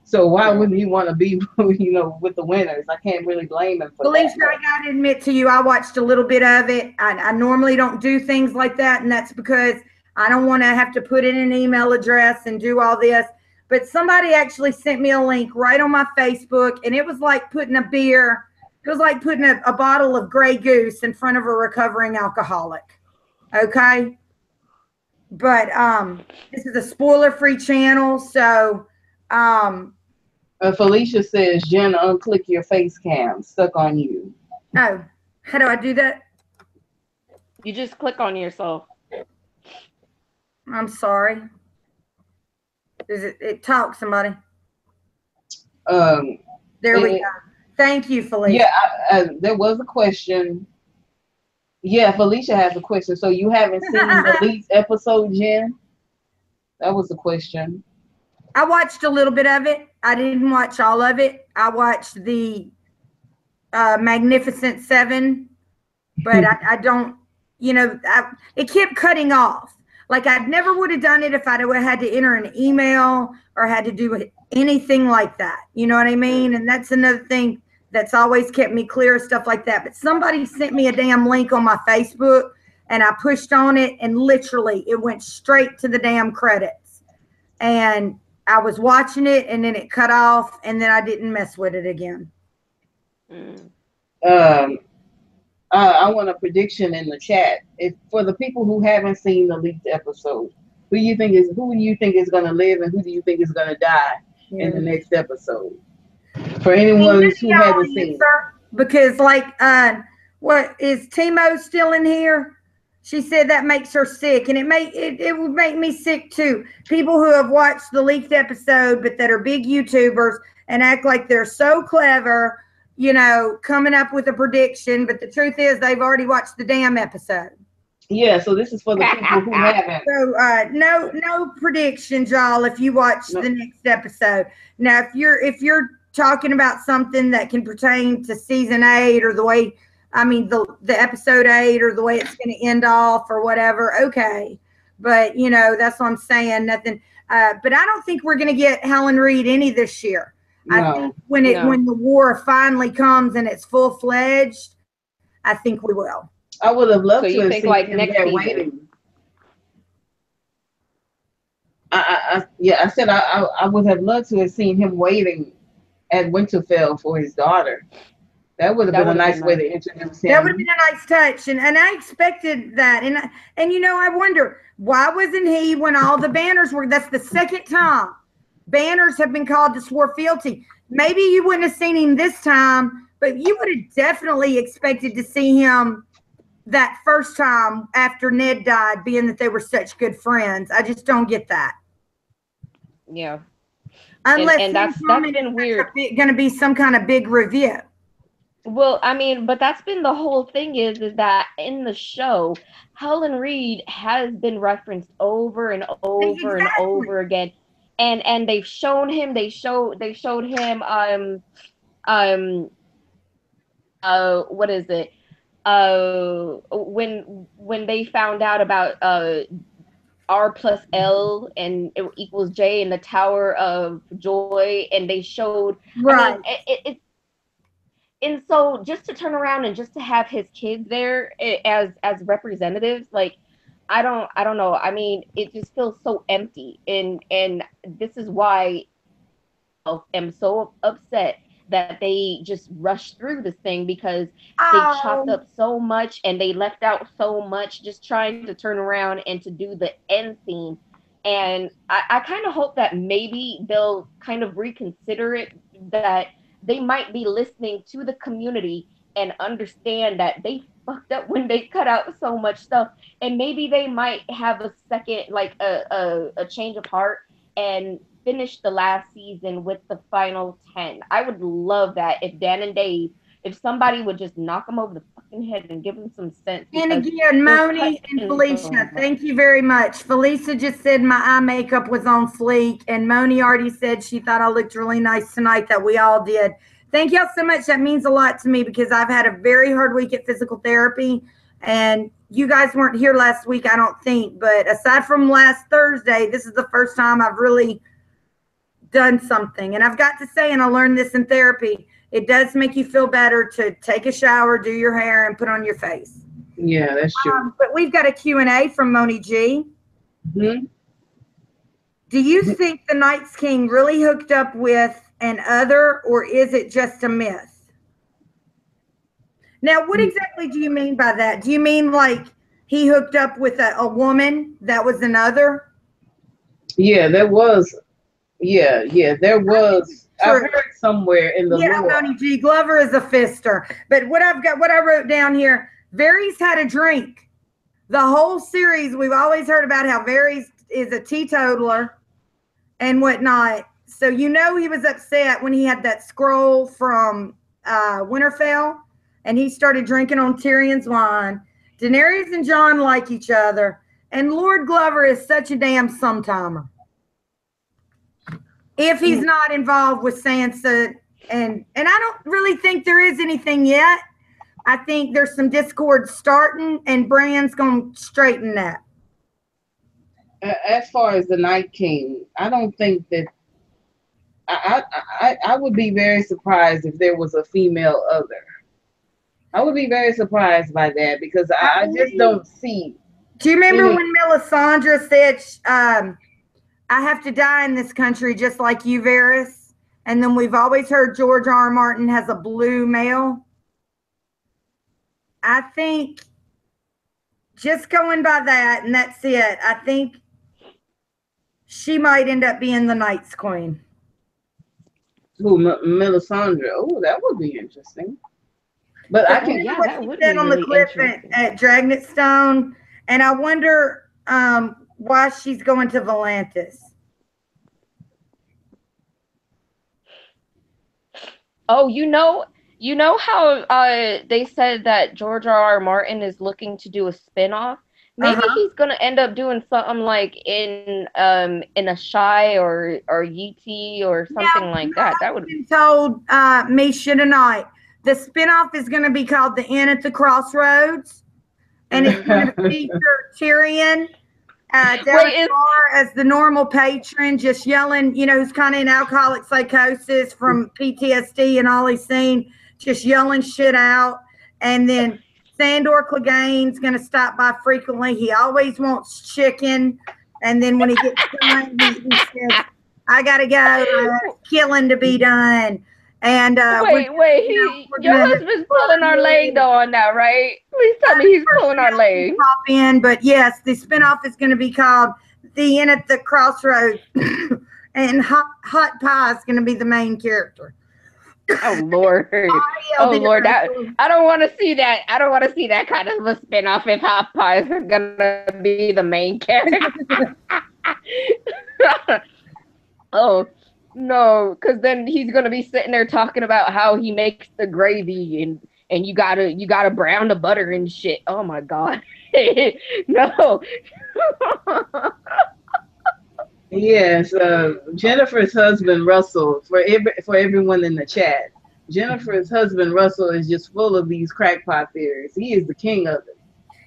So why wouldn't you want to be, with the winners? I can't really blame him for Felicia, that. I got to admit to you, I watched a little bit of it. I normally don't do things like that, and that's because I don't want to have to put in an email address and do all this. But somebody actually sent me a link right on my Facebook, and it was like putting a beer. It was like putting a bottle of Grey Goose in front of a recovering alcoholic. Okay? But this is a spoiler-free channel, so Felicia says, Jenna, unclick your face cam. Stuck on you. Oh, how do I do that? you just click on yourself. I'm sorry. Is it talk somebody? There we go. Thank you, Felicia. Yeah, there was a question. Yeah, Felicia has a question. So you haven't seen the least episode, Jen? That was the question. I watched a little bit of it. I didn't watch all of it. I watched the Magnificent Seven, but I don't, you know, it kept cutting off. Like I never would have done it if I'd have had to enter an email or had to do anything like that. You know what I mean? And that's another thing that's always kept me clear of stuff like that. But somebody sent me a damn link on my Facebook and I pushed on it and literally it went straight to the damn credits. And I was watching it and then it cut off and then I didn't mess with it again. I want a prediction in the chat. If for the people who haven't seen the leaked episode, who do you think is going to live and who do you think is going to die in the next episode? For anyone who hasn't seen, because like, what is Timo still in here? She said that makes her sick, and it would make me sick too. People who have watched the leaked episode, but that are big YouTubers and act like they're so clever, you know, coming up with a prediction. But the truth is, they've already watched the damn episode. Yeah, so this is for the people who haven't. So no predictions, y'all. If you watch the next episode, now if you're talking about something that can pertain to season 8 or the way. I mean, the episode 8 or the way it's going to end off or whatever. Okay. But, you know, that's what I'm saying. Nothing. But I don't think we're going to get Helen Reed any this year. No, I think when the war finally comes and it's full fledged, I think we will. I would have loved to have seen like next him waiting. I said I would have loved to have seen him waiting at Winterfell for his daughter. That would have been a nice way to introduce him. That would have been a nice touch, and I expected that, and you know, I wonder why wasn't he when all the banners were? That's the second time banners have been called to swear fealty. Maybe you wouldn't have seen him this time, but you would have definitely expected to see him that first time after Ned died, being that they were such good friends. I just don't get that. Yeah, unless and that's been weird. Going to be some kind of big review. Well, I mean, but that's been the whole thing is that in the show, Helen Reed has been referenced over and over and over again. And they've shown him, they showed him, what is it? When they found out about, R+L and it equals J in the Tower of Joy. And they showed, right. I mean, and so just to turn around and just to have his kids there as representatives, like, I don't know. I mean, it just feels so empty. And this is why I am so upset that they just rushed through this thing, because they chopped up so much and they left out so much just trying to turn around and to do the end scene. And I kind of hope that maybe they'll kind of reconsider it, that they might be listening to the community and understand that they fucked up when they cut out so much stuff. And maybe they might have a second, like a change of heart and finish the last season with the final 10. I would love that if Dan and Dave, if somebody would just knock them over the fucking head and give them some sense. And again, Moni and Felicia, thank you very much. Felicia just said my eye makeup was on fleek, and Moni already said she thought I looked really nice tonight, that we all did. Thank y'all so much. That means a lot to me, because I've had a very hard week at physical therapy, and you guys weren't here last week, I don't think, but aside from last Thursday, this is the first time I've really done something. And I've got to say, and I learned this in therapy, it does make you feel better to take a shower, do your hair, and put on your face. Yeah, that's true. But we've got a Q&A from Moni G. Mm-hmm. Do you think the Night's King really hooked up with an other, or is it just a myth? Now, what exactly do you mean by that? Do you mean like he hooked up with a woman that was another? Yeah, there was. Yeah, there was. I heard somewhere in the lore. Moni G. Glover is a fister. But what I wrote down here, Varys had a drink. The whole series, we've always heard about how Varys is a teetotaler and whatnot. So you know he was upset when he had that scroll from Winterfell, and he started drinking on Tyrion's wine. Daenerys and Jon like each other, and Lord Glover is such a damn sometimer. If he's not involved with Sansa and I don't really think there is anything yet. I think there's some discord starting, and Brand's gonna straighten that. As far as the Night King, I don't think that I would be very surprised if there was a female other. I would be very surprised by that because I just don't see. Do you remember when Melisandre said, I have to die in this country just like you, Varys? And then we've always heard George R. R. Martin has a blue male. I think just going by that, and that's it, I think she might end up being the Night's Queen. Who, Melisandre? Oh, that would be interesting. But I can, yeah, what that she would said be on really the clip interesting. at Dragonstone, and I wonder why she's going to Volantis. Oh, you know how they said that George R. R. Martin is looking to do a spinoff? Maybe he's gonna end up doing something like in a Shy or Yeetie or something like that. That would been told Mischa tonight. The spinoff is going to be called The Inn at the Crossroads, and it's going to feature Tyrion as the normal patron, just yelling, you know, who's kind of in alcoholic psychosis from PTSD and all he's seen, just yelling shit out. And then Sandor Clegane's going to stop by frequently. He always wants chicken. And then when he gets done, he says, I got to go. Killing to be done. And wait, your husband's pulling our leg though on that, right? Please tell me he's pulling our leg. Pop in, but yes, the spinoff is going to be called The Inn at the Crossroads, and Hot Pie is going to be the main character. Oh Lord, oh Lord, I don't want to see that. I don't want to see that kind of a spinoff if Hot Pie is going to be the main character. Oh. No, because then he's gonna be sitting there talking about how he makes the gravy and you gotta brown the butter and shit. Oh my god, no. Yes, Jennifer's husband Russell, for everyone in the chat, Jennifer's husband Russell is just full of these crackpot theories. He is the king of it.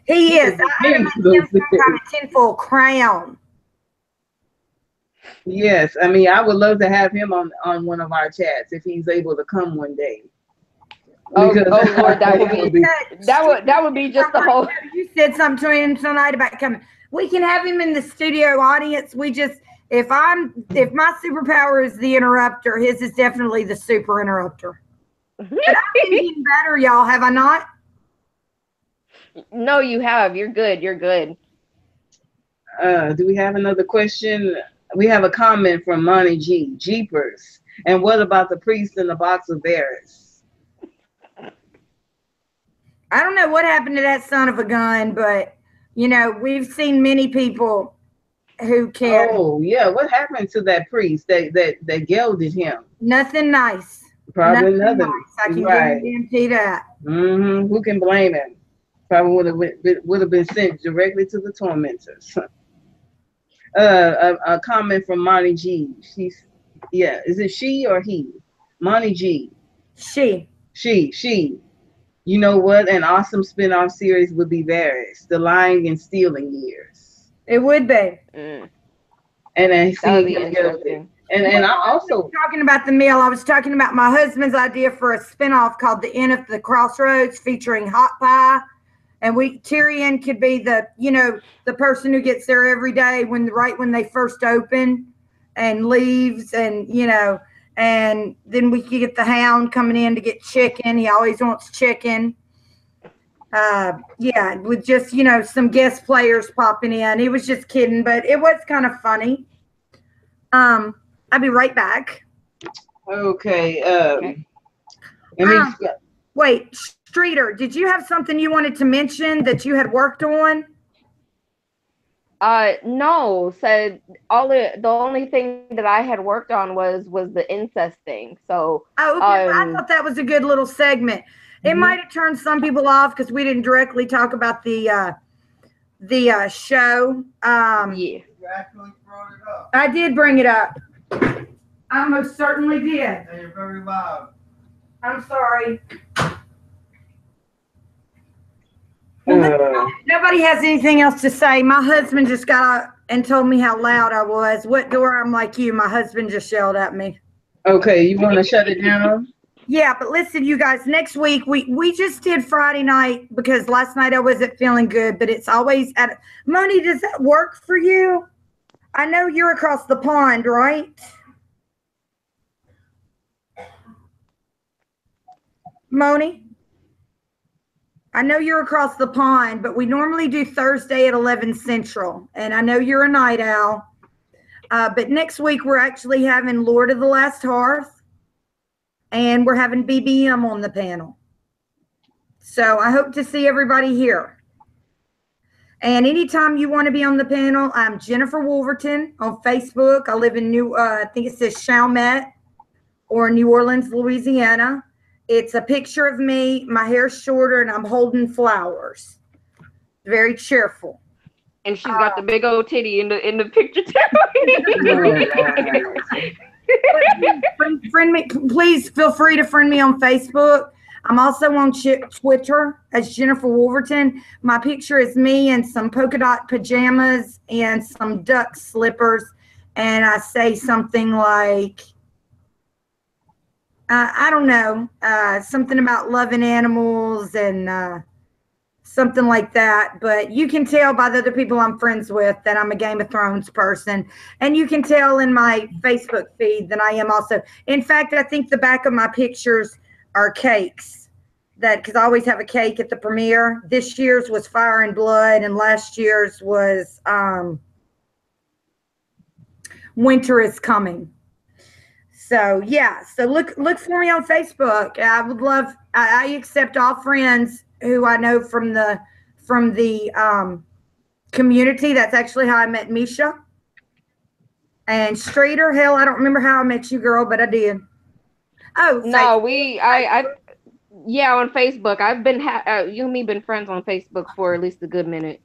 He is. I got a tinfoil crown. Yes, I mean, I would love to have him on one of our chats if he's able to come one day. Oh Lord, that would be just the whole. You said something to him tonight about coming. We can have him in the studio audience. We just, if my superpower is the interrupter, his is definitely the super interrupter. But I've been getting better, y'all. Have I not? No, you have. You're good. You're good. Do we have another question? We have a comment from Monty G. Jeepers. And what about the priest in the box of Varys? I don't know what happened to that son of a gun, but, you know, we've seen many people who can. Oh, yeah. What happened to that priest that gelded him? Nothing nice. Probably nothing. Nice. I can guarantee that. Mm-hmm. Who can blame him? Probably would have been sent directly to the tormentors. A comment from Monty G. Is it she or he? Monty G. She. You know what? An awesome spin-off series would be Varys, the lying and stealing years. It would be. And I see him guilty. And I also talking about the meal. I was talking about my husband's idea for a spin-off called The Inn at the Crossroads, featuring Hot Pie. And Tyrion could be the person who gets there every day when they first open and leaves, and and then we could get the Hound coming in to get chicken. He always wants chicken. With just some guest players popping in. He was just kidding, but it was kind of funny. I'll be right back. Okay. Wait. Streeter, did you have something you wanted to mention that you had worked on? No. Said the only thing that I had worked on was the incest thing. So I thought that was a good little segment. It might have turned some people off because we didn't directly talk about the show. Yeah. You actually brought it up. I did bring it up. I most certainly did. And you're very loud. I'm sorry. Well, nobody has anything else to say. My husband just got up and told me how loud I was. What door? I'm like you. My husband just yelled at me. Okay, you want to shut it down? Yeah, but listen, you guys, next week we just did Friday night because last night I wasn't feeling good, but it's always at Moni, does that work for you? I know you're across the pond, right? Moni? I know you're across the pond, but we normally do Thursday at 11 Central, and I know you're a night owl. But next week we're actually having Lord of the Last Hearth, and we're having BBM on the panel. So I hope to see everybody here. And anytime you want to be on the panel, I'm Jennifer Wolverton on Facebook. I live in I think it says Chalmette or New Orleans, Louisiana. It's a picture of me. My hair's shorter and I'm holding flowers. Very cheerful. And she's got the big old titty in the picture too. Friend me, please feel free to friend me on Facebook. I'm also on Twitter as Jennifer Wolverton. My picture is me in some polka dot pajamas and some duck slippers. And I say something like, I don't know, something about loving animals and something like that. But you can tell by the other people I'm friends with that I'm a Game of Thrones person. And you can tell in my Facebook feed that I am also. In fact, I think the back of my pictures are cakes, because I always have a cake at the premiere. This year's was Fire and Blood, and last year's was Winter is Coming. So yeah, so look for me on Facebook. I would love. I accept all friends who I know from the community. That's actually how I met Mischa and Streeter. Hell, I don't remember how I met you, girl, but I did. Oh no, yeah, on Facebook. I've been you and me been friends on Facebook for at least a good minute.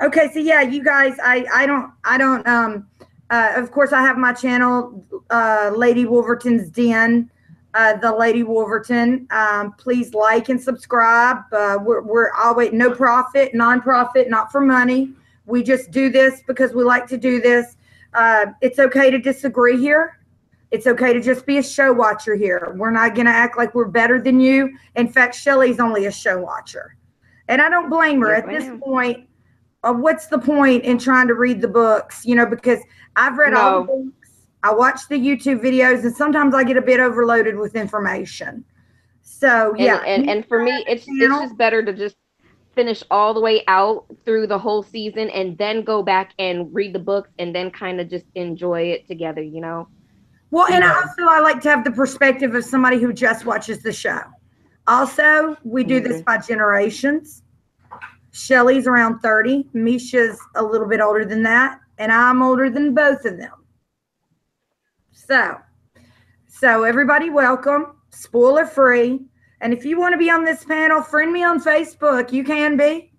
Okay, so yeah, you guys, I don't of course I have my channel, Lady Wolverton's Den, the Lady Wolverton. Please like and subscribe. We're always no profit, non-profit, not for money. We just do this because we like to do this. It's okay to disagree here. It's okay to just be a show watcher here. We're not going to act like we're better than you. In fact, Shelley's only a show watcher. And I don't blame her. At this point, what's the point in trying to read the books? You know, because I've read all the books. I watch the YouTube videos, and sometimes I get a bit overloaded with information. So, yeah. And for me, it's just better to just finish all the way out through the whole season and then go back and read the books and then kind of just enjoy it together, you know? Well, and I like to have the perspective of somebody who just watches the show. Also, we do this by generations. Shelley's around 30. Mischa's a little bit older than that. And I'm older than both of them. So everybody welcome. Spoiler free. And if you want to be on this panel, friend me on Facebook. You can be.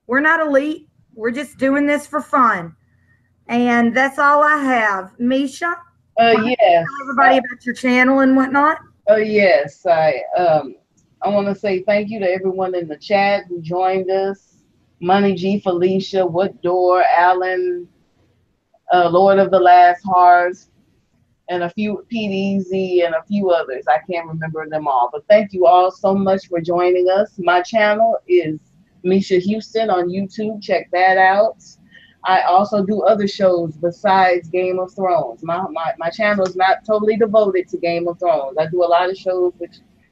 We're not elite. We're just doing this for fun. And that's all I have. Mischa? Yes. Tell everybody about your channel and whatnot. Yes. I want to say thank you to everyone in the chat who joined us. Money G, Felicia, What Door, Alan, Lord of the Last Hearts, and a few PDZ and a few others. I can't remember them all. But thank you all so much for joining us. My channel is Mischa Houston on YouTube. Check that out. I also do other shows besides Game of Thrones. My channel is not totally devoted to Game of Thrones. I do a lot of shows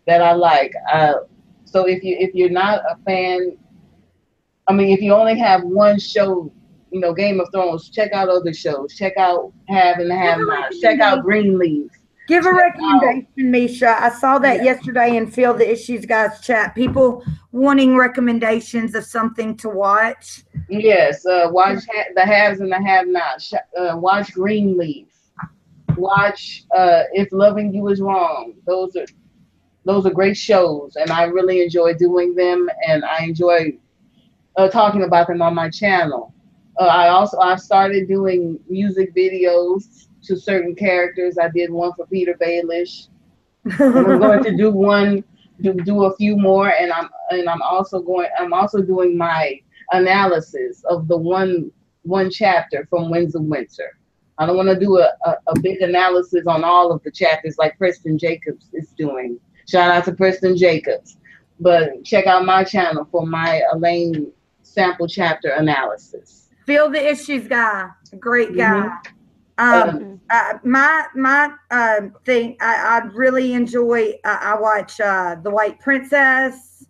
that I like. So if you're not a fan, I mean, if you only have one show, you know, Game of Thrones, check out other shows. Check out Have and Have Not. Check out Greenleaf. Give a recommendation, Mischa. I saw that yesterday in Feel the Issues Guys chat. People wanting recommendations of something to watch. Yes, watch The Haves and the Have-Nots. Watch Greenleaf. Watch If Loving You Is Wrong. Those are great shows, and I really enjoy doing them, and I enjoy talking about them on my channel. I started doing music videos to certain characters. I did one for Peter Baelish, and I'm going to do one, do a few more, and I'm also doing my analysis of the one chapter from Winds of Winter. I don't want to do a big analysis on all of the chapters like Preston Jacobs is doing. Shout out to Preston Jacobs. But check out my channel for my Elaine sample chapter analysis. Feel the Issues guy, great guy. My thing, I really enjoy. I watch The White Princess,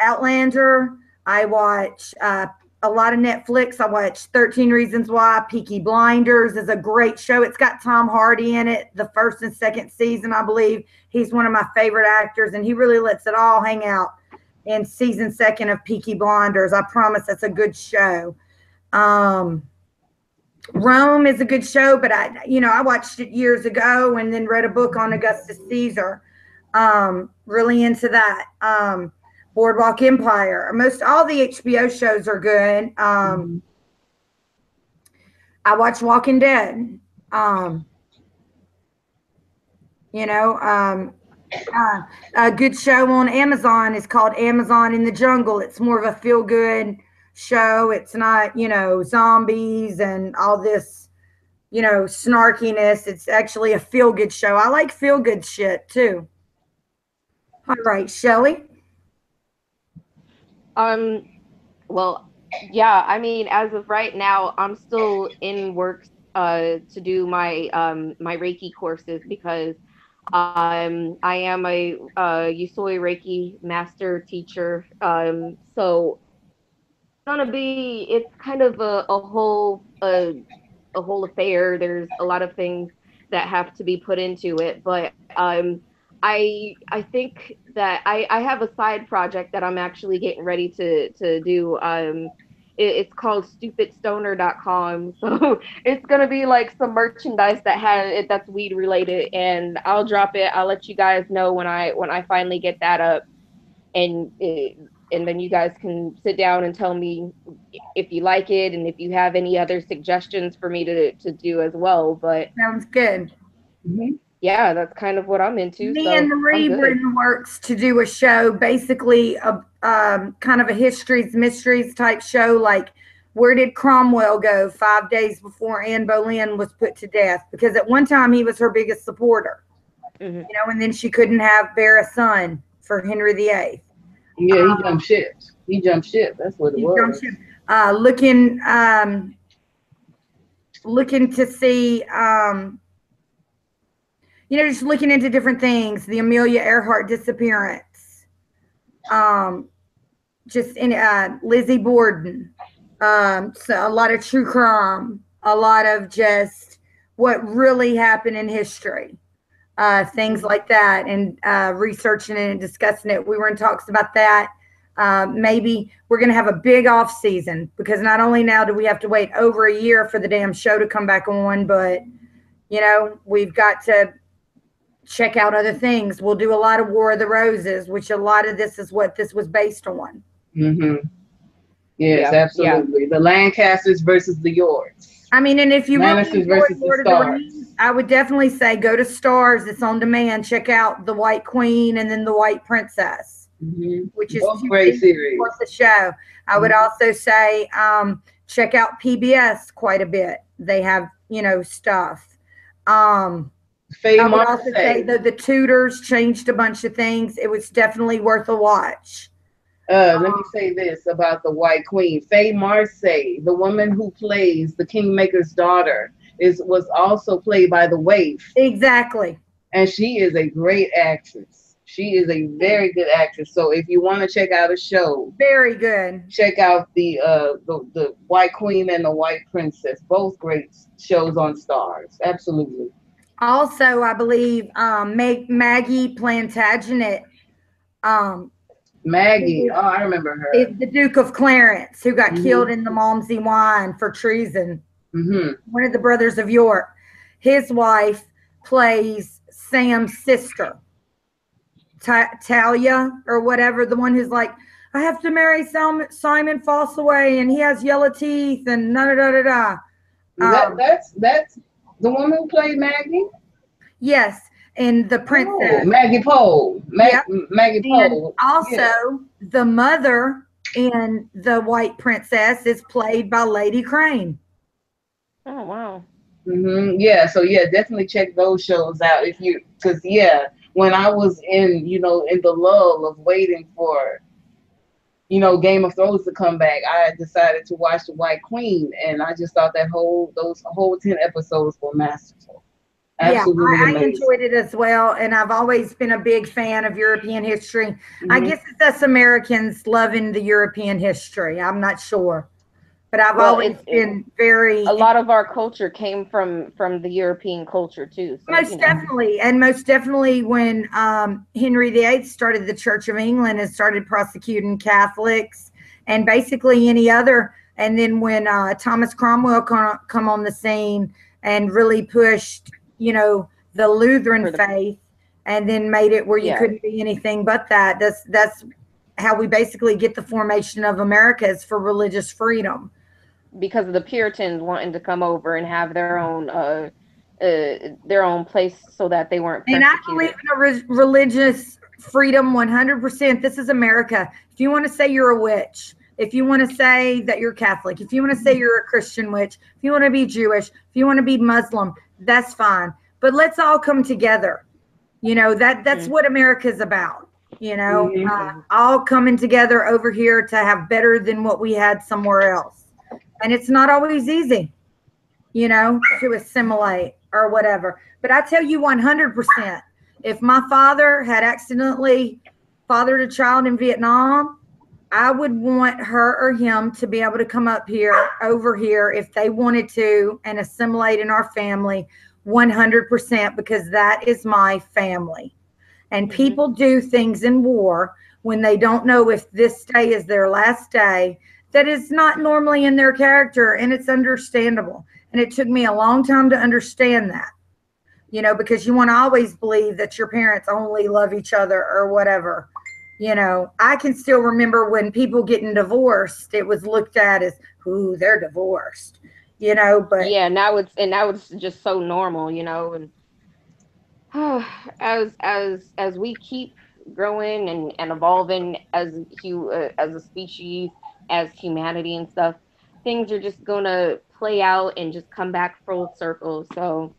Outlander. I watch a lot of Netflix. I watch 13 Reasons Why. Peaky Blinders is a great show. It's got Tom Hardy in it. The first and second season, I believe. He's one of my favorite actors, and he really lets it all hang out in season 2 of Peaky Blinders. I promise that's a good show. Rome is a good show, but I watched it years ago and then read a book on Augustus Caesar. Really into that. Boardwalk Empire. Most all the HBO shows are good. I watch Walking Dead. A good show on Amazon is called Amazon in the Jungle. It's more of a feel-good show. It's not, zombies and all this, snarkiness. It's actually a feel-good show. I like feel-good shit too. All right, Shelley. Well, yeah, I mean, as of right now, I'm still in works to do my my Reiki courses because I am a Usui Reiki master teacher. So it's kind of a whole affair. There's a lot of things that have to be put into it, but I think that I have a side project that I'm actually getting ready to do. It's called stupidstoner.com. So it's gonna be like some merchandise that's weed related, and I'll drop it. I'll let you guys know when I finally get that up, and then you guys can sit down and tell me if you like it and if you have any other suggestions for me to do as well. But sounds good. Yeah, that's kind of what I'm into. Me and Marie were in the works to do a show, basically a kind of a histories, mysteries type show, like where did Cromwell go 5 days before Anne Boleyn was put to death? Because at one time he was her biggest supporter, and then she couldn't bear a son for Henry VIII. Yeah, he jumped ship. That's what it was. Looking to see. Just looking into different things, the Amelia Earhart disappearance, Lizzie Borden, so a lot of true crime, a lot of just what really happened in history, things like that, and researching it and discussing it. We were in talks about that. Maybe we're going to have a big off season because not only now do we have to wait over a year for the damn show to come back on, but we've got to check out other things. We'll do a lot of War of the Roses, which a lot of this is what this was based on. Yes, absolutely. The Lancasters versus the Yorks. I mean, and if you Lannisters versus the Stars. I would definitely say go to Stars. It's on demand. Check out The White Queen and then The White Princess, which is both great series. For the show. I would also say check out PBS quite a bit. They have stuff. I would also say the Tudors changed a bunch of things. It was definitely worth a watch. Let me say this about the White Queen. Faye Marsay, the woman who plays the Kingmaker's daughter, was also played by the waif. Exactly. And she is a great actress. She is a very good actress. So if you want to check out a show, very good. Check out the White Queen and the White Princess. Both great shows on Stars. Absolutely. Also, I believe Maggie Plantagenet. Maggie, I remember her. Is the Duke of Clarence, who got killed in the Malmsey Wine for treason. One of the brothers of York. His wife plays Sam's sister, Talia, or whatever, the one who's like, I have to marry Simon Fossaway, and he has yellow teeth, and da da da da da. That's The woman who played Maggie? Yes, and the Oh, princess. Maggie Poe. Yep. Maggie And Poe. also, Yeah. the mother in The White Princess is played by Lady Crane. Oh wow. Yeah, so yeah, definitely check those shows out if you, because yeah, when I was in, in the lull of waiting for, Game of Thrones to come back, I decided to watch The White Queen, and I just thought those whole 10 episodes were masterful, Yeah, absolutely I amazing. enjoyed it as well, and I've always been a big fan of European history. I Hmm. guess it's us Americans loving the European history. I'm not sure, but I've Well, always been very a lot of our culture came from the European culture too. So most definitely, and most definitely when Henry VIII started the Church of England and started prosecuting Catholics and basically any other, and then when Thomas Cromwell come on the scene and really pushed, the Lutheran for the faith, and then made it where you yeah, couldn't be anything but that. That's how we basically get the formation of America, is for religious freedom. because of the Puritans wanting to come over and have their own place so that they weren't And I believe persecuted. in a religious freedom 100%. This is America. If you want to say you're a witch, if you want to say that you're Catholic, if you want to say you're a Christian witch, if you want to be Jewish, if you want to be Muslim, that's fine. But let's all come together. That's Mm-hmm. what America's about. Hmm. All coming together over here to have better than what we had somewhere else. And it's not always easy, to assimilate or whatever. But I tell you 100%, if my father had accidentally fathered a child in Vietnam, I would want her or him to be able to come up here, over here, if they wanted to, and assimilate in our family 100%, because that is my family. And Mm-hmm. people do things in war when they don't know if this day is their last day, that is not normally in their character, and it's understandable. And it took me a long time to understand that, because you want to always believe that your parents only love each other or whatever. I can still remember when people getting divorced, it was looked at as, ooh, they're divorced, but Yeah, now it's just so normal, and as we keep growing and evolving as a species, as humanity and stuff, things are just gonna play out and just come back full circle. So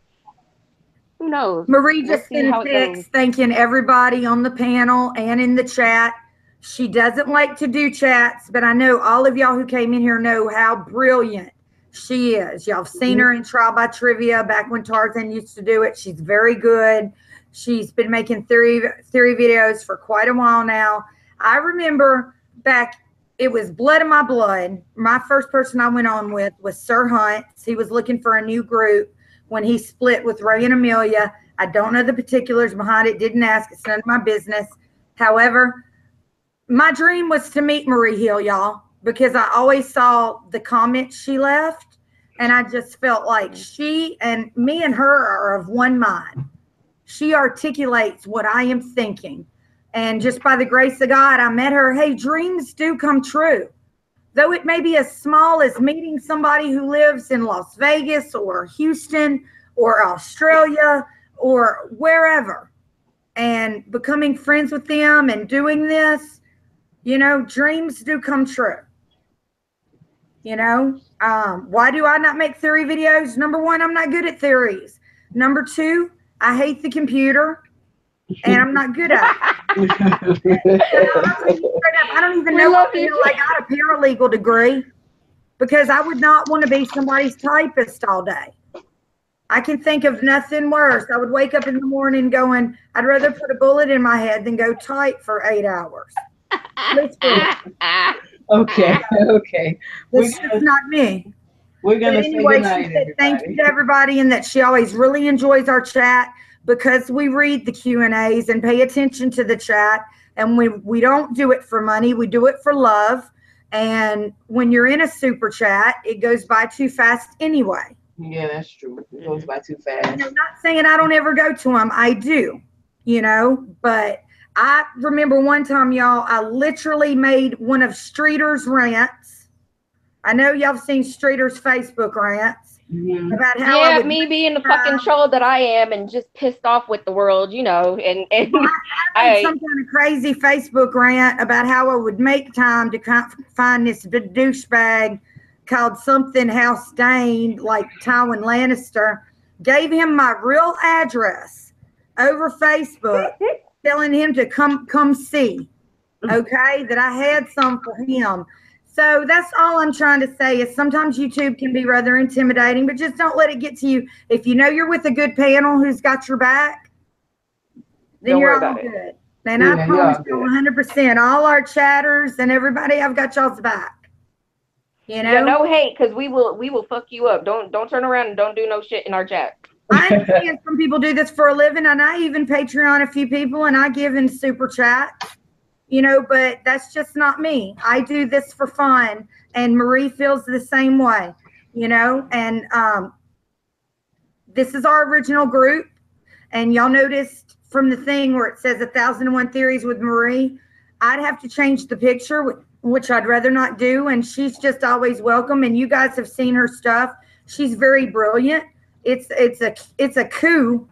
who knows? Marie We'll just see sent how a it goes. text thanking everybody on the panel and in the chat. She doesn't like to do chats, but I know all of y'all who came in here know how brilliant she is. Y'all have seen her in Trial by Trivia back when Tarzan used to do it. She's very good. She's been making theory videos for quite a while now. I remember back, it was Blood in My Blood. My first person I went on with was Sir Hunt. He was looking for a new group when he split with Ray and Amelia. I don't know the particulars behind it. Didn't ask. It's none of my business. However, my dream was to meet Marie Hill, y'all, because I always saw the comments she left, and I just felt like she and me and her are of one mind. She articulates what I am thinking. And just by the grace of God, I met her. Hey, dreams do come true. Though it may be as small as meeting somebody who lives in Las Vegas or Houston or Australia or wherever, and becoming friends with them and doing this, dreams do come true. Why do I not make theory videos? Number one, I'm not good at theories. Number two, I hate the computer and I'm not good at it. I'll tell you straight up, I don't even We know love what the you. hell I got a paralegal degree, because I would not want to be somebody's typist all day. I can think of nothing worse. I would wake up in the morning going, I'd rather put a bullet in my head than go type for 8 hours. Literally. Okay, okay. This is not me. We're But gonna say anyway, she goodnight, said thank you everybody. to everybody, and that she always really enjoys our chat because we read the Q&As and pay attention to the chat. And we don't do it for money. We do it for love. And when you're in a super chat, it goes by too fast anyway. Yeah, that's true. It goes by too And fast. I'm not saying I don't ever go to them. I do, but I remember one time, y'all, I literally made one of Streeter's rants. I know y'all have seen Streeter's Facebook rants. about how I Yeah, would me being the fucking troll that I am and just pissed off with the world, you know, and I made some kind of crazy Facebook rant about how I would make time to find this douchebag called something House Stain, like Tywin Lannister. Gave him my real address over Facebook, telling him to come see. Okay, that I had some for him. So that's all I'm trying to say is sometimes YouTube can be rather intimidating, but just don't let it get to you. If you know you're with a good panel who's got your back, then you're all good. And I promise you 100%, all our chatters and everybody, I've got y'all's back. You know? Yeah, no hate, because we will fuck you up. Don't turn around and don't do no shit in our chat. I understand some people do this for a living, and I even Patreon a few people, and I give in super chat. You know, but that's just not me. I do this for fun, and Marie feels the same way, you know, and this is our original group, and y'all noticed from the thing where it says 1001 Theories with Marie, I'd have to change the picture, which I'd rather not do, and she's just always welcome, and you guys have seen her stuff. She's very brilliant. It's a coup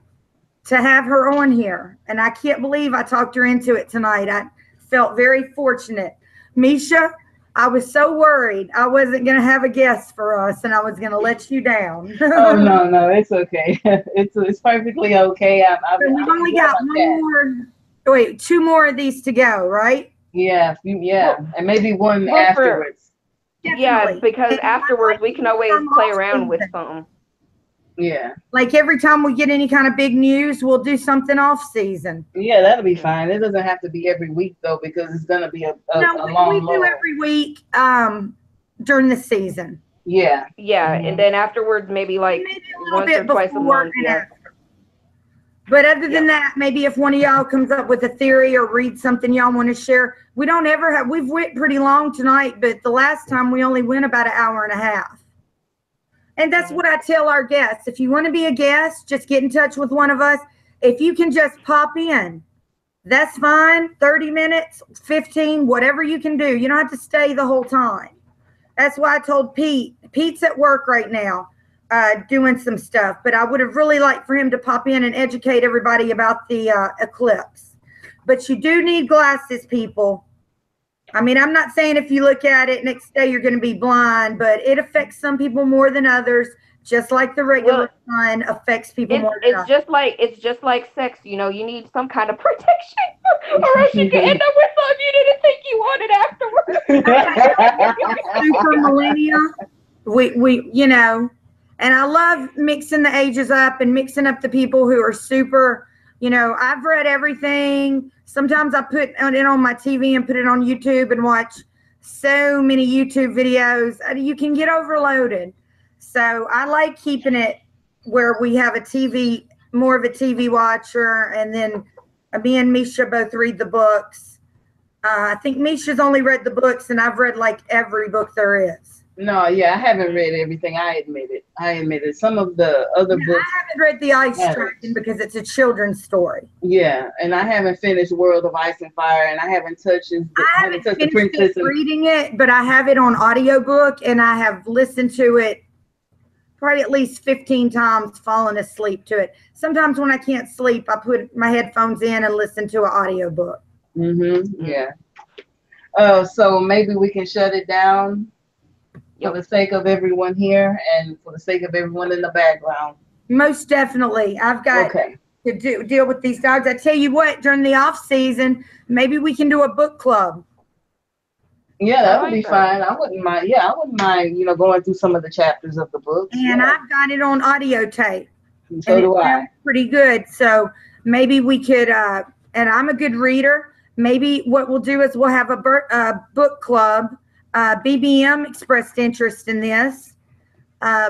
to have her on here, and I can't believe I talked her into it tonight. I felt very fortunate. Mischa, I was so worried I wasn't going to have a guest for us and I was going to let you down. Oh, no, it's okay. It's perfectly okay. We've only got two more of these to go, right? Yeah, and maybe one afterwards. Yeah, because afterwards we can always play around with something. Yeah. Like every time we get any kind of big news, we'll do something off season. Yeah, that'll be fine. It doesn't have to be every week though, because it's gonna be a long. We do every week during the season. Yeah. Yeah, and then afterwards maybe like once or twice a month. Yeah. But other than that, maybe if one of y'all comes up with a theory or reads something y'all want to share, we don't ever have. We've went pretty long tonight, but the last time we only went about an hour and a half. And that's what I tell our guests. If you want to be a guest, just get in touch with one of us. If you can just pop in, that's fine. 30 minutes, 15, whatever you can do. You don't have to stay the whole time. That's why I told Pete. Pete's at work right now doing some stuff. But I would have really liked for him to pop in and educate everybody about the eclipse. But you do need glasses, people. I mean, I'm not saying if you look at it next day you're going to be blind, but it affects some people more than others, just like the regular sun affects people more than others. It's just like sex, you know, you need some kind of protection or else you can end up with something you didn't think you wanted afterwards. Super millennia. We you know, and I love mixing the ages up and mixing up the people who are super, you know, I've read everything. Sometimes I put it on my TV and put it on YouTube and watch so many YouTube videos. You can get overloaded. So I like keeping it where we have a TV, more of a TV watcher. And then me and Mischa both read the books. I think Mischa's only read the books and I've read like every book there is. No, yeah, I haven't read everything. I admit it. Some of the other books. I haven't read The Ice Dragon because it's a children's story. Yeah, and I haven't finished World of Ice and Fire, and I haven't touched the Princess. Reading it, but I have it on audiobook, and I have listened to it probably at least 15 times, fallen asleep to it. Sometimes when I can't sleep, I put my headphones in and listen to an audiobook. Yeah. So maybe we can shut it down. For the sake of everyone here and for the sake of everyone in the background. Most definitely. I've got to deal with these dogs. I tell you what, during the off season, maybe we can do a book club. Yeah, that would be fine. I wouldn't mind. Yeah, I wouldn't mind, you know, going through some of the chapters of the book. And I've got it on audio tape. So do I. Pretty good. So maybe we could, and I'm a good reader. Maybe what we'll do is we'll have a book club. BBM expressed interest in this.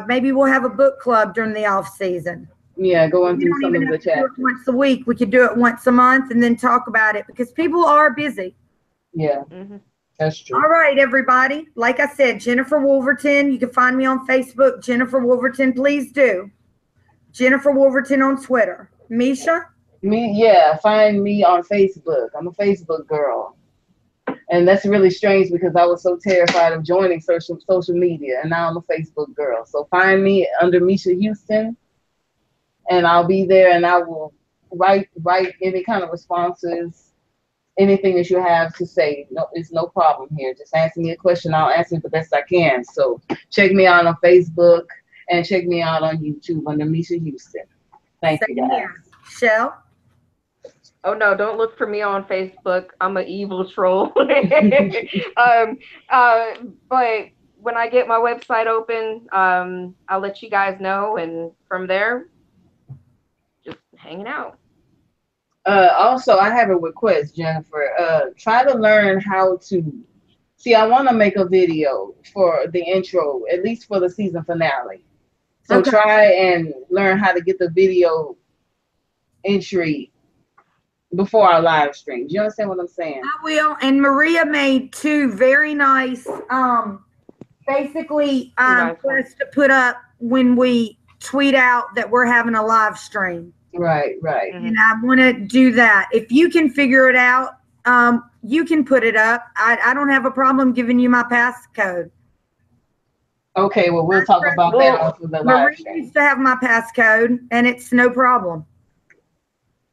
Maybe we'll have a book club during the off season. Yeah, going through some of the chapters. Once a week, we could do it once a month and then talk about it because people are busy. Yeah, that's true. All right, everybody. Like I said, Jennifer Wolverton. You can find me on Facebook, Jennifer Wolverton. Please do. Jennifer Wolverton on Twitter. Mischa? Find me on Facebook. I'm a Facebook girl. And that's really strange because I was so terrified of joining social media, and now I'm a Facebook girl. So find me under Mischa Houston, and I'll be there, and I will write any kind of responses, anything that you have to say. No, it's no problem here. Just ask me a question. I'll answer it the best I can. So check me out on Facebook and check me out on YouTube under Mischa Houston. Thank you, guys. Shell? Oh no, don't look for me on Facebook. I'm an evil troll. But when I get my website open, I'll let you guys know, and from there, just hanging out. Also, I have a request, Jennifer. Try to learn how to see. I want to make a video for the intro, at least for the season finale. So Okay. try and learn how to get the video entry before our live streams. You understand what I'm saying? I will. And Maria made 2 very nice, basically, Nice for ones. us to put up when we tweet out that we're having a live stream. Right. And I want to do that. If you can figure it out, you can put it up. I don't have a problem giving you my passcode. Okay, well, we'll talk about that after the live Maria stream. used to have my passcode, and it's no problem.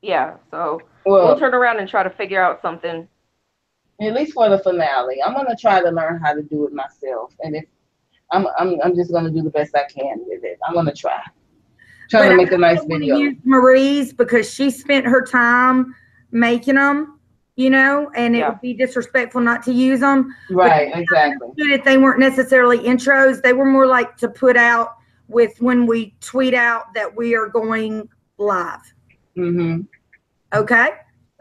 Yeah, so Well, we'll turn around and try to figure out something. at least for the finale, I'm gonna try to learn how to do it myself, and if I'm just gonna do the best I can with it. I'm gonna try to make a nice video. Use Marie's because she spent her time making them, you know, and it would be disrespectful not to use them. Right, exactly. If they weren't necessarily intros, they were more like to put out with when we tweet out that we are going live. Mm-hmm. Okay.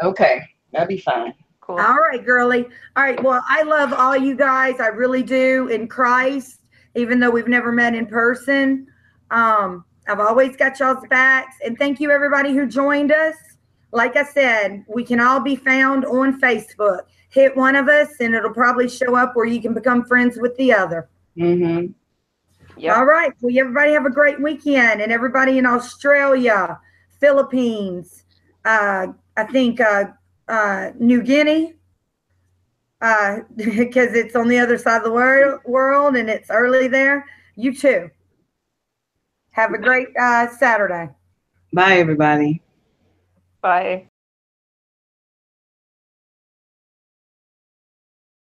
Okay, that'd be fine. Cool. All right, girly. All right. Well, I love all you guys. I really do in Christ, even though we've never met in person. I've always got y'all's backs. And thank you, everybody who joined us. Like I said, we can all be found on Facebook. Hit one of us, and it'll probably show up where you can become friends with the other. Mm-hmm. Yep. All right. Well, everybody have a great weekend. And everybody in Australia, Philippines, I think New Guinea, because it's on the other side of the world and it's early there. You too. Have a great Saturday. Bye, everybody. Bye.